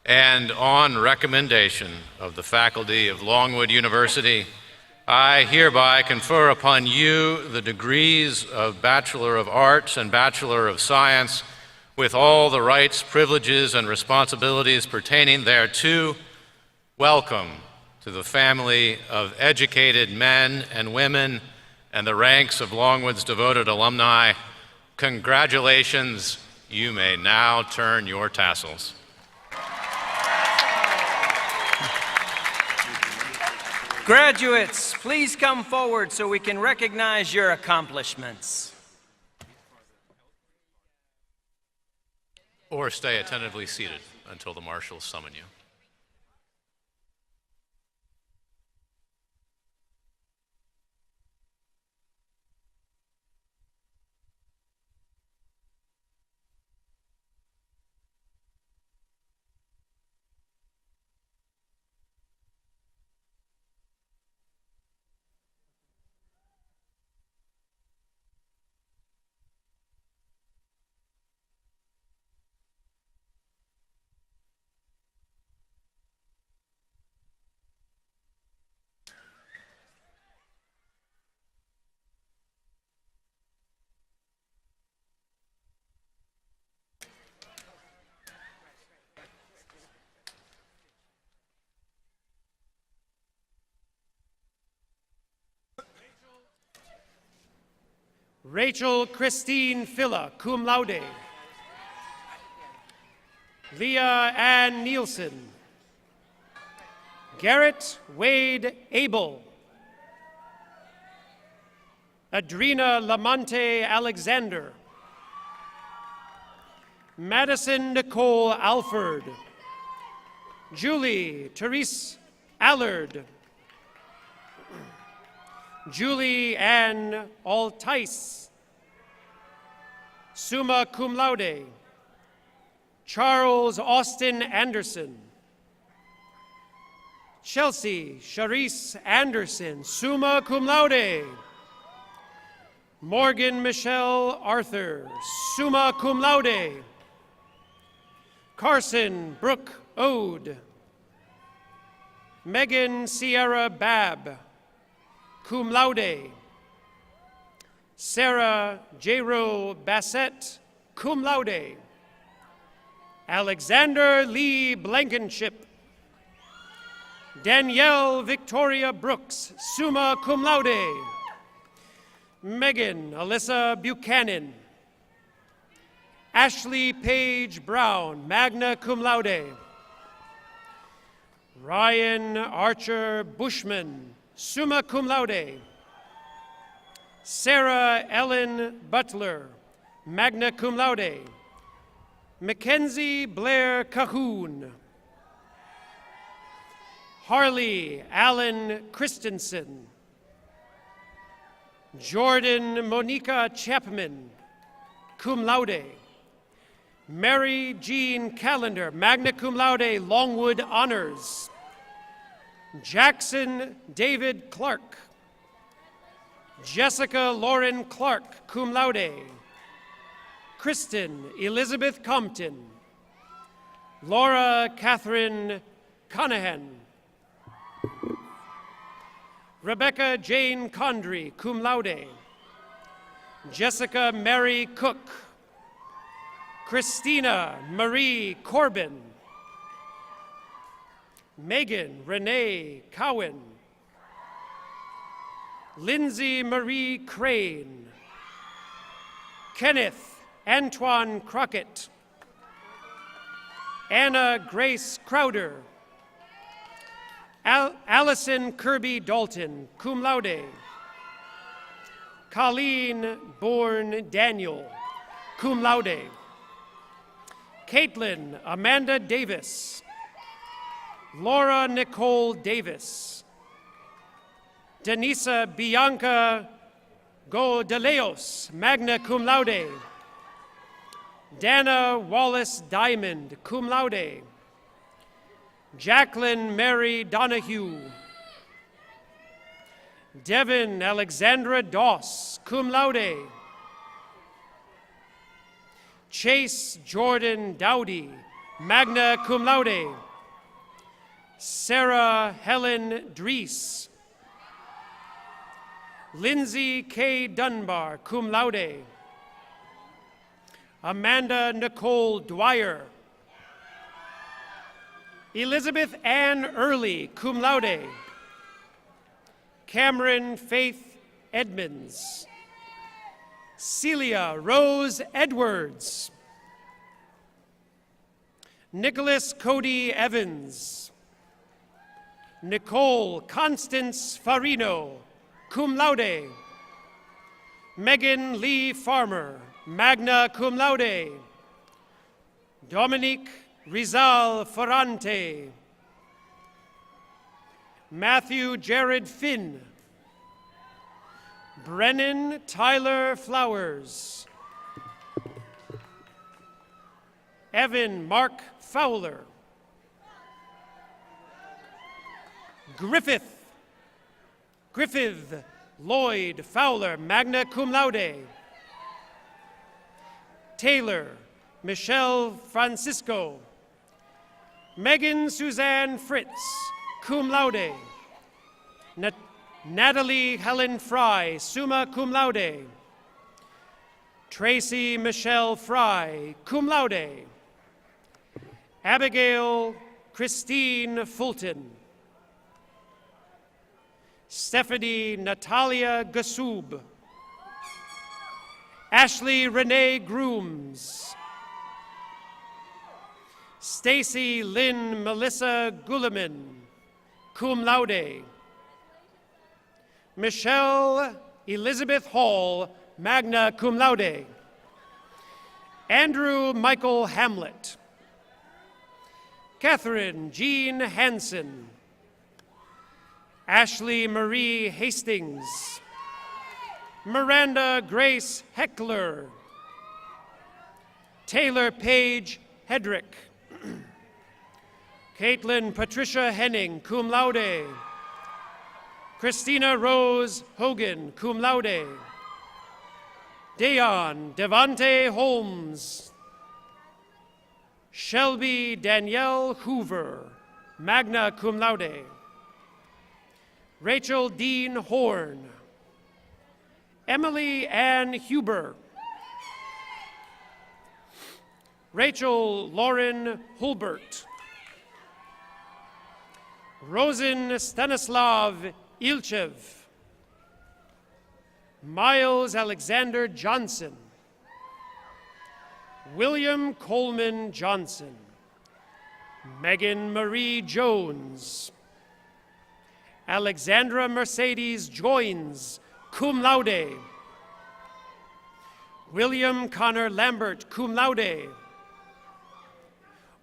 and on recommendation of the faculty of Longwood University, I hereby confer upon you the degrees of Bachelor of Arts and Bachelor of Science with all the rights, privileges, and responsibilities pertaining thereto. Welcome to the family of educated men and women and the ranks of Longwood's devoted alumni. Congratulations. You may now turn your tassels. Graduates, please come forward so we can recognize your accomplishments. Or stay attentively seated until the marshals summon you. Rachel Christine Filla, cum laude. Leah Ann Nielsen. Garrett Wade Abel. Adrina Lamonte Alexander. Madison Nicole Alford. Julie Therese Allard. Julie Ann Altice. Summa cum laude. Charles Austin Anderson. Chelsea Charisse Anderson, summa cum laude. Morgan Michelle Arthur, summa cum laude. Carson Brooke Ode. Megan Sierra Babb, cum laude. Sarah J-Ro Bassett, cum laude. Alexander Lee Blankenship. Danielle Victoria Brooks, summa cum laude. Megan Alyssa Buchanan. Ashley Paige Brown, magna cum laude. Ryan Archer Bushman, summa cum laude. Sarah Ellen Butler, magna cum laude. Mackenzie Blair Cahoon. Harley Allen Christensen. Jordan Monica Chapman, cum laude. Mary Jean Callender, magna cum laude, Longwood Honors. Jackson David Clark. Jessica Lauren Clark, cum laude. Kristen Elizabeth Compton. Laura Catherine Conahan. Rebecca Jane Condry, cum laude. Jessica Mary Cook. Christina Marie Corbin. Megan Renee Cowan. Lindsay Marie Crane. Kenneth Antoine Crockett. Anna Grace Crowder. Allison Kirby Dalton, cum laude. Colleen Bourne Daniel, cum laude. Caitlin Amanda Davis. Laura Nicole Davis. Denisa Bianca Godeleos, magna cum laude. Dana Wallace Diamond, cum laude. Jacqueline Mary Donahue. Devin Alexandra Doss, cum laude. Chase Jordan Dowdy, magna cum laude. Sarah Helen Dries. Lindsay K. Dunbar, cum laude. Amanda Nicole Dwyer. Elizabeth Ann Early, cum laude. Cameron Faith Edmonds. Celia Rose Edwards. Nicholas Cody Evans. Nicole Constance Farino, cum laude. Megan Lee Farmer, magna cum laude. Dominique Rizal Ferrante. Matthew Jared Finn. Brennan Tyler Flowers. Evan Mark Fowler. Griffith Lloyd Fowler, magna cum laude. Taylor Michelle Francisco. Megan Suzanne Fritz, cum laude. Natalie Helen Fry, summa cum laude. Tracy Michelle Fry, cum laude. Abigail Christine Fulton. Stephanie Natalia Gasub. Ashley Renee Grooms. Stacy Lynn Melissa Guliman, cum laude. Michelle Elizabeth Hall, magna cum laude. Andrew Michael Hamlet. Catherine Jean Hansen. Ashley Marie Hastings. Miranda Grace Heckler. Taylor Paige Hedrick. Caitlin Patricia Henning, cum laude. Christina Rose Hogan, cum laude. Dayon Devante Holmes. Shelby Danielle Hoover, magna cum laude. Rachel Dean Horn. Emily Ann Huber. Rachel Lauren Hulbert. Rosen Stanislav Ilchev. Miles Alexander Johnson. William Coleman Johnson. Megan Marie Jones. Alexandra Mercedes Joins, cum laude. William Connor Lambert, cum laude.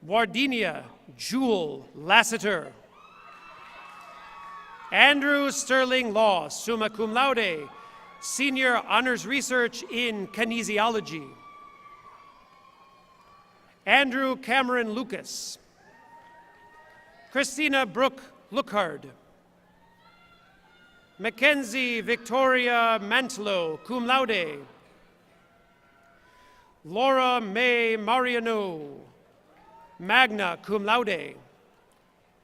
Wardinia Jewel Lassiter. Andrew Sterling Law, summa cum laude, Senior Honors Research in Kinesiology. Andrew Cameron Lucas. Christina Brooke Lookhard. Mackenzie Victoria Mantlo, cum laude. Laura May Mariano, magna cum laude.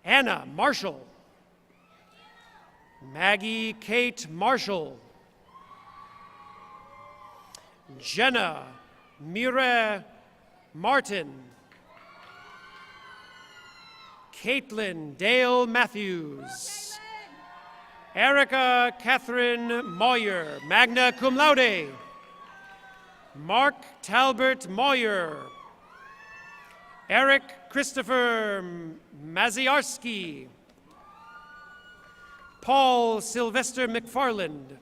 Anna Marshall. Maggie Kate Marshall. Jenna Mira Martin. Caitlin Dale Matthews. Erica Catherine Moyer, magna cum laude. Mark Talbert Moyer. Eric Christopher Maziarski. Paul Sylvester McFarland.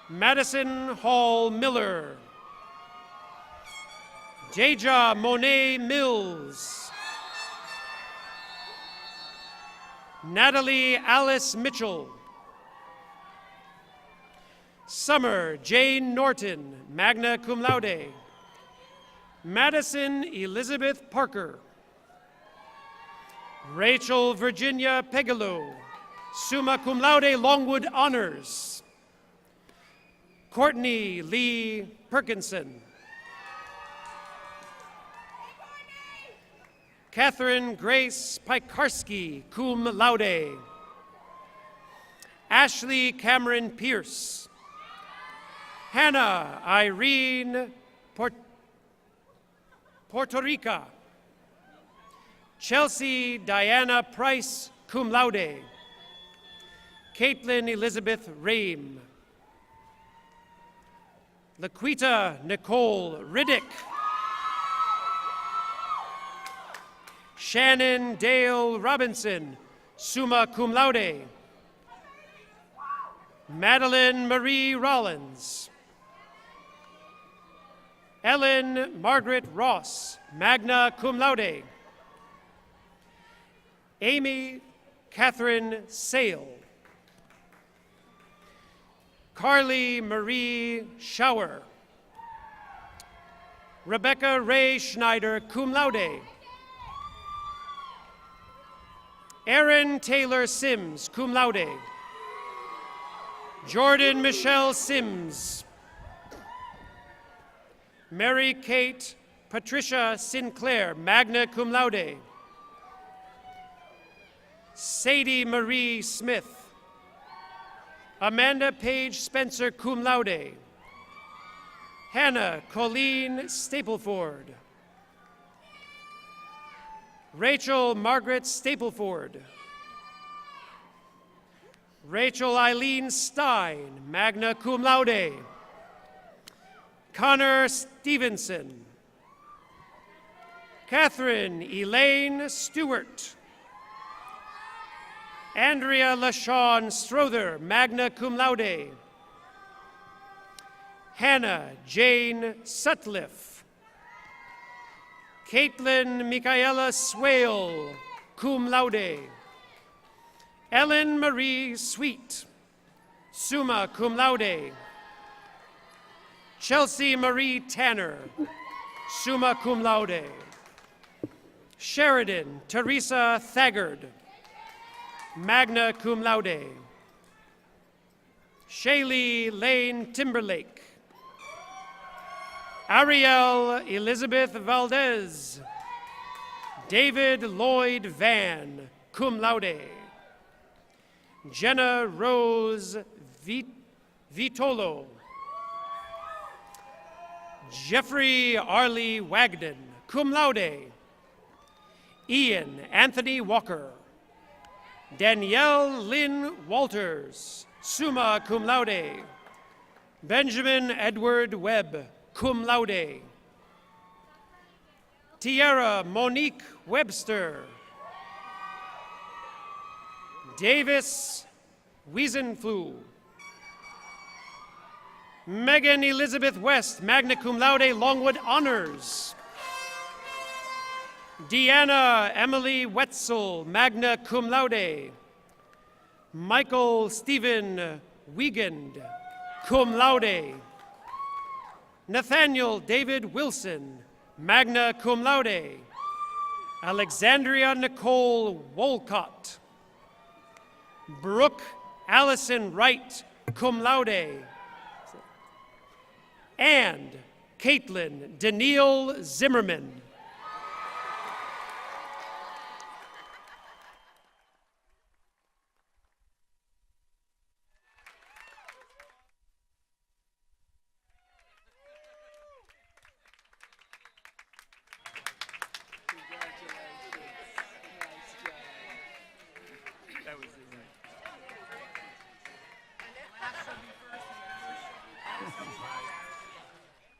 Madison Hall Miller. Deja Monet Mills. Natalie Alice Mitchell. Summer Jane Norton, magna cum laude. Madison Elizabeth Parker. Rachel Virginia Pegalo, summa cum laude, Longwood Honors. Courtney Lee Perkinson. Catherine Grace Pikarski, cum laude. Ashley Cameron Pierce. Hannah Irene Puerto Rica. Chelsea Diana Price, cum laude. Caitlin Elizabeth Rame. Laquita Nicole Riddick. Shannon Dale Robinson, summa cum laude. Madeline Marie Rollins. Ellen Margaret Ross, magna cum laude. Amy Catherine Sale. Carly Marie Schauer. Rebecca Ray Schneider, cum laude. Aaron Taylor Sims, cum laude. Jordan Michelle Sims. Mary Kate Patricia Sinclair, magna cum laude. Sadie Marie Smith. Amanda Page Spencer, cum laude. Hannah Colleen Stapleford. Rachel Margaret Stapleford. Rachel Eileen Stein, magna cum laude. Connor Stevenson. Catherine Elaine Stewart. Andrea LaShawn Strother, magna cum laude. Hannah Jane Sutcliffe. Caitlin Michaela Swale, cum laude. Ellen Marie Sweet, summa cum laude. Chelsea Marie Tanner, summa cum laude. Sheridan Teresa Thagard, magna cum laude. Shaylee Lane Timberlake. Ariel Elizabeth Valdez. David Lloyd Van, cum laude. Jenna Rose Vitolo. Jeffrey Arlie Wagden, cum laude. Ian Anthony Walker. Danielle Lynn Walters, summa cum laude. Benjamin Edward Webb, cum laude. Tiara Monique Webster. Davis Wiesenflue. Megan Elizabeth West, magna cum laude, Longwood Honors. Deanna Emily Wetzel, magna cum laude. Michael Stephen Wiegand, cum laude. Nathaniel David Wilson, magna cum laude. Alexandria Nicole Wolcott. Brooke Allison Wright, cum laude. And Caitlin Danielle Zimmerman.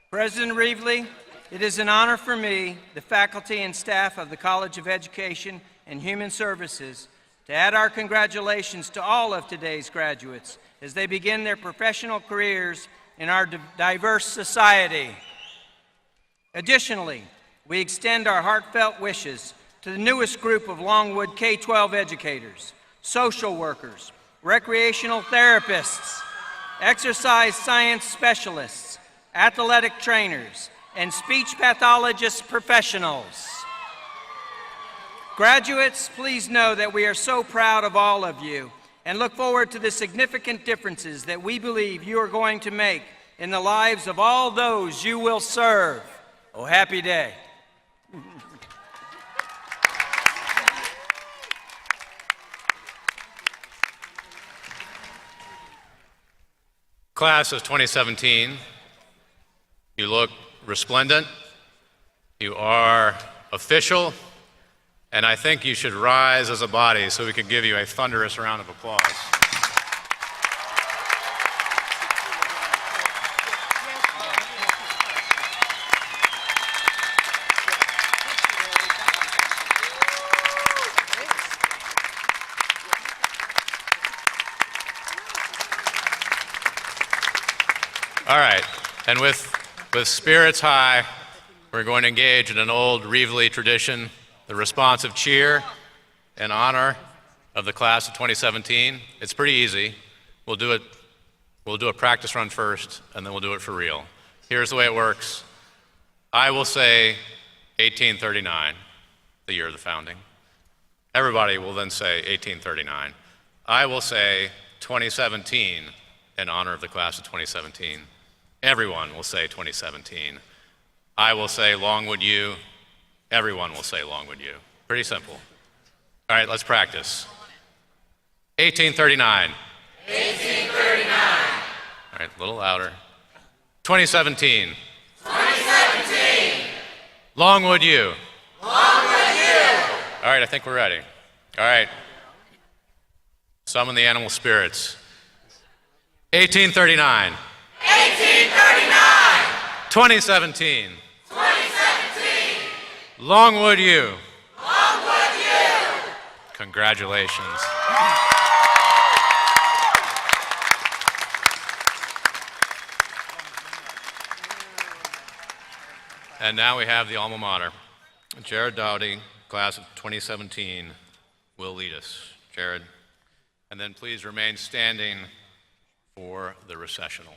President Reevely, it is an honor for me, the faculty and staff of the College of Education and Human Services, to add our congratulations to all of today's graduates as they begin their professional careers in our diverse society. Additionally, we extend our heartfelt wishes to the newest group of Longwood K-12 educators, social workers, recreational therapists, exercise science specialists, athletic trainers, and speech pathologist professionals. Graduates, please know that we are so proud of all of you and look forward to the significant differences that we believe you are going to make in the lives of all those you will serve. Oh, happy day. Class of 2017, you look resplendent, you are official, and I think you should rise as a body so we can give you a thunderous round of applause. All right, and with spirits high, we're going to engage in an old Reevely tradition, the responsive cheer in honor of the class of 2017. It's pretty easy. We'll do a practice run first, and then we'll do it for real. Here's the way it works. I will say 1839, the year of the founding. Everybody will then say 1839. I will say 2017 in honor of the class of 2017. Everyone will say 2017. I will say Longwood U. Everyone will say Longwood U. Pretty simple. All right, let's practice. 1839. 1839. All right, a little louder. 2017. 2017. Longwood U. Longwood U. All right, I think we're ready. All right. Summon the animal spirits. 1839. 1839. 2017. Longwood U. Congratulations. And now we have the alma mater. Jared Dowdy, class of 2017, will lead us. Jared. And then please remain standing for the recessional.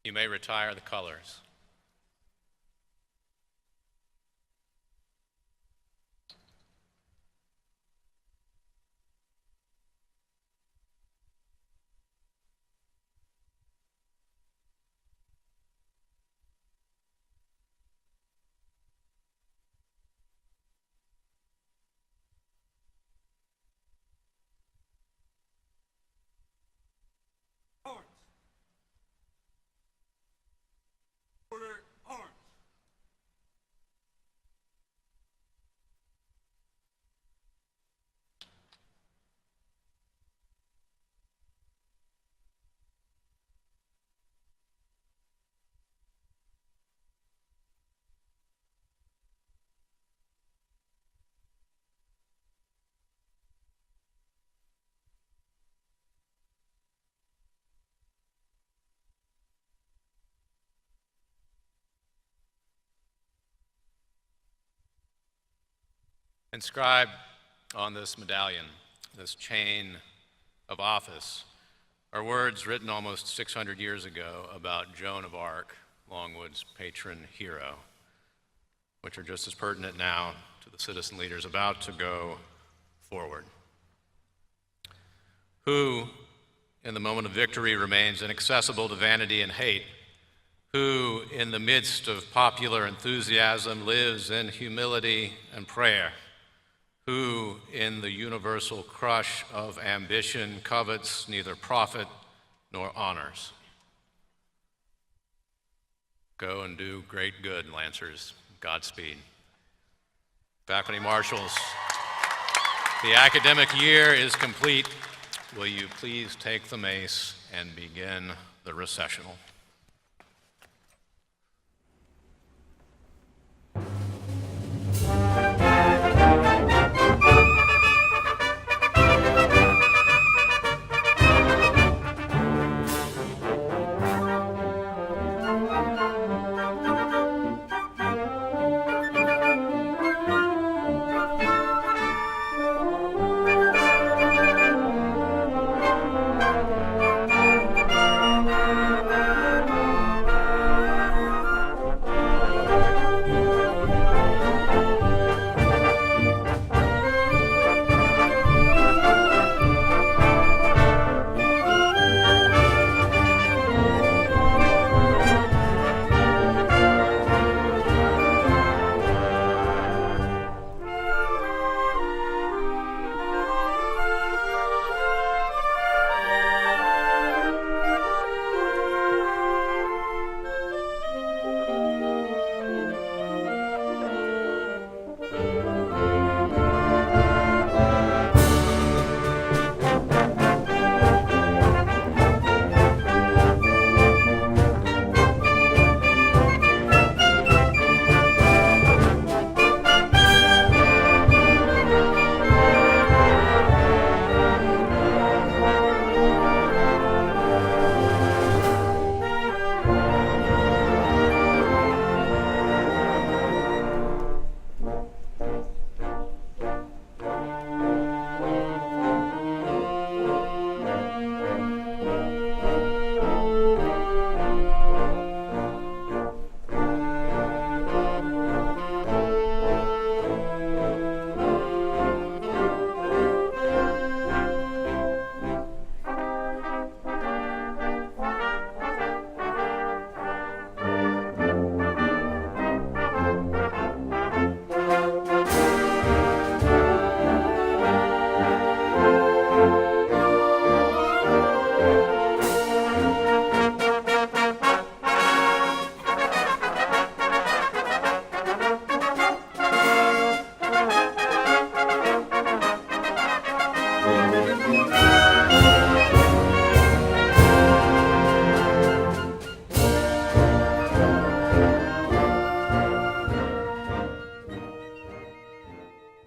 You may retire the colors. Inscribed on this medallion, this chain of office, are words written almost 600 years ago about Joan of Arc, Longwood's patron hero, which are just as pertinent now to the citizen leaders about to go forward. Who, in the moment of victory, remains inaccessible to vanity and hate, who, in the midst of popular enthusiasm, lives in humility and prayer, who, in the universal crush of ambition, covets neither profit nor honors. Go and do great good, Lancers. Godspeed. Faculty Marshals, the academic year is complete. Will you please take the mace and begin the recessional?